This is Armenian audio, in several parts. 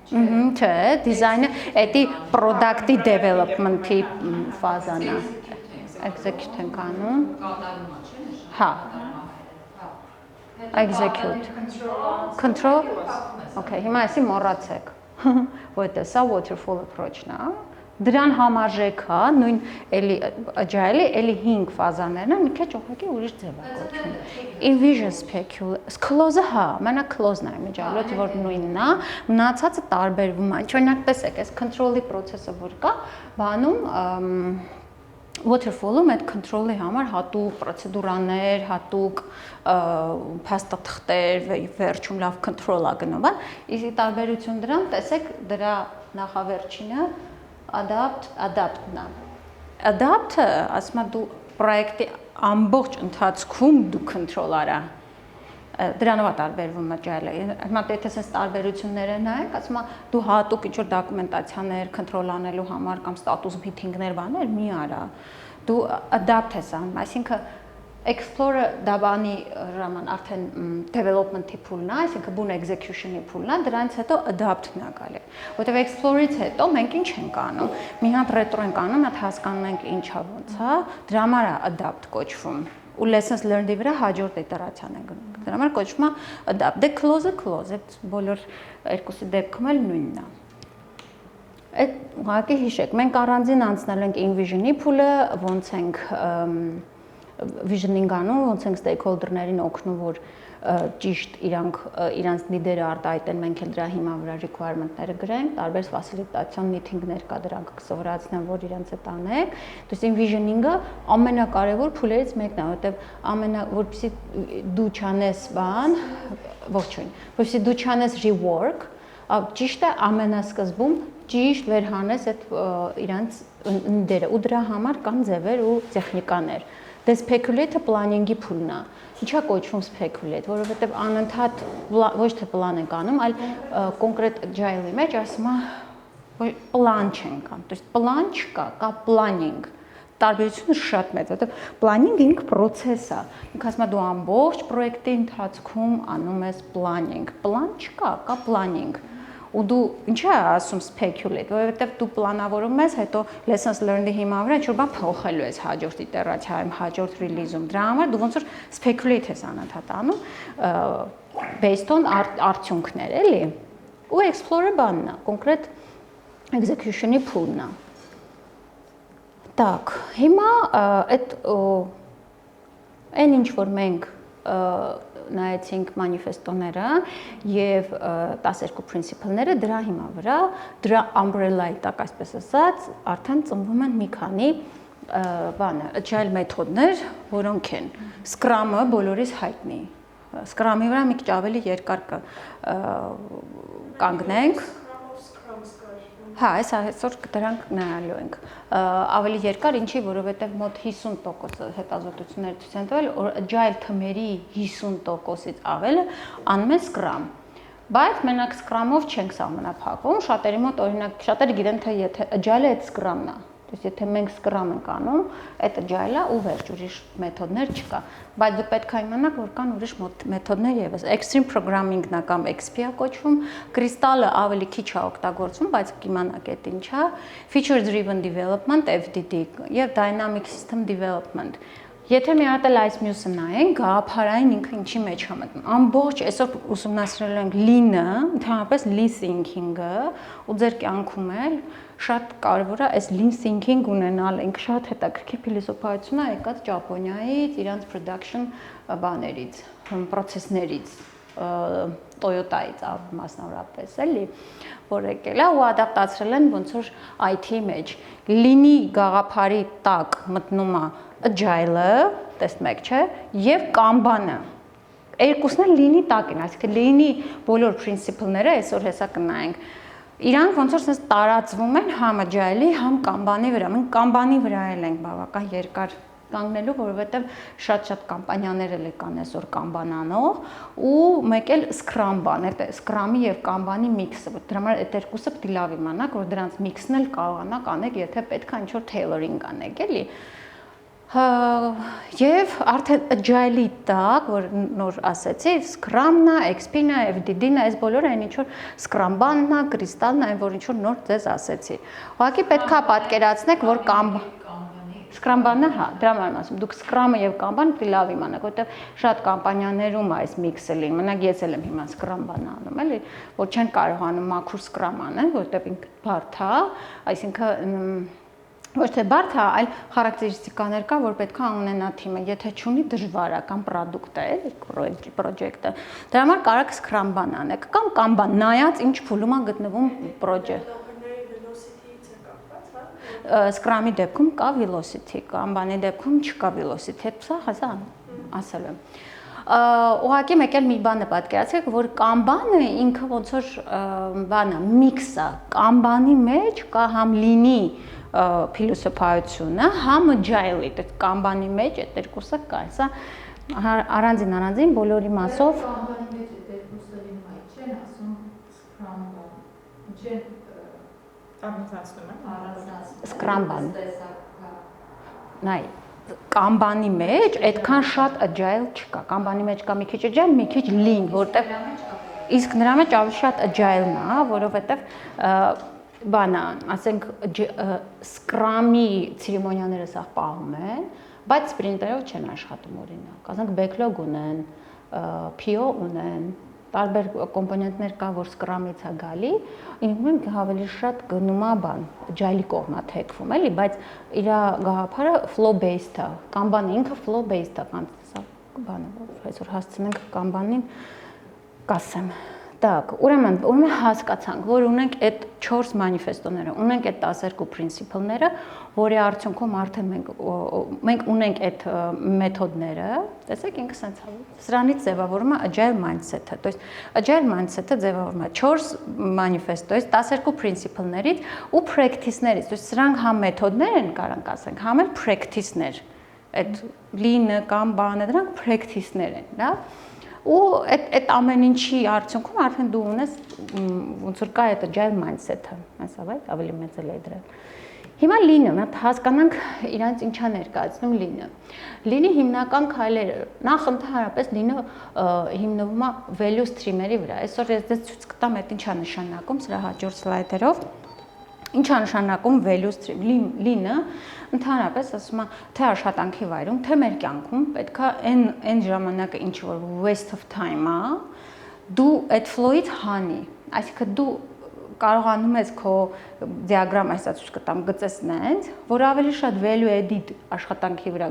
չէ, դիզայնը էդի product-ի development-ի ֆազան է։ Execute ենք անում։ Հա։ Execute։ Control։ Okay, հիմա էսի մոռացեք։ Որտե սա waterfall approach-ն է։ Դրան համարժեք է, նույն էլի agile-ի էլի 5 ֆազաներն են, մի քիչ ուղղակի ուրիշ ձև է կոչվում։ Envision speculation, close-ը հա, մենակ close-ն է agile-ը, որ նույնն է, մնացածը տարբերվում է։ Օրինակ տեսեք, այս control-ի process-ը որ կա, բանում waterfall-ում այդ control-ի համար հատուկ պրոցեդուրաներ, հատուկ փաստաթղթեր, վերջում լավ control-ա գնում, իսկ տարբերություն դրան, տեսեք, դրա նախավերջինը adapt-ն է։ Adapt-ը, ասում եմ, դու պրոյեկտի ամբողջ ընթացքում դու control արա։ Դրանով է տարբերվում agile-ը։ Հիմա եթե sense տարբերությունները նայեք, ասում եմ, դու հատուկ ինչ-որ դոկումենտացիաներ control անելու համար կամ status meeting-ներ բաներ մի արա։ Դու adapt ես անում, այսինքն Explore-ը դա բանի ռաման արդեն development-ի փուլն է, այսինքն բուն execution-ի փուլն է, դրանից հետո adapt-ն է գալի։ Որտեղ explore-ից հետո մենք ինչ ենք անում։ Մի հատ retro ենք անում, մի հատ հասկանում ենք ինչա ոնց է, դրա համար է adapt կոչվում։ Ու lessons learned-ի վրա հաջորդ իտերացիան են գնում։ Դրա համար կոչվում է adapt։ Դե close-ը, այդ բոլոր երկուսի դեպքում էլ նույնն է։ Այդ ուղղակի հիշեք, մենք առանձին անցնել ենք envision-ի փուլը, ոնց ենք visioning անում, ոնց ենք stakeholder-ներին օգնում, որ ճիշտ իրանց լիդերը արտահայտեն, մենք էլ դրա հիման վրա requirement-ները գրենք, տարբեր facilitation meeting-ներ կա, դրանք կսովորացնեմ, որ իրանց հետ անեք։ Դուք envisioning-ը ամենակարևոր փուլերից մեկն է, որտեղ որպեսզի դու չանես բան, ողջույն, որպեսզի դու չանես rework, ճիշտ է ամենասկզբում ճիշտ վերհանես այդ իրանց դերը ու դրա համար կան ձևեր ու տեխնիկաներ։ Դե speculate-ը planning-ի փուլն է։ Ինչա կոչվում speculate, որովհետև անընդհատ ոչ թե պլան ենք անում, այլ կոնկրետ agile-ի մեջ ասում է պլան չենք անում, то есть պլան չկա, կա planning։ Տարբերությունը շատ մեծ է, որովհետև planning ինքը process է։ Ինքը ասում է դու ամբողջ պրոյեկտի ընթացքում անում ես planning։ Պլան չկա, կա planning։ Ու դու ինչա ասում speculate, որովհետև դու պլանավորում ես, հետո lessons learned-ի հիման վրա ինչ-որ բան փոխելու ես հաջորդ իտերացիայում, հաջորդ release-ում։ Դրա համար դու ոնց որ speculate ես անընդհատ անում, based on արդյունքներ, էլի։ Ու explore-ը բանն է, կոնկրետ execution-ի փուլն է։ Так, հիմա այդ այն ինչ որ մենք նայեցինք մանիֆեստոները եւ 12 principle-ները դրա հիման վրա, դրա umbrella-ի տակ, այսպես ասած, արդեն ծնվում են մի քանի բանը, agile մեթոդներ, որոնք են Scrum-ը բոլորիս հայտնի։ Scrum-ի վրա մի քիչ ավելի երկար կանգնենք։ Հա, այսօր դրանք նայելու ենք։ Ավելի երկար, ինչի, որովհետև մոտ 50% հետազոտությունները ցույց են տվել, որ agile թմերի 50%-ից ավելը անում են Scrum։ Բայց մենակ Scrum-ով չենք սահմանափակվում, շատերի մոտ օրինակ, շատերը գիտեն, թե եթե agile-ը այդ Scrum-ն է։ То есть եթե մենք Scrum ենք անում, այդ agile-ը ու վերջ, ուրիշ մեթոդներ չկա։ Բայց դու պետք է իմանաք, որ կան ուրիշ մեթոդներ եւս։ Extreme programming-ն է կամ XP-ը կոչվում, Crystal-ը ավելի քիչ է օգտագործվում, բայց կիմանաք այդ ինչա, Feature Driven Development (FDD) եւ Dynamic System Development։ Եթե մի հատ էլ այս մյուսը նայենք, գաղափարային ինքը ինչի մեջ է մտնում։ Ամբողջ այսօր ուսումնասիրել ենք Lean-ը, ընդհանրապես Lean Thinking-ը, ու ձեր կյանքում էլ շատ կարևոր է այս Lean Thinking ունենալ։ Ինքը շատ հետաքրքիր փիլիսոփայություն է եկած Ճապոնիայից, իրանց production բաներից, process-ներից, Toyota-ից մասնավորապես էլի, որ եկել է ու ադապտացրել են ոնց որ IT-ի մեջ։ Lean-ի գաղափարի տակ մտնում է agile-ը, տեսնում եք, չէ, եւ Kanban-ը։ Երկուսն էլ Lean-ի տակ են, այսինքն Lean-ի բոլոր principle-ները այսօր հեսա կնայենք։ Իրանք ոնց որ sense տարածվում են համ agile-ի, համ Kanban-ի վրա։ Մենք Kanban-ի վրա էլ ենք բավական երկար կանգնելու, որովհետև շատ կամպանիաներ էլ կան այսօր Kanban-անող ու մեկ էլ Scrum բան, այդ Scrum-ի եւ Kanban-ի միքսը։ Դրա համար այդ երկուսը պետք է լավ իմանաք, որ դրանց միքսն էլ կարողանաք անեք, եթե պետք է ինչ-որ tailoring անեք, էլի։ Եվ արդեն agile-ի տակ, որ նոր ասեցի, Scrum-ն է, XP-ն է, FDD-ն է, այս բոլորը այն ինչ որ Scrum-բանն է, Crystal-ն է, այն որ ինչ որ նոր ձեզ ասեցի։ Ուղղակի պետքա պատկերացնեք, որ Scrum-բանը, հա, դրա համար ասում, դուք Scrum-ը եւ Kanban-ը լավ իմանաք, որովհետեւ շատ կամպանիաներում այս միքսը լինի։ Մենակ ես էլ եմ հիմա Scrum-բանը անում, էլի, որ չեն կարողանում մաքուր Scrum անել, որովհետեւ ինքը բարդ է, այսինքն ոչ թե բարդ է, այլ խարակտերիստիկաներ կա, որ պետք է ունենա թիմը, եթե չունի դժվար է կամ product-ը, էլի, project-ը։ Դրա համար կարող Scrum-բան անեք կամ Kanban, նայած ինչ փուլում է գտնվում project։ Scrum-ի դեպքում կա velocity, Kanban-ի դեպքում չկա velocity, սա հազա ասել եմ։ Ուղղակի մեկ էլ մի բան է պատկերացրեք, որ Kanban-ը ինքը ոնց որ բան է, mix է, Kanban-ի մեջ կա համ lean-ի փիլիսոփայությունը, համ agile-ի, այդ Kanban-ի մեջ այդ երկուսը կա, սա առանձին բոլորի մասով Kanban-ի մեջ այդ երկուսը լինում է, չեն ասում Scrum-բան, չեն Scrum-բան։ Նայ, Kanban-ի մեջ այդքան շատ agile չկա, Kanban-ի մեջ կա մի քիչ agile, մի քիչ lean, որտեղ իսկ նրա մեջ ավելի շատ agile-ն է, որովհետև բանա, ասենք Scrum-ի ցերեմոնիաները սա պահում են, բայց սպրինտերով չեն աշխատում օրինակ։ Ասենք backlog ունեն, PO ունեն, տարբեր կոմպոնենտներ կա, որ Scrum-ից է գալի, ինքնին ավելի շատ գնում է բան, agile-ի կողմա թեքվում, էլի, բայց իր գաղափարը flow based է, Kanban-ը ինքը flow based է, սա բանը, այսօր հասցնենք Kanban-ին, կասեմ։ Так, ուրեմն հասկացանք, որ ունենք այդ 4 մանիֆեստոները, ունենք այդ 12 principle-ները, որի արդյունքում արդեն մենք ունենք այդ մեթոդները, տեսեք ինքը սենց է, սրանից ձևավորվում է agile mindset-ը, то есть agile mindset-ը ձևավորվում է 4 մանիֆեստոից, 12 principle-ներից ու practice-ներից, то есть սրանք համ մեթոդներ են կարանք ասենք, համ էլ practice-ներ, այդ lean-ը, Kanban-ը, դրանք practice-ներ են, դա ու այդ ամեն ինչի արդյունքում արդեն դու ունես ոնց որ կա այդ agile mindset-ը, այսավ այդ ավելի մեծ է դրան։ Հիմա lean-ը, մենք հասկանանք իրանց ինչա ներկայացնում lean-ը։ Lean-ի հիմնական քայլերը, նախ ընդհանրապես lean-ը հիմնվում է value stream-երի վրա։ Այսօր ես դες ցույց կտամ այդ ինչա նշանակում սրա հաջորդ սլայդերով։ Ինչա նշանակում value stream, lean-ը ընդհանրապես ասում է թե աշխատանքի վայրում, թե մեր կյանքում պետքա այն ժամանակը ինչ որ waste of time-ա, դու այդ flow-ից հանի, այսինքն դու կարողանում ես քո դիագրամ այսպես կտամ գծես նենց, որ ավելի շատ value added աշխատանքի վրա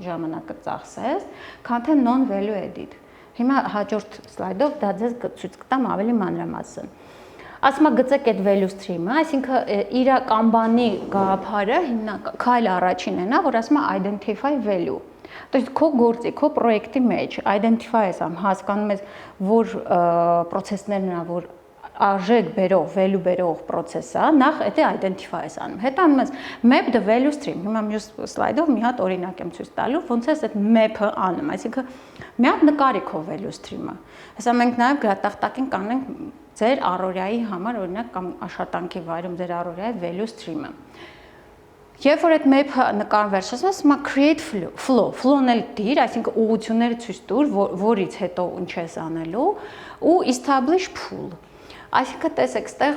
ժամանակը ծախսես, քան թե non value added։ Հիմա հաջորդ սլայդով դա ձեզ ցույց կտամ ավելի մանրամասն։ Ասում գծեք այդ value stream-ը, այսինքն իր Kanban-ի գաղափարը հիմնական քայլ առաջինն է, որ ասում է identify value։ То есть քո գործի, քո պրոյեկտի մեջ identify ես ամ հասկանում ես, որ process-ներն ա, որ արժեք բերող, value բերող process է, նախ դա identify ես անում։ Հետո անում ես map the value stream։ Հիմա մյուս սլայդով մի հատ օրինակ եմ ցույց տալու, ոնց ես այդ map-ը անում, այսինքն մի հատ նկարի քո value stream-ը։ Հեսա մենք նաև գրատախտակին կանենք ձեր առօրյայի համար օրինակ կամ աշխատանքի վայրում ձեր առօրյայի value stream-ը։ Երբ որ այդ map-ը նկարն վերջացնում, ասում է create flow-ն էլ դիր, այսինքն ուղղությունները ցույց տուր, որից հետո ինչ ես անելու, ու establish pool։ Այսինքն տեսեք, ստեղ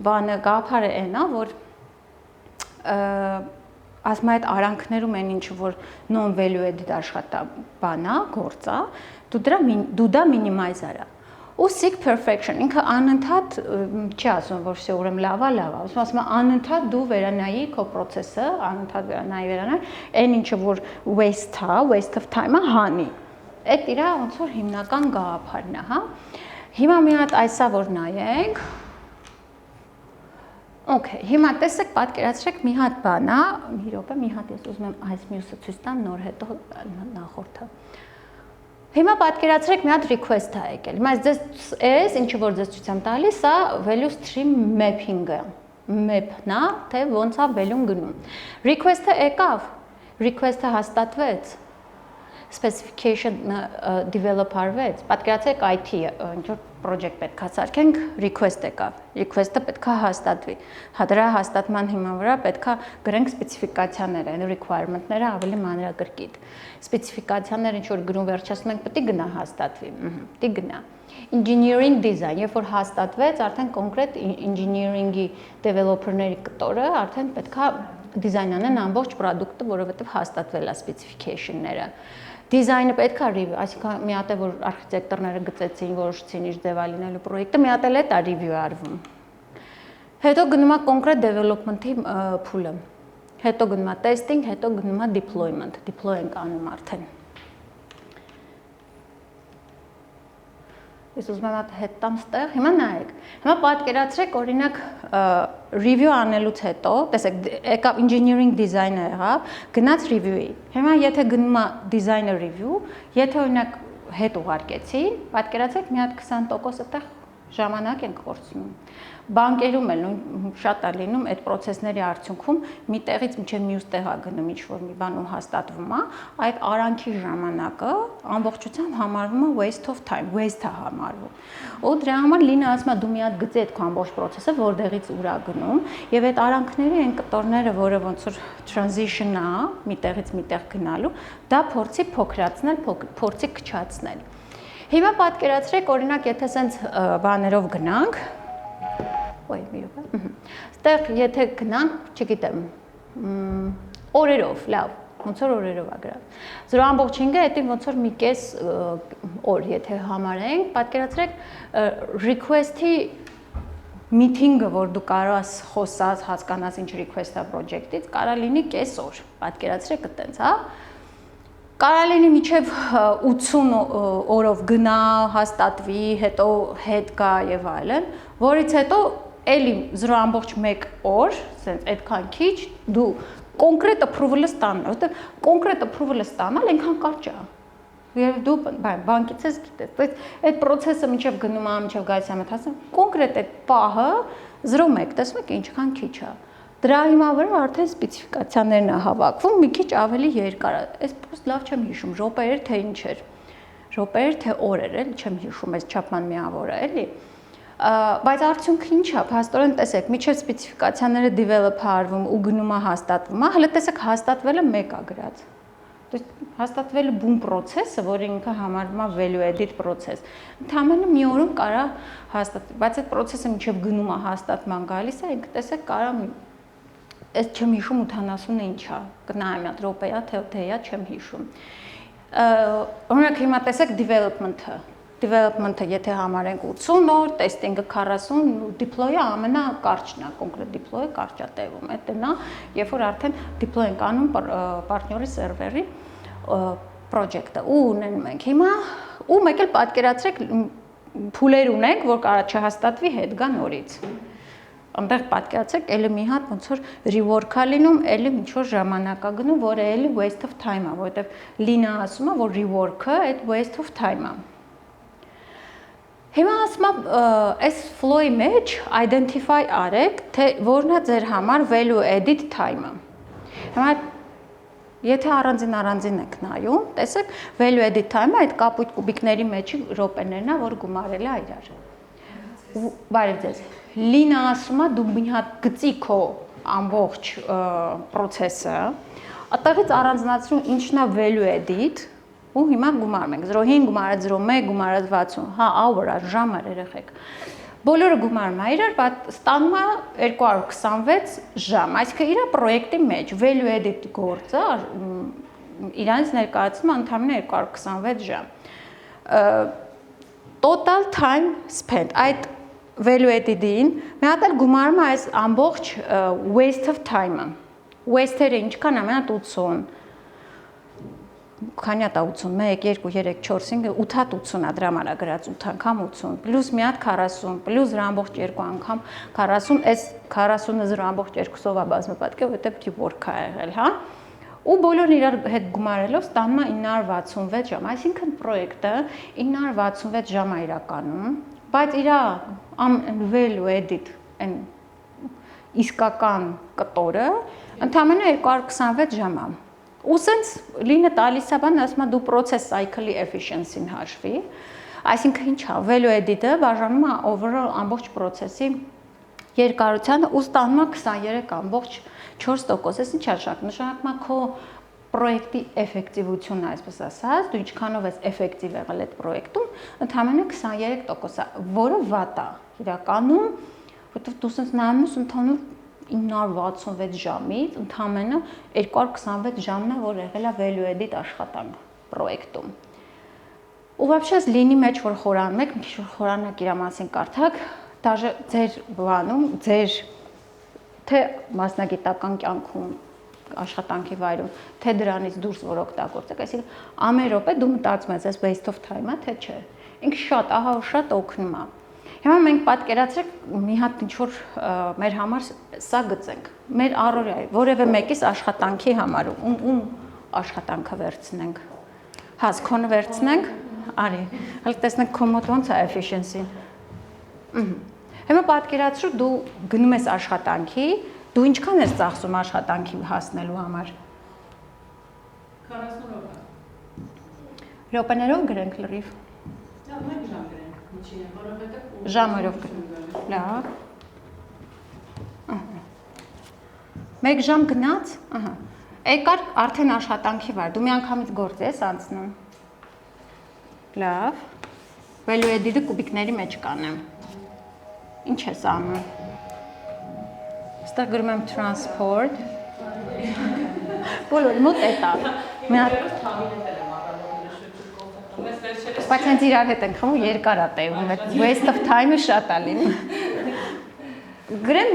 բանը գաղափարը այն է, որ ասում է այդ արանքներում այն ինչ որ non value added աշխատաբան է, գործ է, դու դա minimize արա։ Ու seek perfection, ինքը անընդհատ չի ասում, որ всё ուրեմն լավ է, ասում է անընդհատ դու վերանայի քո process-ը, անընդհատ վերանայի, այն ինչը որ waste of time-ը հանի։ Այդ իրա ոնց որ հիմնական գաղափարն է, հա։ Հիմա մի հատ այսա որ նայենք։ Okay, հիմա տեսեք, պատկերացրեք մի հատ բան է, մի րոպե, մի հատ ես ուզում եմ այս մյուսը ցույց տամ, նոր հետո նախորդը։ Հիմա պատկերացրեք մի հատ request է եկել։ Հիմա ձեզ ինչը որ ձեզ ցույց եմ տալիս, սա value stream mapping-ը, map-ն է, թե ոնց է value-ն գնում։ Request-ը եկավ, request-ը հաստատվեց։ specification develop արվեց, պատկերացրեք IT-ը, ինչ որ project պետք է սարքենք, request եկավ, request-ը պետք է հաստատվի, դրա հաստատման հիման վրա պետք է գրենք սպეციფიკացիաները, այն requirement-ները ավելի մանրակրկիտ, սպეციფიკացիաները ինչ որ գրում վերջացնում ենք, պետք է գնա հաստատվի, պետք է գնա engineering design, երբ որ հաստատվեց, արդեն կոնկրետ engineering-ի developer-ների կտորը արդեն պետք է դիզայնանեն ամբողջ product-ը, որովհետև հաստատվել է specification-ները։ Դիզայնը պետք է review, այսինքն մի հատ է որ արխիտեկտորները գծեցին, որոշեցին իր ձևա լինելու պրոյեկտը, մի հատ էլ է դա review արվում։ Հետո գնում է կոնկրետ development-ի փուլը։ Հետո գնում է testing, հետո գնում է deployment, deploy ենք անում արդեն։ Ես ուզում եմ այդ հետ տամ ստեղ, հիմա նայեք, հիմա պատկերացրեք օրինակ review անելուց հետո, տեսեք, եկավ engineering design-ը եղավ, գնաց review-ի, հիմա եթե գնում է design-ը review, եթե օրինակ հետ ուղարկեցին, պատկերացրեք մի հատ 20% այդտեղ ժամանակ ենք կորցնում, բանկերում էլ շատ է լինում այդ process-ների արդյունքում մի տեղից մինչև մյուս տեղ է գնում ինչ-որ մի բան ու հաստատվում է, այդ արանքի ժամանակը ամբողջությամբ համարվում է waste of time, waste է համարվում։ Ու դրա համար Լինը ասում է դու մի հատ գծի այդ քո ամբողջ process-ը, որտեղից ուր է գնում, եւ այդ արանքների այն կտորները, որը ոնց որ transition է, մի տեղից մի տեղ գնալու, դա փորձի փոքրացնել, փորձի քչացնել։ Հիմա պատկերացրեք օրինակ եթե սենց բաներով գնանք, ոյ մի րոպե, այստեղ եթե գնանք, չգիտեմ, օրերով, լավ, ոնց որ օրերով է գրած։ 0.5-ը դա ոնց որ մի կես օր, եթե համարենք, պատկերացրեք request-ի meeting-ը, որ դու կարող ես խոսած, հասկանաս ինչ request-ա project-ից, կարող լինի կես օր, պատկերացրեք այտենց, հա։ Կարող լինի մինչև 80 օրով գնա, հաստատվի, հետո հետ գա եւ այլն, որից հետո էլի 0.1 օր, ասենց այդքան քիչ դու կոնկրետ approval-ը ստանալ, որտեղ կոնկրետ approval-ը ստանալ այնքան կարճ է։ Եվ դու բանկից ես գիտես, բայց այդ process-ը մինչև գնում է, մինչև գալիս է մտածում, կոնկրետ այդ պահը 0.1, տեսնում եք ինչքան քիչ է։ Դրա հիմա վրա արդեն սպეციფიკացիաներն է հավաքվում, մի քիչ ավելի երկար է։ Այս պրոստը լավ չեմ հիշում, րոպեեր թե ինչ էր։ Րոպեեր թե օրեր, էլի չեմ հիշում այս չափման միավորը, էլի։ Բայց արդյունքը ինչ է, փաստորեն տեսեք, միջև սպეციფიკացիաները develop արվում ու գնում է հաստատվում, հələ տեսեք հաստատվելը մեկ է գրած։ То есть հաստատվելը բուն process-ը, որը ինքը համարվում է value added process։ Ընդհանրապես մի օրում կարա հաստատվել, բայց այդ process-ը միջև գնում է հաստատման գալիս է, ինքը տեսեք կարա Ես չեմ հիշում 80-ը ինչ է, կնայեմ այդ րոպեա, թե չեմ հիշում։ Օրինակ հիմա տեսեք development-ը եթե համարենք 80 օր, testing-ը 40, deploy-ը ամենակարճն է, կոնկրետ deploy-ը կարճ է տևում, այդն է, երբ որ արդեն deploy ենք անում partner-ի server-ի project-ը ու ունենում ենք։ Հիմա ու մեկ էլ պատկերացրեք փուլեր ունենք, որ կարա չհաստատվի, հետ գա նորից։ Այնտեղ պատկերացրեք, էլի մի հատ ոնց որ rework-ա լինում, էլի ինչ որ ժամանակ է գնում, որը էլի waste of time է, որովհետև Լինը ասում է, որ rework-ը այդ waste of time է։ Հիմա ասում եմ, այս flow-ի մեջ identify արեք, թե որն է ձեր համար value added time-ը։ Հիմա եթե առանձին եք նայում, տեսեք, value added time-ը այդ կապույտ կուբիկների մեջի րոպեներն է, որ գումարել է իրար։ Բարև ձեզ։ Լինը ասում է դու մի հատ գծի քո ամբողջ process-ը, այդտեղից առանձնացնում ինչն է value added ու հիմա գումարում ենք 0.5 գումարած 0.1 գումարած 60, հա, hour-ը, ժամը երեխեք։ Բոլորը գումարում է իրար, բայց ստանում է 226 ժամ, այսինքն իր պրոյեկտի մեջ value added գործը իրանից ներկայացնում է ընդհանրապես 226 ժամ։ Total time spent, այդ value added-ին մի հատ էլ գումարում է այս ամբողջ waste of time-ը։ Waste-երը ինչքան է, մի հատ 80, քանի հատ 80, 1, 2, 3, 4, 5, 8 հատ 80 է, դրա համար է գրած 8 անգամ 80, պլյուս մի հատ 40, պլյուս 0.2 անգամ 40, այս 40-ը 0.2-ով է բազմապատկը, որտեղ rework է եղել, հա։ Ու բոլորն իրար հետ գումարելով ստանում է 966 ժամ, այսինքն պրոյեկտը 966 ժամ է իրականում, բայց իր value added այն իսկական կտորը ընդամենը 226 ժամ է։ Ու սենց լինը տալիս է բան, ասում է դու process cycle-ի efficiency-ն հաշվի, այսինքն ինչա, value added-ը բաժանում է overall ամբողջ process-ի երկարությանը ու ստանում է 23.4%, այս ինչ արժեք, նշանակում է քո պրոյեկտի էֆեկտիվությունը, այսպես ասած, դու ինչքանով ես էֆեկտիվ եղել այդ պրոյեկտում, ընդհանրապես 23% է, որը վատ է իրականում, որովհետև դու սենց նայում ես ընդհանուր 966 ժամից ընդհանրապես 226 ժամն է, որ եղել է value added աշխատանք պրոյեկտում։ Ու вообще լինի մեջ որ խորանում եք, մի քիչ խորանակ իր մասին կարդակ, դաժե ձեր բանում, ձեր թե մասնագիտական կյանքում, աշխատանքի վայրում, թե դրանից դուրս որ օգտագործեք, այսինքն ամեն րոպե դու մտածում ես, այս waste of time-ա, թե չէ։ Ինքը շատ, ահա շատ օգնում է։ Հիմա մենք պատկերացրեք մի հատ ինչ որ մեր համար սա գծենք, մեր առօրյայի, որևէ մեկիս աշխատանքի համար ում աշխատանքը վերցնենք։ Հաց քոնը վերցնենք, արի, հələ տեսնենք քո մոտ ոնց է efficiency-ն։ Հիմա պատկերացրու դու գնում ես աշխատանքի, դու ինչքան ես ծախսում աշխատանքի հասնելու համար։ 40 րոպե։ Րոպեներով գրենք լրիվ։ Դա 1 ժամ գրենք, ինչի՞, որովհետև ժամերով գրենք։ Լավ։ 1 ժամ գնաց, ահա։ Եկար արդեն աշխատանքի վար, դու միանգամից գործ ես անցնում։ Լավ։ Value added-ը կուբիկների մեջ կանեմ։ Ինչ ես անում։ Ստեղ գրում եմ transport։ Բոլոր մոտ է տա։ Մի հատ բայց հենց իրար հետ ենք խմում, երկար է տևում, waste of time-ը շատ է լինում։ Գրեմ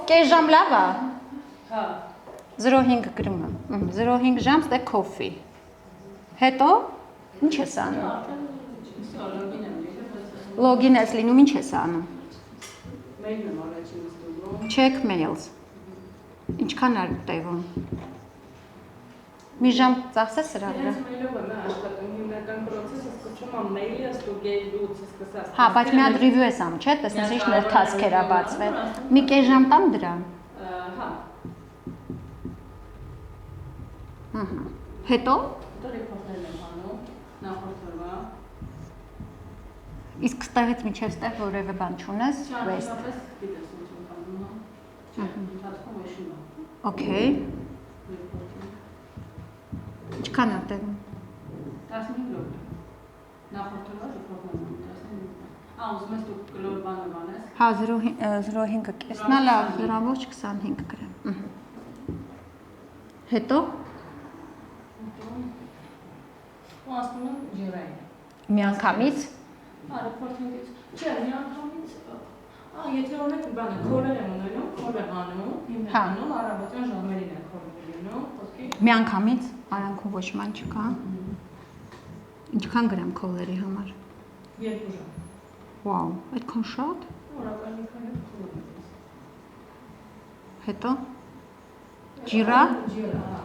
կես ժամ լավ է։ Հա։ 0.5 գրում եմ։ 0.5 ժամ ստե coffee։ Հետո ինչ ես անում։ Login ես լինում, ինչ ես անում։ Mail-ն եմ առաջինից դուռում։ Check mails։ Ինչքան է տևում։ Մի ժամ ծախսես սրա վրա։ Հենց mail-ով եմ աշխատում, հիմնական process-ը սկսում եմ mail-ը ստուգելուց սկսած։ Հա, բայց մի հատ review ես անում, չէ՞, տեսնես ինչ նոր task-եր է բացվել։ Մի կես ժամ տամ դրան։ Հա։ Ահա։ Հետո Հետո report-ներ եմ անում, նախորդ օրվա։ իսկ ստեղից միջև ստեղ որևէ բան չունես, waste։ Չափապես գիտես ինչ եմ անում, հա։ Չէ, ընդհանրում էշում եմ։ Okay։ Ինչքան է տևում։ 15 րոպե։ Նախորդ օրվա report-ն եմ 15 րոպե։ Ուզում ես դու գլոր բանը բանես։ Հա 0.5-ը կեսնա լավ, 0.25 գրեմ։ Հետո ու ասում եմ ջերային։ Միանգամից Հա, report-ից։ Չէ, միանգամից։ Եթե օրինակ բանը քոլեր եմ ունենում, քոլ եմ անում, հիմնականում առավոտյան ժամերին է քոլեր լինում, ոսկի։ Միանգամից արանքում ոչ ման չկա։ Ինչքան գրեմ քոլերի համար։ 2 ժամ։ Վաու, այդքան շատ։ Օրական մի քանի քոլ եմ։ Հետո ջիրա։ Ջիրա, հա։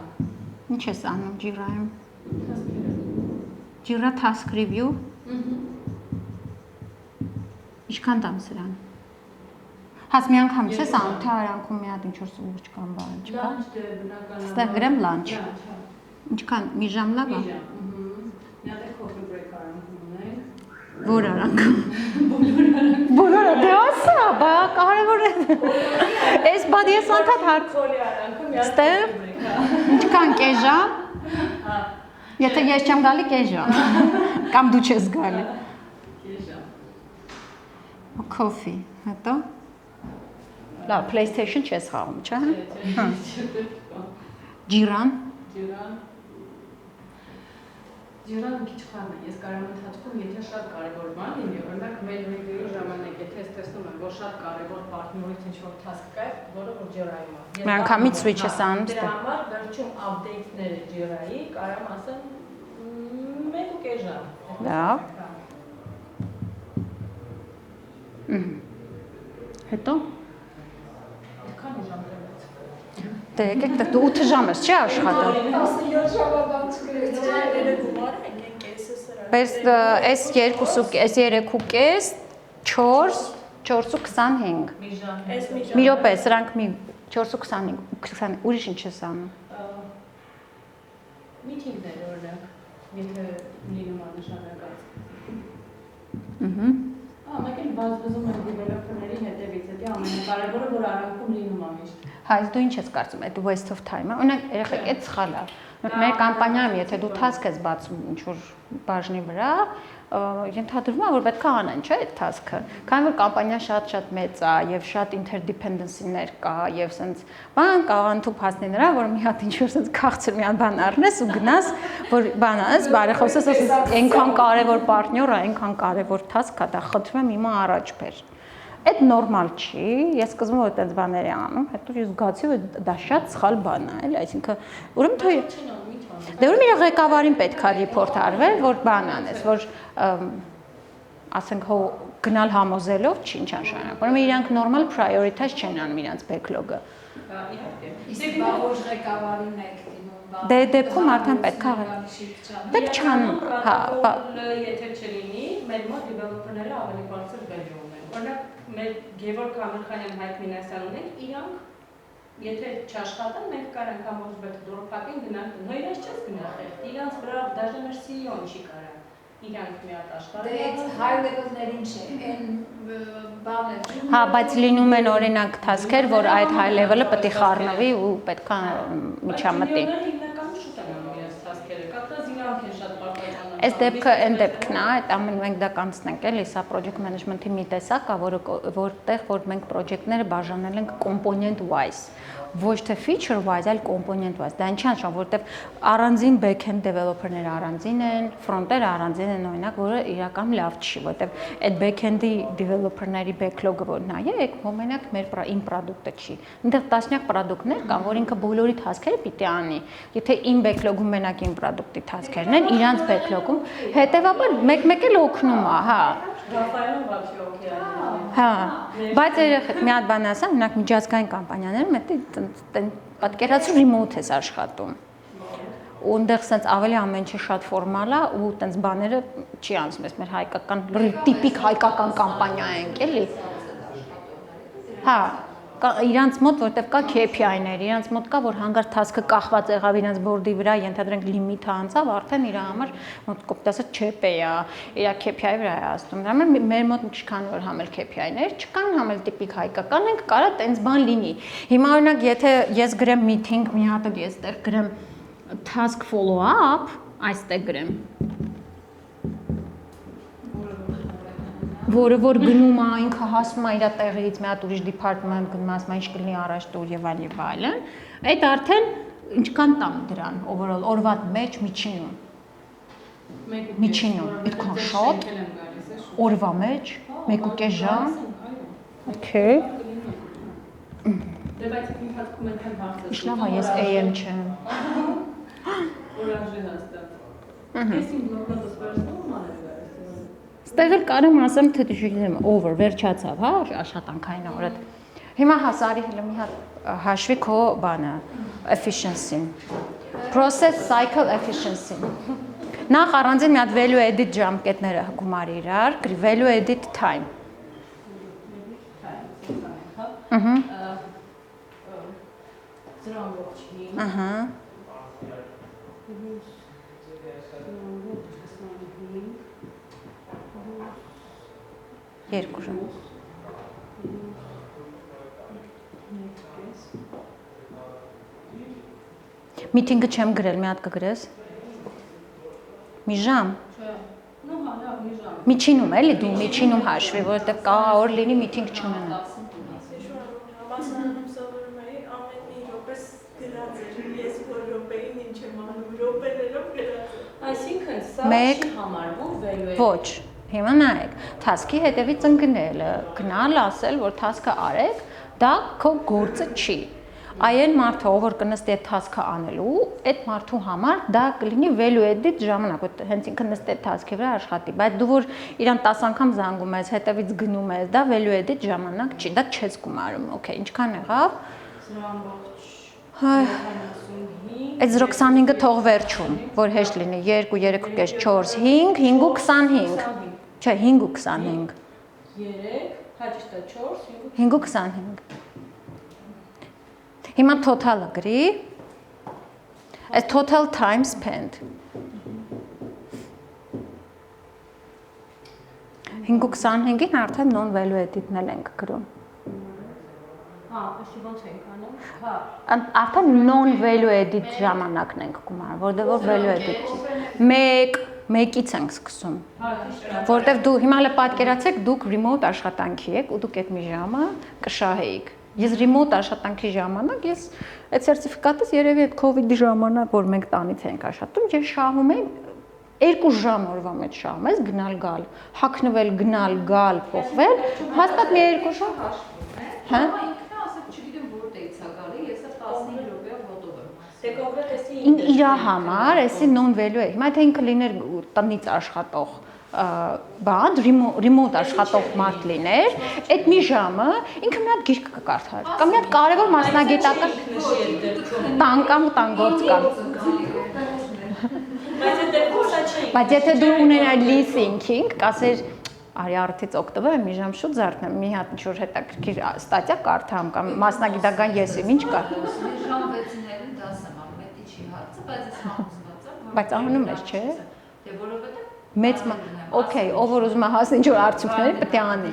Ինչ ես անում ջիրայում։ Task-երը։ Ջիրա task review։ Ահա։ Ինչքան տամ սրան։ Հաց միանգամից ես անում, թե արանքում մի հատ ինչ-որ սուրճ կամ բան չկա։ Լանչ դե բնականաբար։ Ստեղ գրեմ lunch։ Ինչքան մի ժամ լավ է։ Մի ժամ, Մի հատ coffee break արանքում ունենք։ Որ արանքում։ Բոլորը դե ասա, բա կարևոր է։ Էս բա ես անդադ հարկ։ Քոլի արանքում մի հատ Ստեղ coffee break, հա։ ինչքան կես ժամ։ Հա։ Եթե ես չեմ գալի կես ժամ։ Կամ դու չես գալի։ Կես ժամ։ Coffee, հետո լավ, PlayStation չես խաղում, չէ՞։ Հա։ Ջիրան։ Ջիրան մի քիչ խառն է։ Ես կարող եմ ընթացքում, եթե շատ կարևոր բան լինի, օրինակ mail review-ի ժամանակ, եթե ես տեսնում եմ, որ շատ կարևոր partner-ից ինչ-որ task կա, որը որ Jira-ում է։ Միանգամից switch ես անում։ Դրա համար վերջում update-ները Jira-ի կարող եմ ասեմ 1.5 ժամ։ Լավ։ Հետո Քանի ժամ տրվեց։ դե եկեք դու 8 ժամ ես, չէ՞ աշխատում։ 17 ժամանակ գրեցի։ Բայց այս 2 այս 3.5 4 4.25 Մի ժամ։ Այս մի մի րոպե, սրանք մի 4.25 ուրիշ ինչ ես անում։ Meeting-ներ օրինակ, եթե լինում է նշանակած։ Մեկ էլ բազբզում են developer-ների հետևից, դա ամենակարևորը, որ արանքում լինում է միշտ։ Հա, դու ինչ ես կարծում, այդ waste of time-ը։ Օրինակ, երեխեք, այդ սխալ է։ Մեր կամպանիայում, եթե դու task ես բացում ինչ-որ բաժնի վրա, ենթադրվում է, որ պետք է անեն, չէ՞, այդ task-ը։ Քանի որ կամպանիան շատ մեծ է եւ շատ interdependency-ներ կա եւ sense բան կա անթու փաստի նրա, որ մի հատ ինչ-որ sense քաղցր մի հատ բան առնես ու գնաս, որ բան անես, բարեխոսես, ասես այնքան կարևոր պարտներ է, այնքան կարևոր task-ա, դա խնդրում եմ հիմա առաջ բեր։ Այդ նորմալ չի, ես սկզբում որ այդպես բաներ եմ անում, հետո ես զգացի, որ դա շատ սխալ բան է, էլի, այսինքն ուրեմն թող դե ուրեմն իր ղեկավարին պետք է report արվել, որ բան անես, որ ասենք հո գնալ համոզելով չի ինչ նշանակում։ Ուրեմն իրանք նորմալ prioritize չեն անում իրանք backlog-ը։ Իհարկե։ Իսկ բաղոջ ղեկավարին եք դիմում, Դե դեպքում արդեն պետք է պետք չանում, հա, եթե չլինի, մեր մոտ developer-ները ավելի բարձր value ունեն։ Օրինակ մեր Գևորգ Ամիրխանյան Հայկ Մինասյան ունենք, իրանք եթե չաշխատեն, մենք կարանք ամոզբետ դորոփակին գնանք, նո իրենց չես գնախել, իրանց վրա դաժե մեր CEO-ն չի կարա, իրանք մի հատ աշխարհ։ Դե այդ high level-ներին չէ, այն բանը։ Հա, բայց լինում են օրինակ task-եր, որ այդ high level-ը պետք է խառնվի ու պետք է միջամտի։ Հիմնականում շուտ են անում իրենց task-երը, կապտած իրանք են շատ պարտական։ Այս դեպքը այն դեպքն է, այդ ամեն մենք դա կանցնենք էլի, սա project management-ի մի տեսակ է, որտեղ որ մենք project-ները բաժանել ենք component wise, ոչ թե feature wise, այլ component wise։ Դա ինչի նշան, որտեղ առանձին back-end developer-ները առանձին են, front-երը առանձին են, օրինակ, որը իրական լավ չի, որտեղ այդ back-end-ի developer-ների backlog-ը որ նայեք, մենակ մեր իմ product-ը չի։ Այնտեղ տասնյակ product-ներ կան, որ ինքը բոլորի task-երը պիտի անի։ Եթե իմ backlog-ում մենակ իմ product-ի task-երն են, իրանց backlog-ում, հետեւաբար մեկ-մեկ էլ օգնում է, հա։ Ռաֆայելը вообще օքեյ է։ Հա, բայց երեխեք մի հատ բան ասեմ, օրինակ միջազգային կամպանիաներում պատկերացրու remote ես աշխատում։ Ու այնտեղ sense ավելի ամեն ինչ շատ ֆորմալ է ու տենց բաները չի անցնում, մեր հայկական տիպիկ հայկական կամպանիա ենք, էլի։ Հա, իրանց մոտ որտեվ կա KPI-ներ, իրանց մոտ կա որ հանգարտ task-ը կախված եղավ իրանց board-ի վրա, ենթադրենք լիմիթը անցավ, արդեն իր համար մոտ կոպտասը ՉՊ-ը, իր KPI-ի վրա է ասում։ Դա մեր մոտ չկան որ համել KPI-ներ, չկան համել տիպիկ հայկական, ենք կարա տենց բան լինի։ Հիմա օրինակ եթե ես գրեմ meeting, մի հատ ես այդտեղ գրեմ task follow up, այստեղ գրեմ որը որ գնում է, ինքը հասնում է իր տեղից, մի հատ ուրիշ department գնում, ասում է ինչ կլինի առաջ տուր եւ այլն, այդ արդեն ինչքան տամ դրան overall օրվա մեջ միջինում։ Միջինում, այդքան շատ օրվա մեջ 1.5 ժամ։ Okay։ Դե բայց ինքնաթքում են բարձր։ Իշլավ է ես AM չեմ։ Օրանժի հաստատ։ Ես իմ բլոկնոտս վերցնում եմ։ Ստեղ էլ կարեմ ասեմ թե դժգոհ over վերջացավ, հա, աշխատանքային օրը։ Հիմա հասարի հələ մի հատ հաշվի քո բանը, efficiency-ն։ Process cycle efficiency։ Նախ առանձին մի հատ value edit ժամկետները գումարի իրար, value edit time։ Ահա։ Ծրան ողջին։ Ահա։ Երկու ժամ։ Միտինգը չեմ գրել, մի հատ կգրես։ Մի ժամ։ Ну, հա, լավ, մի ժամ։ Միջինում էլի դու միջինում հաշվի, որովհետև կա օր լինի միտինգ չունենա։ Համասարանում սովորում էի ամեն մի րոպե գրած էր, ես որ րոպեին ինչ եմ անում, րոպեներով գրած էր։ Այսինքն սա Մեկ- չի համարվում value-ը։ Ոչ, հիմա նայեք, task-ի հետևից ընկնելը, գնալ ասել, որ task-ը արեք, դա քո գործը չի։ Այն մարդը, ով որ կնստի այդ task-ը անելու, այդ մարդու համար դա կլինի value edit ժամանակ, որ հենց ինքը նստի այդ task-ի վրա աշխատի, բայց դու որ իրան 10 անգամ զանգում ես, հետևից գնում ես, դա value edit ժամանակ չի, դա չես գումարում, okay, ինչքան եղավ։ Ծրան ողջ։ Հայ, 95 այդ 0.25-ը թող վերջում, որ հեշտ լինի, 2, 3.5, 4, 5, 5 ու 25, չէ, 5 ու 25, 3, հաճիշտ է 4, 5 ու 25, հիմա total-ը գրի, As total time spent 5:25-ին արդեն non-value-added-ն ենք գրում։ Աշի ոնց ենք անում։ Հա։ Արդեն non-value-added ժամանակն ենք գումարում, որտեղ որ value-added չի։ 1-ից ենք սկսում։ Որտեղ դու հիմա հələ պատկերացեք, դուք remote աշխատանքի եք ու դուք այդ մի ժամը կշահեիք։ Ես remote աշխատանքի ժամանակ ես այդ սերտիֆիկատս երևի այդ COVID-ի ժամանակ, որ մենք տանից ենք աշխատում, ես շահում եմ 2 ժամ օրվա մեջ շահում ես գնալ գալ, հագնվել գնալ գալ, փոխվել, հաստատ մի 2 ժամ հա ինքն ասած չգիտեմ որտեղից է գալի, ես 15 րոպեով ոտով եմ։ Դե կոնկրետ էսի իր համար, էսի non value է։ Հիմա թե ինքը լիներ տնից աշխատող բան, remote աշխատող մարդ լիներ, այդ մի ժամը ինքը մի հատ գիրք կկարդար, կամ մի հատ կարևոր մասնագիտական տան կամ տանգործ կար։ Բայց այդ դեպքում սա չէ։ Բայց եթե դու ունենար leasing-ing, կասեր արի արդից օգտվեմ, մի ժամ շուտ զարթնեմ, մի հատ ինչ-որ հետաքրքիր ստատիա կարդամ կամ մասնագիտական եսիմ ինչ կա։ Ժամ 6-ին դաս եմ անում, դա չի հարցը, բայց ես համոզված եմ, որ Բայց անում ես, չէ՞։ Դե որովհետեւ Մեծ օքեյ, ով որ ուզում է հասնի ինչ-որ արդյունքների, պետք է անի։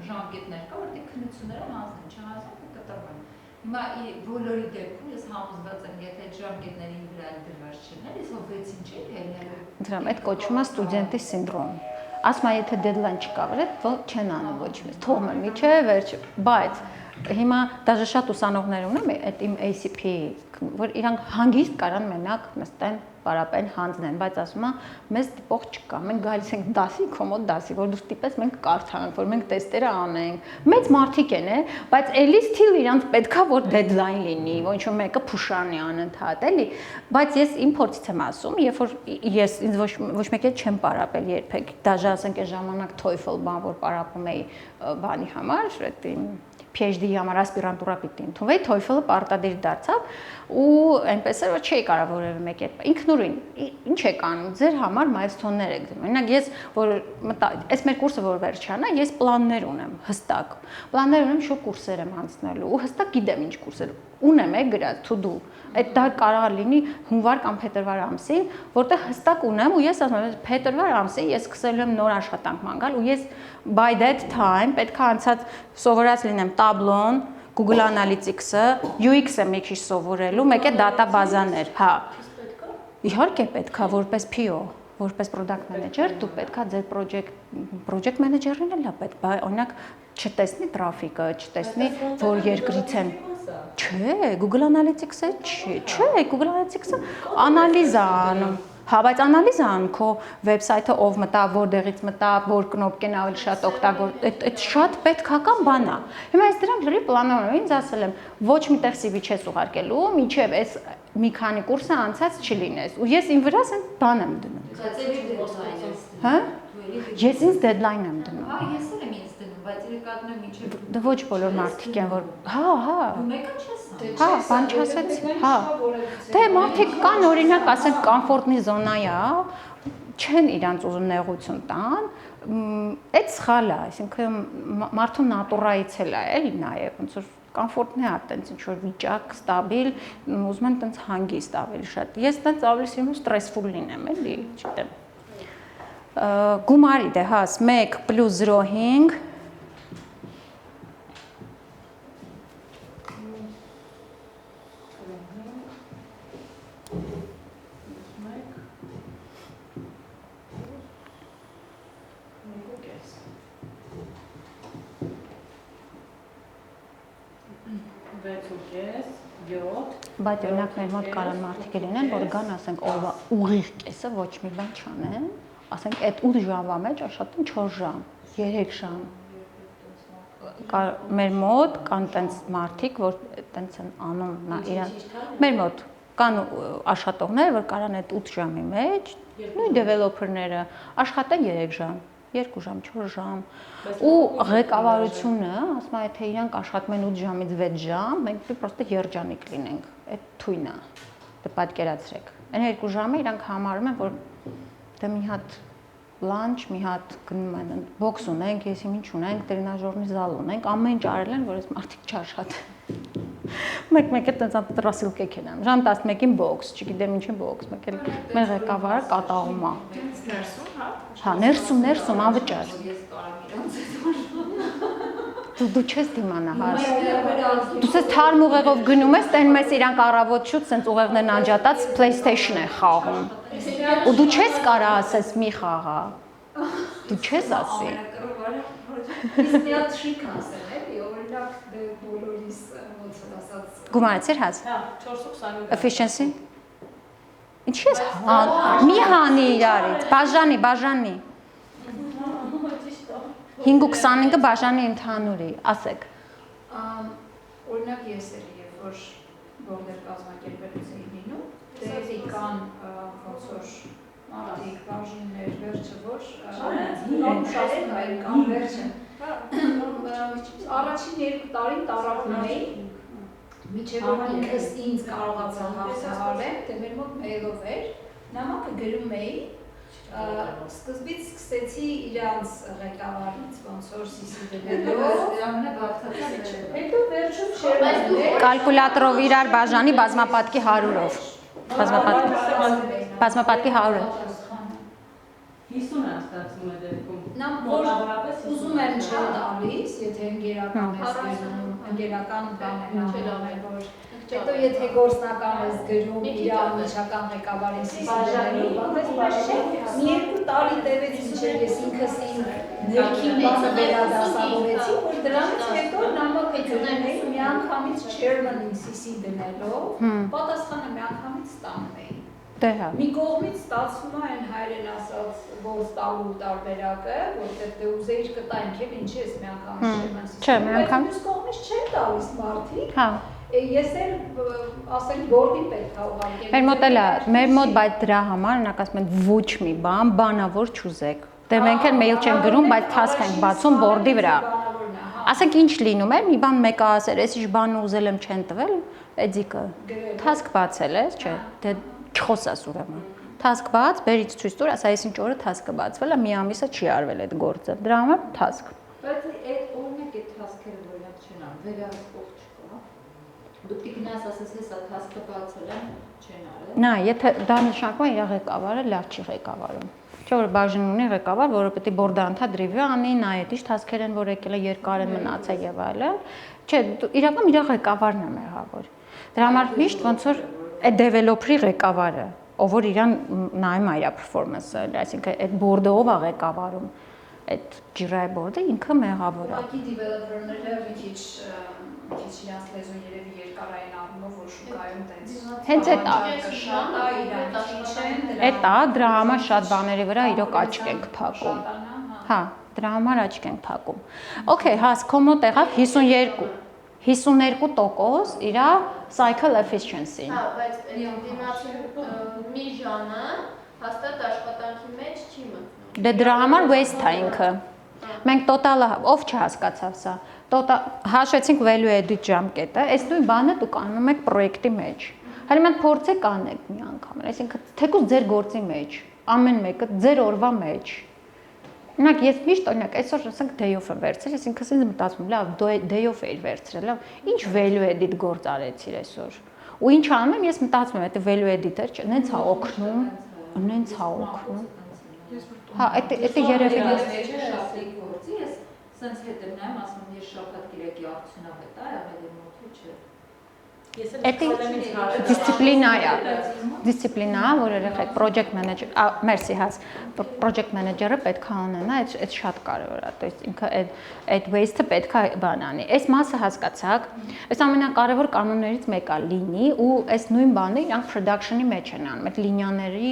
Ժամկետներ կա, որտեղ քննությունները հանձնեն, չհանձնեն կտրվեն։ Հիմա բոլորի դեպքում ես համոզված եմ, եթե ժամկետներին վրա դրված չլիներ, ես ով 6-ին չէի ելնելու։ Դրամ այդ կոչվում է ստուդենտի սինդրոմ։ Ասում է, եթե deadline չկա, վրետ չեն անում ոչ մեզ, թողում եմ իջե վերջ, բայց հիմա դաժե շատ ուսանողներ ունեմ այդ իմ ACP, որ իրանք հանգիստ կարան մենակ նստեն, պարապեն, հանձնեն, բայց ասում է, մեզ տիպող չկա, մենք գալիս ենք դասի, կոմոդ դասի, որ դու տիպես մենք կարդանք, որ մենք տեստերը անենք, մեծ մարդիկ են, բայց էլի still իրանք պետքա որ deadline լինի, ոչ մեկը փուշանի անընդհատ, էլի, բայց ես իմ փորձից եմ ասում, երբ որ ես ինձ ոչ մեկի հետ չեմ պարապել երբեք, դաժե ասենք այն ժամանակ TOEFL բան, որ պարապում էի բանի համար, այդ PhD-ի համար ասպիրանտուրա պիտի ընդունվեի, TOEFL-ը պարտադիր դարձավ ու այնպես էր, որ չէի կարող որևէ մեկի հետ։ Ինքնուրույն ինչ եք անում, ձեր համար milestone-ներ եք դնում։ Օրինակ ես որ այս մեր կուրսը որ վերջանա, ես պլաններ ունեմ, հստակ։ Պլաններ ունեմ շուտ կուրսեր եմ անցնելու ու հստակ գիտեմ ինչ կուրսեր ունեմ գրած to do։ Այդ դա կարող է լինի հունվար կամ փետրվար ամսին, որտեղ հստակ ունեմ ու ես ասում եմ փետրվար ամսին ես սկսելու եմ նոր աշխատանք մանգալ ու ես by that time պետք է անցած սովորած լինեմ Tableau-ն, Google Analytics-ը, UX-ը մի քիչ սովորելու, մեկ է data բազաներ, հա։ Իհարկե պետքա որպես PO, որպես product manager, դու պետքա ձեր project manager-ին էլ պետք, օրինակ չտեսնի տրաֆիկը, չտեսնի որ երկրից են Չէ, Google Analytics-ը չէ, Google Analytics-ը անալիզ է անում։ Հա, բայց անալիզ է անում քո վեբսայթը ով մտա, որտեղից մտա, որ կնոպկեն ավելի շատ օգտագործել, այդ շատ պետքական բան է։ Հիմա ես դրանք լրի պլանավորում ինձ ասել եմ, ոչ միտեղ CV չես ուղարկելու, մինչև այս մի քանի կուրսը անցած չլինես։ Ու ես իմ վրաս այն բան եմ դնում։ Հա? Ես ինձ deadline եմ դնում։ Հա, ես էլ եմ ինձ դնում, բայց իրականում մինչև Դա ոչ բոլոր մարդիկ են, որ հա։ Դու մեկը չես անում։ Հա, բան չասեցի, հա։ Դե մարդիկ կան, օրինակ, ասենք կոմֆորտնի զոնա է, չեն իրանց ուզում նեղություն տան, այդ սխալ է, այսինքն մարդու նատուրայից էլ է, էլի նաև, ոնց որ կոմֆորտն է, այտենց ինչ որ վիճակ, ստաբիլ, ուզում են այտենց հանգիստ ավելի շատ։ Ես այտենց ավելի սիրում եմ ստրեսֆուլ լինեմ, էլի, չգիտեմ։ Գումարի դե հաս 1 + 0.5 Բայց օրինակ մեր մոտ կարան մարդիկ լինեն, որ գան, ասենք, օրվա ուղիղ կեսը ոչ մի բան չանեն, ասենք, այդ 8 ժամվա մեջ աշխատեն 4 ժամ, 3 ժամ։ Մեր մոտ կան տենց մարդիկ, որ տենց են անում, նա իրան։ Մեր մոտ կան աշխատողներ, որ կարան այդ 8 ժամի մեջ, նույն դեվելոփերները աշխատեն 3 ժամ, 2 ժամ, 4 ժամ։ Ու ղեկավարությունը, ասում է, թե իրանք աշխատում են 8 ժամից 6 ժամ, մենք պրոստը երջանիկ լինենք։ Այդ թույն է։ Դե պատկերացրեք։ Այն 2 ժամը իրանք համարում են, որ դե մի հատ լանչ, մի հատ գնում են, բոքս ունենք, ես ինչ ունենք, տրենաժորնի զալ ունենք, ամեն ինչ արել են, որ այս մարդիկ չաշխատեն։ Մեկ էլ տենց տրասիլ կեք են անում։ Ժամ 11-ին բոքս, չգիտեմ ինչի բոքս, մեկ էլ մեր ղեկավարը կատաղում է։ Ներսում, հա։ Հա, ներսում անվճար։ Ես կարամ իրանց հետ Դու չես դիմանա հաշ։ Դու ես թարմ ուղեղով գնում ես, տենում ես իրանք առավոտ շուտ սենց ուղեղներն անջատած PlayStation է խաղում։ Ու դու չես կարա ասես մի խաղա։ Դու չես ասի։ Իսկ մի հատ շիկ ասել էլի, օրինակ բոլորիս ոնց որ ասած Գումարեցիր հաց։ Հա, 4.25։ Efficiency։ Ինչի՞ ես մի հանի իրարից, բաժանի։ 5.25-ը բաժանի ընդհանուրի, ասեք։ Օրինակ ես էլ երբ որ բորդեր կազմակերպելուց էի լինում, դեպի կան ոնց որ մարդիկ, բաժիններ, վերջը որ շահում այլ կան վերջը։ Առաջին 2 տարին տարապում էի, միջև որ ինքս ինձ կարողացա հաղթահարել, դե մեր մոտ մեյլով էր, նամակը գրում էի, սկզբից սկսեցի իրանց ղեկավարից ոնց որ CC դնելով, հետո վերջում շերմել Կալկուլյատորով իրար բաժանի բազմապատկի 100-ով։ Բազմապատկի 100-ով։ 50 է ստացվում է դեպքում։ Նա որ ուզում են չեն տալիս, եթե ընկերական ես գնում, ընկերական բան է որ հետո եթե գործնական ես գրում իր անմիջական ղեկավարին սիսիդելով, բայց մի 2 տարի տևեց ինչեր ես ինքս իմ ներքին բանը վերադասավորեցի, որ դրանից հետո նամակը գնում էի միանգամից chairman-ին CC դնելով, պատասխանը միանգամից ստանում էի։ Դե հա։ Մի կողմից ստացվում է այն հայերեն ասած ոնց տալու տարբերակը, որտեղ դե ուզեիր կտայինք էլ ինչի ես միանգամից chairman CC։ Չէ, միանգամ։ Բայց կողմից չեն տալիս մարդիկ։ Հա։ Ես էլ ասենք բորդին պետք է ուղարկել։ Մեր մոտ էլ է, մեր մոտ բայց դրա համար նրանք ասում են ոչ մի բան, բանավոր չուզեք։ Դե մենք էլ մեյլ չենք գրում, բայց task ենք բացում բորդի վրա։ Ասենք ինչ լինում է, մի բան մեկը ասեր, ես ինչ բան ուզել եմ չեն տվել, էդիկը։ Task բացել ես, չէ, դե չխոսաս ուրեմն։ Task բաց, բերից ցույց տուր, ասա ես ինչ օրը task-ը բացվել է, մի ամիսը չի արվել այդ գործը։ Դրա համար task։ Բայց այդ օրինակ այդ task-երը որոնք չեն անում, վերահսկող չկա։ Դուք գնաս ասես հեսա task-ը բացել եմ, չեն արել։ Նա, եթե դա նշանակում է իր ղեկավարը լավ չի ղեկավարում։ Չէ՞ որ բաժին ունի ղեկավար, որը պետք է բորդը անդրադրիվի անի, նայեց ինչ task-եր են, որ եկել է երկար են մնացել եւ այլն։ Չէ, իրական իր ղեկավարն է մեղավոր։ Դրա համար միշտ ոնց որ այդ developer-ի ղեկավարը, ով որ իրան նայում է իր performance-ը, այսինքն այդ բորդը ով է ղեկավարում, այդ Jira բորդը ինքը մեղավոր է։ Ուղղակի developer-ները մի քիչ իրանց լեզուն երևի երկարային առումով որ շուկայում տենց։ Հենց այդ շատ է իրանք չեն Էդ է, դրա համար շատ բաների վրա իրոք աչք ենք փակում։ Հա, դրա համար աչք ենք փակում։ Okay, հաս քո մոտ եղավ 52% իր cycle efficiency-ն։ Հա, բայց դիմացի մի ժանը հաստատ աշխատանքի մեջ չի մտնում։ Դե դրա համար waste է ինքը։ Մենք տոտալը ով չհասկացավ սա։ Հաշվեցինք value added ժամկետը, այս նույն բանը դուք անում եք պրոյեկտի մեջ։ Հələ մենք փորձեք անեք մի անգամ, այսինքն թեկուզ ձեր գործի մեջ, ամեն մեկը ձեր օրվա մեջ։ Օրինակ ես միշտ օրինակ այսօր ասենք day-off եմ վերցրել, ես ինքս ինձ մտածում, լավ, day-off էի վերցրել, լավ, ինչ value added գործ արեցիր այսօր։ Ու ինչ անում եմ, ես մտածում եմ, այդ value added-ը չէ, նենց է օգնում, նենց է օգնում։ Հա, այդ երևի շաբաթի գործի, ես սենց հետ եմ նայում, ասում եմ, ես շաբաթ կիրակի արդյունավետ է, եղել եմ մոտ չէ։ Ես էլ Էդի դիսցիպլինա է, դիսցիպլինա, որ երեխեք project manager, մերսի հաս, project manager-ը պետք է ունենա, այդ շատ կարևոր է, то есть ինքը այդ waste-ը պետք է բան անի։ Այս մասը հասկացաք, այս ամենակարևոր կանոններից մեկը լինի ու այս նույն բանը իրանք production-ի մեջ են անում, այդ լինիաների,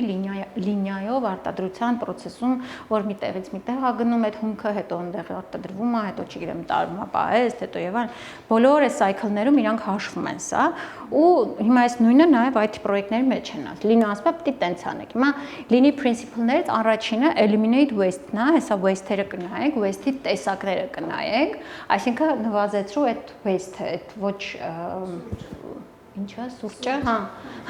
լինիայով արտադրության process-ում, որ մի տեղից մի տեղ է գնում այդ հումքը, հետո այնտեղ արտադրվում է, հետո չգիտեմ տարվում է պահեստ, հետո եւ այլն, բոլոր այս cycle-ներում իրանք հաշվում են սա ու հիմա այս նույնը նաև IT պրոյեկտների մեջ են ասում։ Լինի ասում է պիտի տենց անեք։ Հիմա լինի principle-ներից առաջինը eliminate waste-ն է, հեսա waste-երը կնայեք, waste-ի տեսակները կնայեք, այսինքն նվազեցրու այդ waste-ը, այդ ոչ ինչա, սուրճը, հա։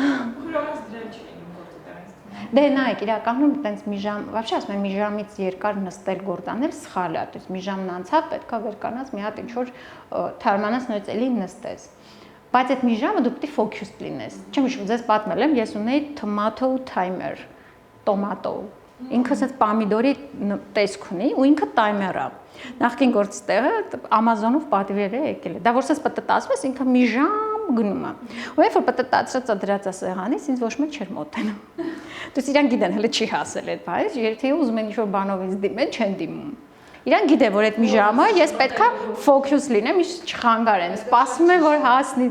Ուրեմն դրան չի լինում գործը դրանից։ Դե նայեք, իրականում տենց մի ժամ, вообще ասում եմ մի ժամից երկար նստել գործանել սխալ է, то есть մի ժամն անցավ, պետքա վեր կանաս մի հատ ինչ որ թարմանաս նույնց էլի նստես։ Բայց այդ մի ժամը դու պետք է focused լինես։ Չեմ հիշում, ձեզ պատմել եմ, ես ունեի tomato timer, tomato։ Ինքը ասած պամիդորի տեսք ունի ու ինքը timer է։ Նախքին գործտեղը Amazon-ով պատվեր է եկել։ Դա որ ասած պատտածում ես, ինքը մի ժամ գնում է։ Ու երբ որ պատտածրածը դրած է սեղանից, ինձ ոչ մեկ չէր մոտենում։ Դուք իրան գիտեն, հələ չի հասել այդ բայը, եթե ուզում են ինչ-որ բանով ինձ դիմեն, չեն դիմում։ Իրան գիտե որ այդ մի ժամը ես պետքա focus լինեմ, ինչ չխանգարեմ, սպասում եմ որ հասնի,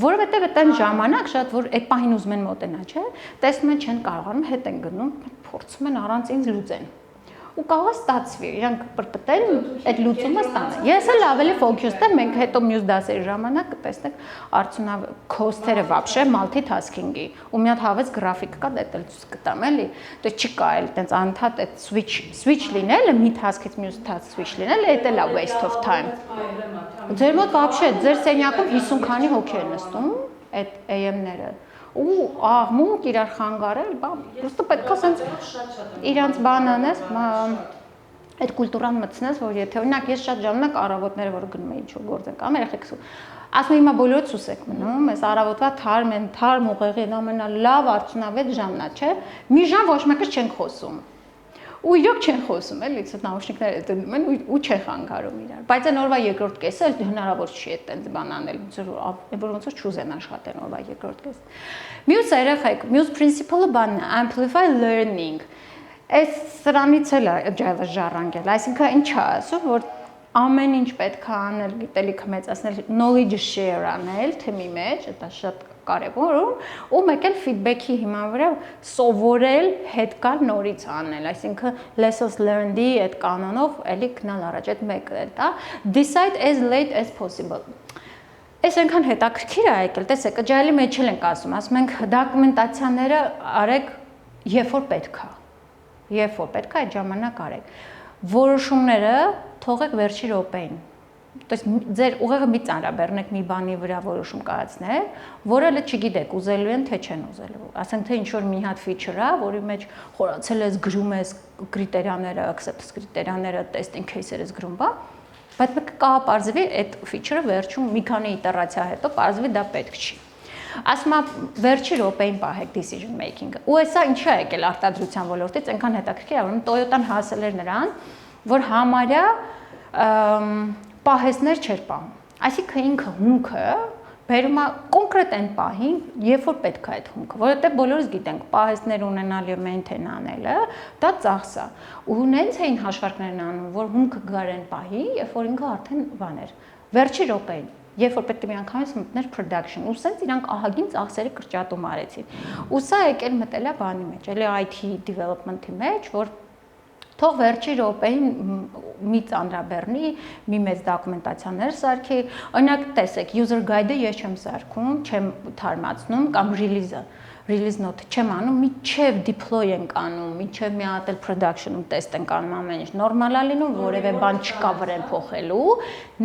որովհետև այդ ժամանակ շատ որ այդ պահին ուզում են մոտենա, չէ՞, տեսնում են չեն կարողանում, հետ են գնում, փորձում են առանց ինձ լուծեն։ Ու կարող է ստացվի, իրանք պրպտեն, այդ լուծումը ստանան։ Ես էլ ավելի focused եմ, մենք հետո մյուս դասերի ժամանակ կտեսնենք արդյունավ cost-երը вообще multitasking-ի։ Ու մի հատ հավես գրաֆիկ կա, դա էլ ցույց կտամ էլի։ Դե չի կարելի տենց անընդհատ այդ switch լինելը, մի task-ից մյուս task switch լինելը, դա էլ է waste of time։ Ձեր մոտ вообще ձեր սենյակում 50 քանի հոգի են նստում այդ AM-ները։ Ու աղմուկ իրար խանգարել, պրոստը պետք է ասենց իրանց բան անես, այդ կուլտուրան մտցնես, որ եթե օրինակ ես շատ ժամանակ առավոտները որ գնում եմ ինչ-որ գործ եմ կամ երեխեքս ասում եմ հիմա բոլորը ցույց եք մնում, այս առավոտվա թարմ ուղեղի ամենալավ արդյունավետ ժամն է, չէ՞։ Մի ժամ ոչ մեկը չեն խոսում։ Ու իրոք չեն խոսում, էլի, այդ նաուշնիկները դնում են ու չեն խանգարում իրար։ Բայց այն օրվա երկրորդ կեսը հնարավոր չի այդպես բան անել, որ ոնց որ չուզեն աշխատեն օրվա երկրորդ կեսը։ Մյուս երեխեք, մյուս principle-ը բանն է, amplify learning։ Այս սրանից էլ է ջայլը ժառանգել, այսինքն ինչ է ասում, որ ամեն ինչ պետք է անել, գիտելիքը մեծացնել, knowledge share անել թեմի մեջ, դա շատ կարևոր ու մեկ էլ feedback-ի հիման վրա սովորել հետ կար նորից անել, այսինքն lessons learned-ի այդ կանոնով էլի գնալ առաջ, այդ մեկը էլ դա decide as late as possible։ Այս այնքան հետաքրքիր է եկել, տեսեք, ջայլի մեջ էլ ենք ասում ենք դոկումենտացիաները արեք, երբ որ պետք է։ Երբ որ պետք է այդ ժամանակ արեք։ Որոշումները թողեք վերջի րոպեին։ То есть ձեր ուղեղը մի ծանրաբեռնեք մի բանի վրա որոշում կայացնել, որը լը չգիտեք ուզելու են թե չեն ուզելու։ Ասենք թե ինչ որ մի հատ feature-ա, որի մեջ խորացել ես, գրում ես կրիտերիաները, acceptance կրիտերիաները, testing case-երը գրում, բա, բայց մեկ կա պարզվի այդ feature-ը վերջում մի քանի իտերացիա հետո պարզվի դա պետք չի։ Ասում եմ վերջի րոպեին պահեք decision making-ը։ Ու հեսա ինչա եկել արտադրության ոլորտից, այնքան հետաքրքիր է, որ Toyota-ն հասել էր նրան, որ համարյա պահեսներ չէր պահում։ Այսինքն ինքը հումքը բերում է կոնկրետ այն պահին, երբ որ պետք է այդ հումքը, որովհետև բոլորս գիտենք, պահեսներ ունենալ եւ մենթեն անելը, դա ծախս է։ Ու նենց էին հաշվարկներն անում, որ հումքը գարեն պահի, երբ որ ինքը արդեն բաներ։ Վերջի րոպեին, երբ որ պետք է միանգամից մտներ production, ու սենց իրանք ահագին ծախսերի կրճատում արեցին։ Ու սա եկել մտել է բանի մեջ, էլի IT development-ի մեջ, որ թող վերջի րոպեին մի ծանրաբեռնի, մի մեծ դոկումենտացիաներ սարքի, օրինակ տեսեք, user guide-ը ես չեմ սարքում, չեմ թարմացնում կամ release note չեմ անում, միջև deploy ենք անում, միջև մի հատ էլ production-ում test ենք անում ամեն ինչ, նորմալ է լինում, որևէ բան չկա վրան փոխելու,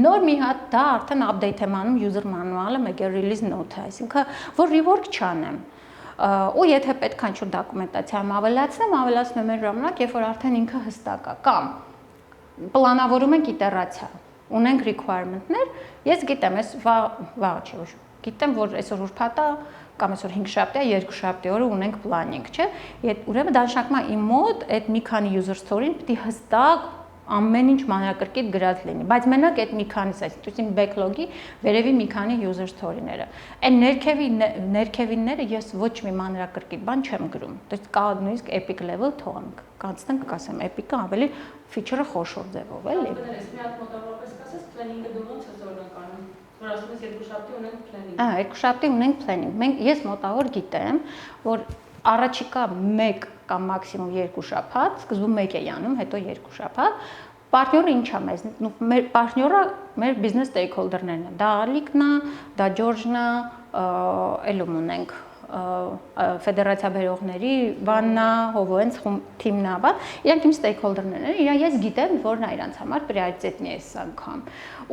նոր մի հատ դա արդեն update եմ անում user manual-ը, մեկ է release note-ը, այսինքն որ rework չանեմ։ Ու եթե պետք է ինչ-որ դոկումենտացիա ավելացնեմ այն ժամանակ, երբ որ արդեն ինքը հստակ է, կամ պլանավորում ենք իտերացիա, ունենք requirement-ներ, ես գիտեմ, ես վաղ չի, գիտեմ, որ այսօր ուրբաթ է, կամ այսօր 5 շաբթի է, 2 շաբթի օրը ունենք planning, չէ՞։ Ուրեմն դա նշանակում է իմ մոտ այդ մի քանի user story-ն պետք է հստակ ամեն ինչ մանրակրկիտ գրած լինի, բայց մենակ այդ մի քանից, այսինքն backlog-ի վերևի մի քանի user story-ները։ Այն ներքևինները ես ոչ մի մանրակրկիտ բան չեմ գրում։ То есть կա նույնիսկ epic level թողանք, կանցնենք կասեմ epic-ը ավելի feature-ը խոշոր ձևով, էլի։ Բներես մի հատ մոտավորապես կասես planning-ը դու ոնց ես օրնականում, որ ասում ես երկու շաբթի ունենք planning։ Երկու շաբթի ունենք planning։ Ես մոտավոր գիտեմ, որ առաջիկա 1 կամ մաքսիմում 2 շաբաթ, սկզբում 1 էի անում, հետո 2 շաբաթ, Պարտները ինչ է մեզ, մեր պարտները մեր բիզնես ստեյքհոլդերներն են, դա Ալիկն է, դա Ջորջն է, ելում ունենք ֆեդերացիա բերողների բաննա, հովոենց թիմն է, բա, իրանք իմ ստեյքհոլդերներն են, ես գիտեմ, որն է իրանց համար պրիորիտետն է այս անգամ։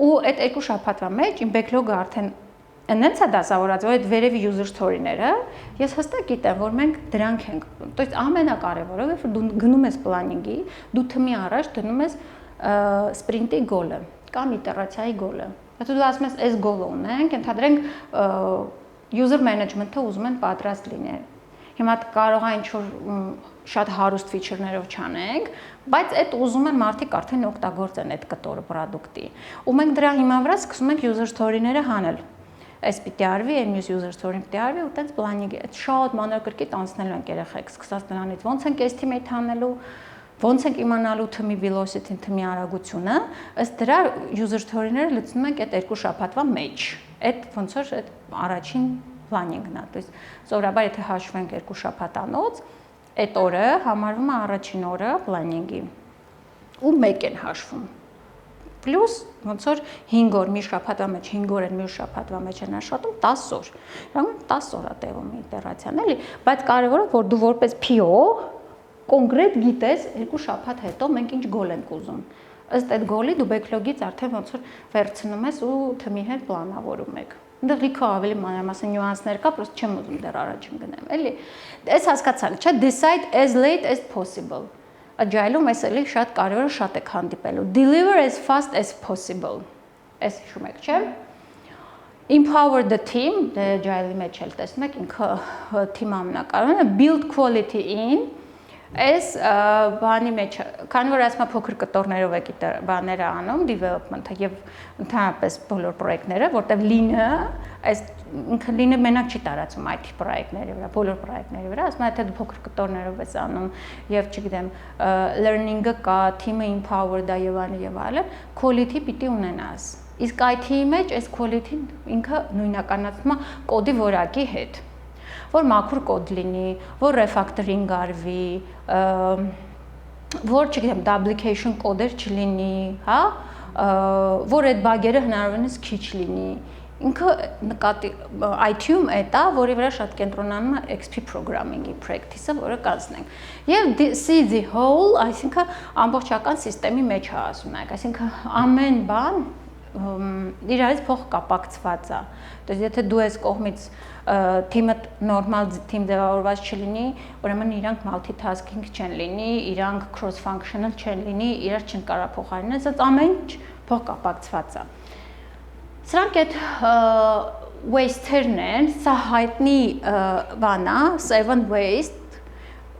Ու այդ 2 շաբաթվա մեջ իմ բեքլոգը արդեն Այնց է դասավորած, որ այդ վերևի user story-ները, ես հստակ գիտեմ, որ մենք դրանք ենք, то есть ամենակարևորը, որ դու գնում ես planning-ի, դու թմի առաջ դնում ես sprint-ի goal-ը։ կամ իտերացիայի գոլը։ Եթե դու ասում ես, այս գոլը ունենք, ընդհանրենք user management-ը ուզում են պատրաստ լինել։ Հիմա կարող է ինչ-որ շատ հարուստ feature-ներով չանենք, բայց այդ ուզում են մարդիկ արդեն օգտագործեն այդ կտորը product-ի։ Ու մենք դրա հիման վրա սկսում ենք user story-ները հանել։ Այս պիտի արվի, այն մյուս user story-ն պիտի արվի ու տենց planning-ը շատ մանրակրկիտ անցնելու են երեխեք, սկսած նրանից ոնց ենք estimate անելու, ոնց ենք իմանալու թմի velocity-ն, թմի արագությունը, ըստ դրա user story-ները լցնում ենք այդ 2 շաբաթվա մեջ։ Այդ ոնց որ այդ առաջին planning-ն է, то есть սովորաբար եթե հաշվենք 2 շաբաթանոց, այդ օրը համարվում է առաջին օրը planning-ի։ Ու 1 են հաշվում։ Պլյուս ոնց որ 5 օր մի շաբաթվա մեջ, 5 օր են մյուս շաբաթվա մեջ են աշխատում 10 օր։ Ուրեմն 10 օր է տևում իտերացիան, էլի, բայց կարևորը որ դու որպես PO կոնկրետ գիտես 2 շաբաթ հետո մենք ինչ գոլ ենք ուզում։ Ըստ այդ գոլի դու backlog-ից արդեն ոնց որ վերցնում ես ու թմի հետ պլանավորում եք։ Դեռ լիքը ավելի մանրամասն նյուանսներ կա, պրոստը չեմ ուզում դեռ առաջին գնամ, էլի։ Այս հասկացանք, չէ, decide as late as possible։ Agile-ում այս էլի շատ կարևորը շատ եք հանդիպելու։ Deliver as fast as possible։ Այս հիշում եք, չէ՞։ Empower the team, դե Agile-ի մեջ էլ տեսնում եք, ինքը team ամենակարևորն է, build quality in Այս բանի մեջ, քանի որ ասում եմ փոքր կտորներով եք բաները անում, development-ը եւ ընդհանրապես բոլոր պրոյեկտները, որտեղ lean-ը, այս ինքը lean-ը մենակ չի տարածում IT պրոյեկտների վրա, բոլոր պրոյեկտների վրա, ասում եմ եթե դու փոքր կտորներով ես անում եւ չգիտեմ, learning-ը կա, team-ը empowered-ա եւ այլն, quality պիտի ունենաս։ Իսկ IT-ի մեջ այս quality-ն ինքը նույնականացնում է կոդի որակի հետ։ Որ մաքուր կոդ լինի, որ refactoring արվի, որ չգիտեմ duplication կոդեր չլինի, հա, որ այդ բագերը հնարավորինս քիչ լինի։ Ինքը նկատի IT-ում է դա, որի վրա շատ կենտրոնանում է XP programming-ի practice-ը, որը կանցնենք։ Եվ see the whole, այսինքն ամբողջական համակարգի մեջ է ասում եք, այսինքն ամեն բան իրարից փոխ կապակցված է։ То есть եթե դու ես կողմից թիմը նորմալ թիմ ձևավորված չլինի, ուրեմն իրանք multitasking չեն լինի, իրանք cross functional չեն լինի, իրար չեն կարող փոխարինել, ասած ամեն ինչ փոխ կապակցված է։ Սրանք այդ waste-երն են, սա հայտնի բան է, 7 waste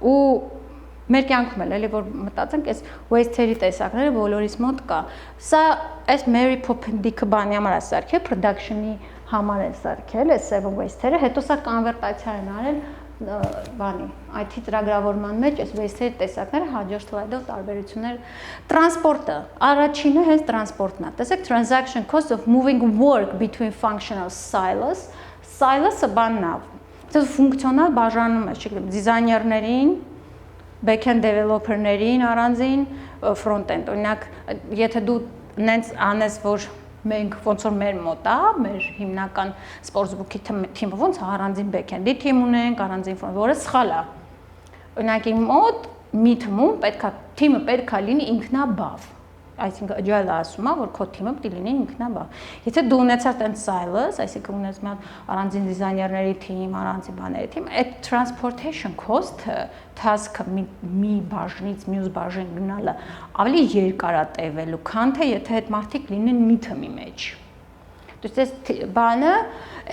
ու մեր կյանքում էլ էլի որ մտածենք այս waste-երի տեսակները բոլորիս մոտ կա։ Սա այս Mary Poppins-ի բանի համար է սարքել, production-ի համար են սարքել այս 7 waste-երը, հետո սա կոնվերտացիա են արել բանի IT ծրագրավորման մեջ այս waste-երի տեսակները հաջորդ slide-ով տարբերություններ տրանսպորտը առաջինը հենց տրանսպորտն է տեսեք transaction cost of moving work between functional silos silos-ը բանն է դա ֆունկցիոնալ բաժանում է չգիտեմ դիզայներներին back-end developer-ներին առանձին front-end օրինակ եթե դու նենց անես որ մենք ոնց որ մեր մոտ է, մեր հիմնական sportsbook-ի թիմը ոնց առանձին back-end-ի թիմ ունենք, առանձին front, որը սխալ է։ Օրինակ իմ մոտ մի թիմում պետքա թիմը պետքա լինի ինքնաբավ։ Այսինքն agile-ը ասում է, որ քո թիմը պետք է լինի ինքնաբավ։ Եթե դու ունեցած այն silos, այսինքն ունես մի առանձին դիզայներների թիմ, առանձին բաների թիմ, այդ transportation cost-ը task-ը մի բաժնից մյուս բաժին գնալը ավելի երկար է տևելու, քան թե եթե այդ մարդիկ լինեն մի թիմի մեջ։ То есть այս բանը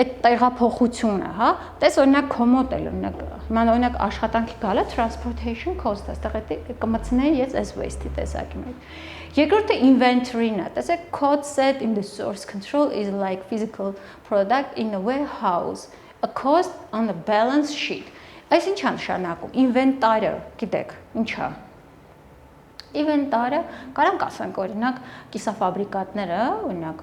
այդ տեղափոխությունը, հա, տես օրինակ կոմոդ էլ օրինակ, ման օրինակ աշխատանքի գալը transportation cost-ը, այստեղ կմցնեի ես այս waste-ի տեսակի մեջ։ Երկրորդը inventory-ն է, տեսեք code set in the source control is like physical product in a warehouse, a cost on a balance sheet։ Այս ինչ է նշանակում, inventory-ը, գիտեք, ինչ է։ Inventory-ը կարանք ասենք օրինակ կիսաֆաբրիկատները, օրինակ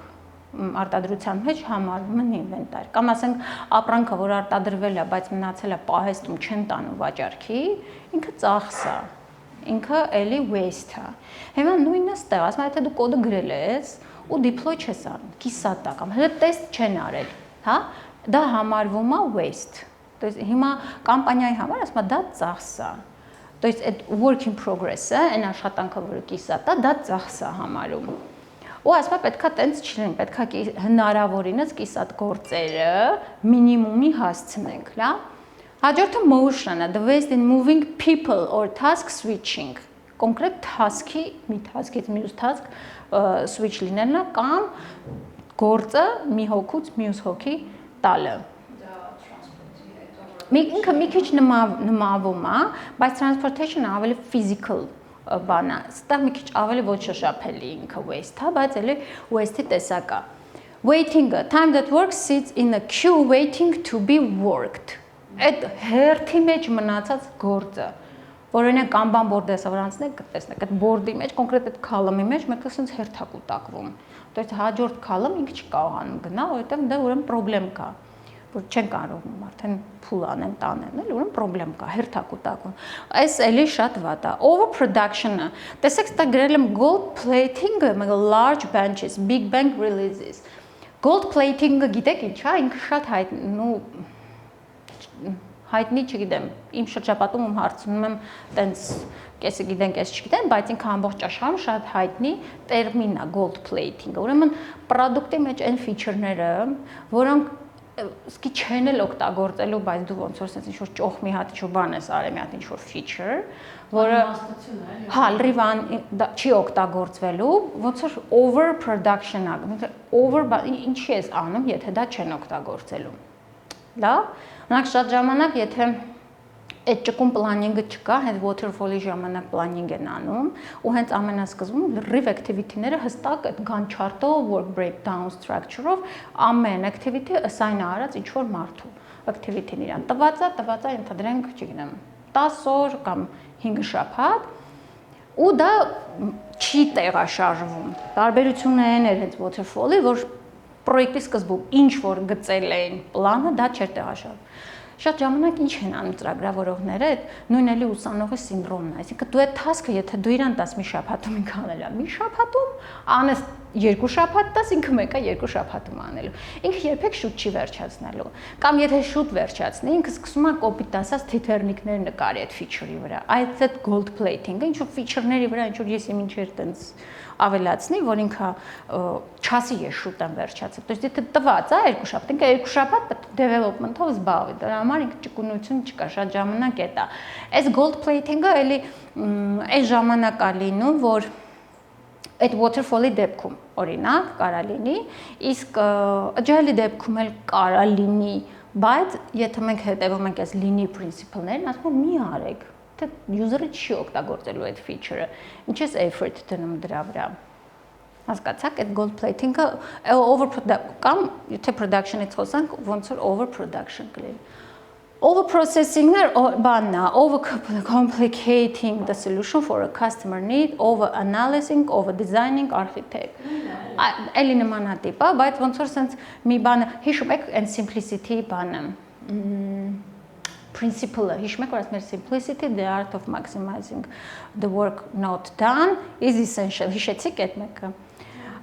արտադրության մեջ համարվում են ինվենտար։ Կամ ասենք ապրանքը, որ արտադրվել է, բայց մնացել է պահեստում չեն տանում վաճառքի, ինքը ծախս է։ Ինքը էլի waste է։ Հիմա նույնը ստեղ, ասում եմ, եթե դու կոդը գրել ես ու deploy չես անում, կիսատ է կամ հենց տեստ չեն արել, հա, դա համարվում է waste։ То есть հիմա կամպանիայի համար ասում եմ, դա ծախս է։ То есть այդ work in progress-ը, այն աշխատանքը, որը կիսատ է, դա ծախս է համարում։ Ու ասում եմ, պետքա տենց չլինի, պետքա հնարավորինս կիսատ գործերը մինիմումի հասցնենք, լա։ Հաջորդը motion-ը, the waste in moving people or task switching, կոնկրետ task-ի, մի task-ից մյուս task switch լինելն է կամ գործը մի հոգուց մյուս հոգի տալը։ Ինքը մի քիչ նմավում է, բայց transportation-ը ավելի physical բան է։ Ստեղ մի քիչ ավելի ոչ շոշափելի ինքը waste-ը, բայց էլի waste-ի տեսակ է։ Waiting-ը, time that work sits in a queue waiting to be worked։ Այդ հերթի մեջ մնացած գործը, որ օրինակ Kanban board-ը սովորանցնեք, կտեսնեք, այդ board-ի մեջ, կոնկրետ այդ column-ի մեջ մեկը ասենց հերթ է կուտակվում։ Դե հաջորդ column ինքը չի կարողանում գնա, որովհետև դա ուրեմն խնդրեմ կա, որ չեն կարող արդեն փուլ անեն, տանեն, էլ ուրեմն խնդրեմ կա, հերթ է կուտակվում։ Այս էլի շատ վատ է։ Overproduction-ը, տեսեք, ստա գրել եմ gold plating-ը, large benches, big bang releases։ Gold plating-ը գիտեք ինչ է, ինքը շատ հայտնի, չգիտեմ, իմ շրջապատում ում հարցնում եմ, տենց կեսը գիտեն, կես չգիտեն, բայց ինքը ամբողջ աշխարհում շատ հայտնի տերմին է gold plating-ը։ Ուրեմն product-ի մեջ այն feature-ները, որոնք սկի չեն էլ օգտագործելու, բայց դու ոնց որ sense ինչ որ ճոխ մի հատ ինչ որ բան ես արել, մի հատ ինչ որ feature, որը հա լրիվ չի օգտագործվելու, ոնց որ overproduction է, over ինչի ես անում, եթե դա չեն օգտագործելու։ Լավ, նրանք շատ ժամանակ, եթե այդ ճկուն պլանինգը չկա, հենց waterfall-ի ժամանակ պլանինգ են անում, ու հենց ամենասկզբում լրիվ activity-ները հստակ այդ Gantt chart-ով, work breakdown structure-ով ամեն activity assign արած ինչ որ մարդու activity-ն իրան տված է, ենթադրենք, չգիտեմ, 10 օր կամ 5 շաբաթ, ու դա չի տեղաշարժվում։ Տարբերություններն էր հենց waterfall-ի, որ պրոյեկտի սկզբում ինչ որ գծել էին պլանը, դա չէր տեղաշարժվում։ Շատ ժամանակ ինչ են անում ծրագրավորողները, այդ նույն էլի ուսանողի սինդրոմն է, այսինքն դու այդ task-ը, եթե դու իրան տաս մի շաբաթում ինքը անել է, մի շաբաթում անես 2 շաբաթ տաս, ինքը մեկը 2 շաբաթում անելու։ Ինքը երբեք շուտ չի վերջացնելու։ Կամ եթե շուտ վերջացնի, ինքը սկսում է կոպիտ ասած թիթեռնիկներ նկարի այդ feature-ի վրա։ Այդ gold plating-ը ինչ որ feature-ների վրա ինչ որ ես իմ ինչեր տենց ավելացնի, որ ինքը չասի ես շուտ եմ վերջացել։ То есть եթե տված է 2 շաբաթ, ինքը 2 շաբաթ development-ով զբաղվի։ Դրա համար ինքը ճկունություն չկա, շատ ժամանակ է դա։ Այս gold plating-ը էլի այս ժամանակ է լինում, որ այդ waterfall-ի դեպքում օրինակ կարա լինի, իսկ agile-ի դեպքում էլ կարա լինի, բայց եթե մենք հետևում ենք այս linear principle-ներին, ասում եմ մի արեք, թե user-ը չի օգտագործելու այդ feature-ը, ինչ ես effort դնում դրա վրա։ Հասկացաք, այդ gold plating-ը overproduction կամ եթե production-ից խոսանք, ոնց որ overproduction կլինի։ Overprocessing-ը բանն է, overcomplicating the solution for a customer need, over-analyzing, over-designing, architect։ Էլի նմանատիպ է, բայց ոնց որ sense մի բանը, հիշում եք and simplicity բանը, principle-ը, հիշում եք, որ ասում եմ simplicity, the art of maximizing the work not done is essential, հիշեցիք այդ մեկը։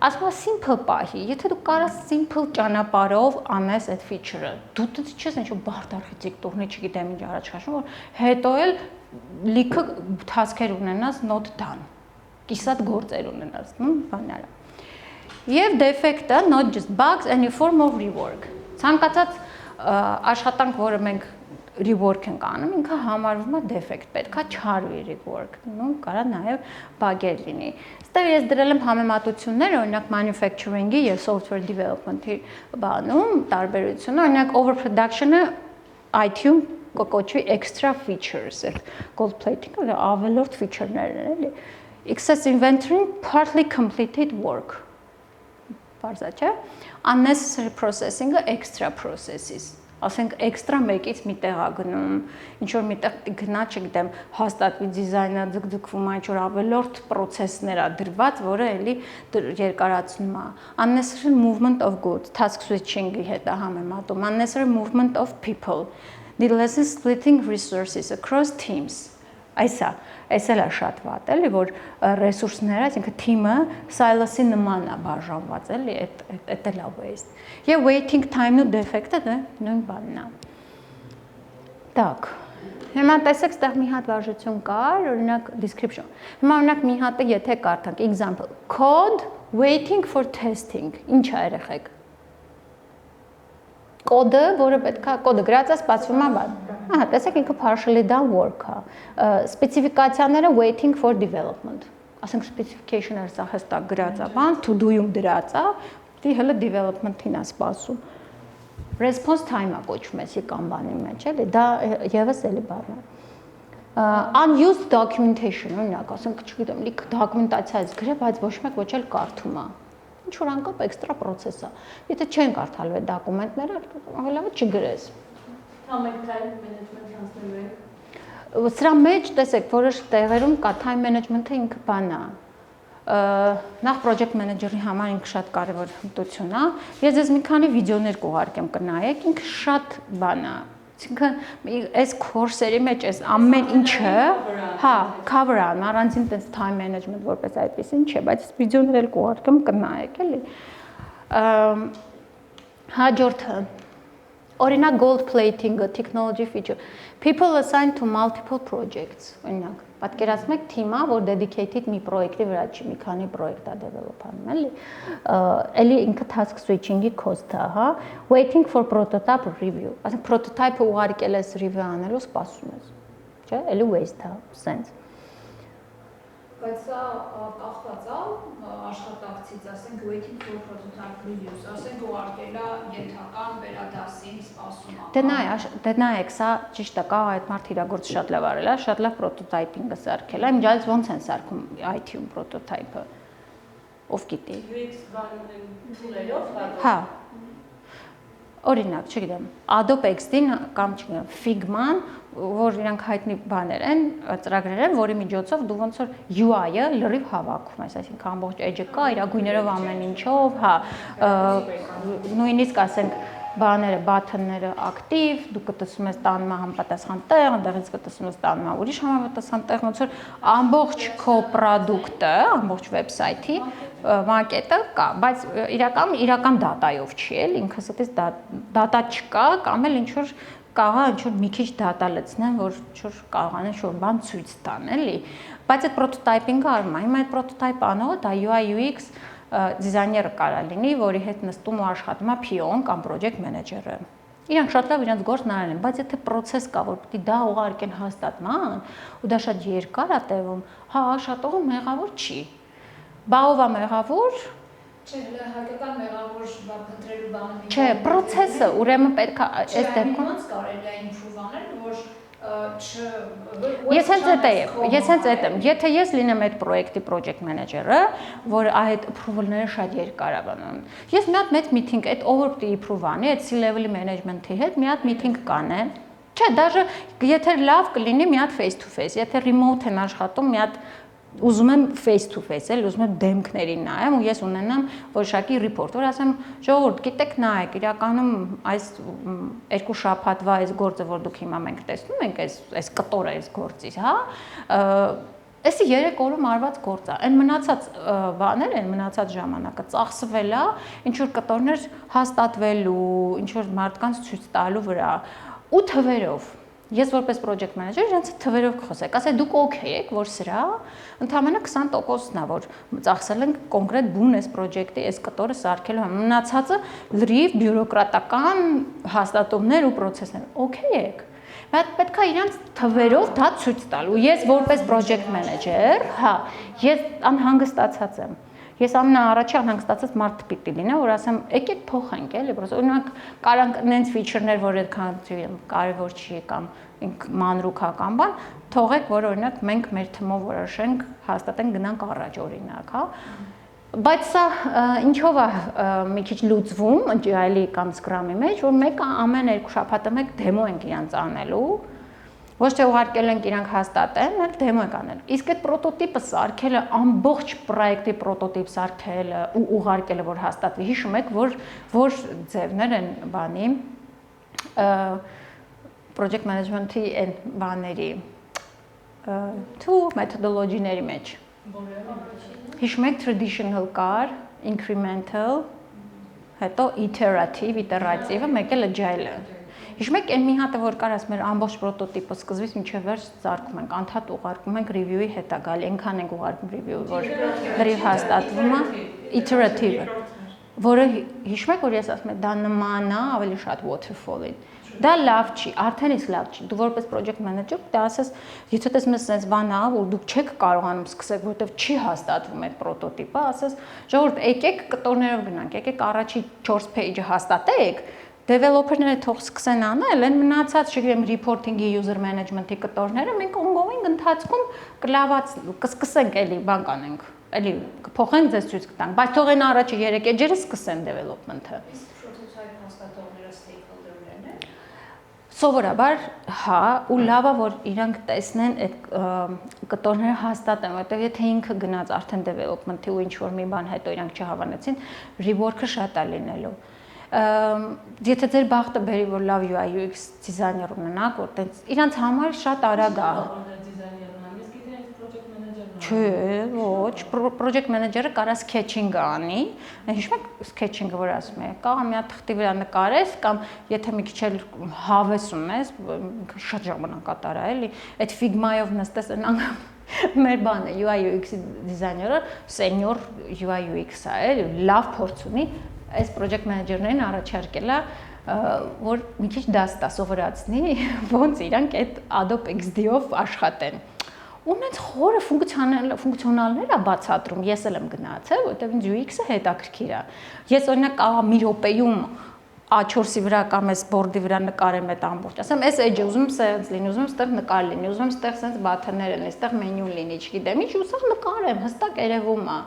Ասում եմ simple պահի, եթե դու կարաս simple ճանապարհով անես այդ feature-ը, դու չես ինչ-որ բարդ արխիտեկտուրնի, չգիտեմ ինչ առաջ քաշում, որ հետո էլ լիքը task-եր ունենաս not done, կիսատ գործեր ունենաս, բաները։ Եվ defect-ը, not just bugs, any form of rework։ Ցանկացած աշխատանք, որը մենք rework ենք անում, ինքը համարվում է defect, պետքա չարվի rework, կարա նաև bug-եր լինի։ Ստեղ ես դրել եմ համեմատություններ, օրինակ manufacturing-ի եւ software development-ի բանում տարբերությունը, օրինակ overproduction-ը IT-ում կոչվի extra features, gold plating-ը ավելորդ feature-ներ են, էլի։ Excess inventory, partly completed work։ Բարձա չէ։ Unnecessary processing-ը extra processes։ Ասենք էքստրա մեկից մի տեղ է գնում, ինչ որ մի տեղ գնա, չգիտեմ, հաստատվի դիզայնը, ձգձգվում է, ինչ որ ավելորդ process-ներ է դրված, որը էլի երկարացնում է։ Unnecessary movement of goods, task switching-ի հետ է համեմատում, unnecessary movement of people, needless splitting resources across teams։ Այս էլ է շատ վատ, էլի, որ ռեսուրսները, այսինքն թիմը silos-ի նման է բաժանված, էլի, այդ էլ է waste։ Եվ waiting time-ն ու defect-ը դա նույն բանն է։ Так։ Հիմա տեսեք, ստեղ մի հատ վարժություն կար, օրինակ description։ Հիմա օրինակ մի հատը եթե կարդանք, example, code waiting for testing։ Ինչ է երեխեք։ Կոդը, որը պետքա կոդը գրածը սպասվում է բան։ Տեսեք ինքը partially done work-ը։ Սպეციფიკացիաները waiting for development։ ասենք specification-ը սա հստակ գրած է, բան to do-ում դրած է, դի հələ development-ին է սպասում։ Response time-ը կոչվում է Kanban-ի մեջ, էլի, դա եւս էլի բառն է։ Unused documentation, օրինակ, ասենք, չգիտեմ, լիք դոկումենտացիայից գրե, բայց ոչ մեկ ոչ էլ կարդում է։ Ինչ որ անկապ էքստրա process է։ Եթե չեն կարդալու այդ դոկումենտները, ավելավը չգրես։ Համեք time management հանձնելու եք։ Սրա մեջ տեսեք, որոշ տեղերում կա time management-ը ինքը բան է։ Նախ project manager-ի համար ինքը շատ կարևոր հմտություն է։ Ես ձեզ մի քանի վիդեոներ կուղարկեմ կնայեք, ինքը շատ բան է։ Այսինքն այս course-երի մեջ այս ամեն ինչը, հա, cover-ան, առանցին տես time management որպես այդպեսին չէ, բայց վիդեոներ էլ կուղարկեմ կնայեք, էլի։ Հաջորդը օրինակ gold plating-ը, technology feature, people assigned to multiple projects, օրինակ, պատկերացնում եք թիմը, որ dedicated մի պրոյեկտի վրա չի, մի քանի պրոյեկտ է develop-անում, էլի, էլի ինքը task switching-ի cost-ը, հա, waiting for prototype review, ասենք prototype-ը ուղարկել ես review անելու, սպասում ես, չէ, էլի waste է, sense։ Բայց սա կախված է աշխատակցից, ասենք waiting for prototype reviews, ասենք ուղարկել է ենթական վերադասին սպասում է։ Դե նայեք, սա ճիշտ է, կա այդ մարդ իրագործը շատ լավ արել է, շատ լավ prototyping-ը սարքել է, միջից ոնց են սարքում IT-ում prototype-ը։ Ով գիտի։ UX բանն tool-երով Հա։ Օրինակ, չգիտեմ, Adobe XD-ն կամ չգիտեմ, Figma-ն, որ իրանք հայտնի բաներ են, ծրագրեր են, որի միջոցով դու ոնց որ UI-ը լրիվ հավաքում ես, այսինքն ամբողջ edge-ը կա, իր գույներով ամեն ինչով, հա, նույնիսկ ասենք բաները, button-ները ակտիվ, դու կտեսում ես տանում համապատասխան տեղ, այնտեղից կտեսում ես տանում ուրիշ համապատասխան տեղ, ոնց որ ամբողջ քո product-ը, ամբողջ website-ի մակետը կա, բայց իրական դատայով չի էլ, ինքս այդպես դատա չկա, կամ էլ ինչ որ կաղա ինչ որ մի քիչ դատա լցնեն, որ ինչ-որ կարողան ինչ-որ բան ցույց տան, էլի։ Բայց այդ prototyping-ը արվում է, հիմա այդ prototype անողը դա UI UX դիզայները կարա լինի, որի հետ նստում ու աշխատում է PO-ն կամ project manager-ը։ Իրանք շատ լավ իրենց գործն արել են, բայց եթե process կա, որ պիտի դա ուղարկեն հաստատման, ու դա շատ երկար է տևում, հա, աշխատողը մեղավոր չի։ Բա ով է մեղավոր։ Չէ, հայկական մեղավոր փնտրելու բանը։ Չէ, process-ը ուրեմն պետք է այս դեպքում ոնց կարելի է improve անել, որ Ես հենց այդ եմ, եթե ես լինեմ այդ պրոյեկտի project manager-ը, որ այդ approval-ները շատ երկար է բանում, ես մի հատ մեծ meeting, այդ ով պիտի approve անի, այդ C-level management-ի հետ մի հատ meeting կանեն, չէ, даже եթե լավ կլինի մի հատ face to face, եթե remote են աշխատում մի հատ ուզում եմ face to face, էլ ուզում եմ դեմքներին նայեմ ու ես ունենամ որոշակի report, որ ասեմ, ժողովուրդ, գիտեք նայեք, իրականում այս 2 շաբաթվա այս գործը, որ դուք հիմա մենք տեսնում ենք, այս կտորը այս գործից, հա, Էսի 3 օրում արված գործ է, այն մնացած բաներ են, մնացած ժամանակը ծախսվել է, ինչ որ կտորներ հաստատվելու, ինչ որ մարդկանց ցույց տալու վրա ու թվերով։ Ես որպես project manager իրենց թվերով կխոսեք, ասեք դուք օքեյ եք, որ սրա ընդամենը 20%-ն է, որ ծախսել ենք կոնկրետ բուն այս project-ի, այս կտորը սարքելու համար, մնացածը լրիվ բյուրոկրատական հաստատումներ ու process-ներ, օքեյ եք։ Բայց պետք է իրանց թվերով դա ցույց տալ, ու ես որպես project manager, հա, ես անհանգստացած եմ։ Ես ամենաառաջի անհանգստացած մարդ պիտի լինեմ, որ ասեմ, եկեք փոխենք, էլի, պրոստը օրինակ կարանք նենց feature-ներ, որ այդքան կարևոր չի կամ մանրուքական բան, թողեք, որ օրինակ մենք մեր թմով որոշենք, հաստատենք գնանք առաջ օրինակ, հա։ Բայց սա ինչով է մի քիչ լուծվում Agile-ի կամ Scrum-ի մեջ, որ մեկ ամեն 2 շաբաթը մեկ դեմո ենք իրանց անելու, ոչ թե ուղարկել ենք իրանք հաստատեն, այլ դեմո ենք անելու։ Իսկ այդ պրոտոտիպը սարքելը, ամբողջ պրոյեկտի պրոտոտիպ սարքելը ու ուղարկելը, որ հաստատվի, հիշում եք, որ ձևներ են բանի project management-ի այն բաների two methodology-ների մեջ։ Հիշում եք traditional կար, incremental, հետո iterative, iterative-ը, մեկ էլ agile-ը։ Հիշում եք այն մի հատը, որ կար ասում էր ամբողջ պրոտոտիպը սկզբից մինչև վերջ սարքում ենք, անդադ ուղարկում ենք review-ի հետ է գալի, այնքան ենք ուղարկում review-ը, որ լրիվ հաստատվում է, iterative-ը, որը հիշում եք, որ ես ասում եմ դա նման է ավելի շատ waterfall-ին։ Դա լավ չի, արդեն իսկ լավ չի։ Դու որպես project manager դա ասես, եթե դες մեզ sense բան ա, որ դուք չեք կարողանում սկսել, որովհետև չի հաստատվում այդ պրոտոտիպը, ասես, ժողովուրդ, եկեք կտորներով գնանք, եկեք առաջի 4 page-ը հաստատեք, developer-ները թող սկսեն անել, այն մնացած, չգիտեմ, reporting-ի, user management-ի կտորները մենք ongoing ընթացքում կլաված կսկսենք էլի բան կանենք, էլի կփոխենք ձեզ ցույց կտանք, բայց թող այն առաջի 3 էջերը սկսեն development-ը։ Սովորաբար, հա, ու լավ է, որ իրանք տեսնեն այդ կտորները հաստատեն, որովհետև եթե ինքը գնաց արդեն development-ի ու ինչ-որ մի բան հետո իրանք չհավանեցին, rework-ը շատ է լինելու։ Եթե ձեր բախտը բերի, որ լավ UI UX դիզայներ ունենաք, որ տենց իրանք համար շատ արագ է։ Չէ, ոչ, project manager-ը կարա sketching-ը անի, հիշում եք sketching-ը որ ասում է, կամ մի հատ թղթի վրա նկարես, կամ եթե մի քիչ էլ հավես ունես, շատ ժամանակ կատարա էլի, այդ Figma-ով նստես այն մեր բանը UI UX դիզայները senior UI UX-ա էլի, լավ փորձ ունի, այս project manager-ներին առաջարկել է որ մի քիչ դաստ սովորացնի, ոնց իրանք այդ Adobe XD-ով աշխատեն։ Ունենց խորը ֆունկցիոնալներ է բացատրում, ես էլ եմ գնացել, որտեղ ինձ UX-ը հետաքրքիր է։ Ես օրինակ կարող մի րոպեում A4-ի վրա կամ այս բորդի վրա նկարեմ այդ ամբողջ, ասեմ, այս edge-ը ուզում եմ սենց լինի, ուզում եմ ստեղ նկար լինի, ուզում եմ ստեղ սենց բաթերներ լինի, ստեղ մենյու լինի, չգիտեմ, ինչ ուզող նկարեմ, հստակ երևում է։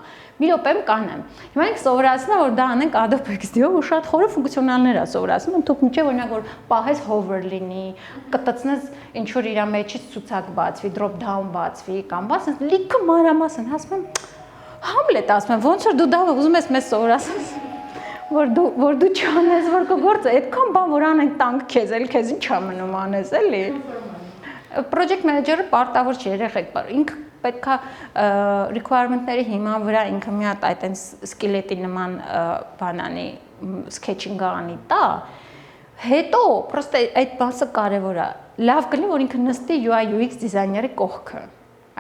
Մի րոպեում կանեմ։ Հիմա ենք սովորացնում, որ դա անենք Adobe XD-ով ու շատ խորը ֆունկցիոնալներ է սովորացնում, ընդհանուր միջև օրինակ որ պահես hover լինի, կտցնես ինչ որ իր մեջից ցուցակ բացվի, drop down բացվի կամ բաց, լիքը մանրամասն, ասում եմ, Hamlet ասում եմ, ոնց որ դու դա ուզում ես մեզ սովորացնել, որ դու չանես, որ կգործը, այդքան բան որ անենք տանք քեզ, էլ քեզ ինչ է մնում անես, էլի։ Project manager-ը պարտավոր չի երեխեք, ինքը պետքա requirement-ների հիման վրա ինքը մի հատ այդ սկելետի նման բանանի sketching-ը անի տա, հետո պրոստը այդ բասը կարևոր է, լավ կլինի, որ ինքը նստի UI UX դիզայների կողքը,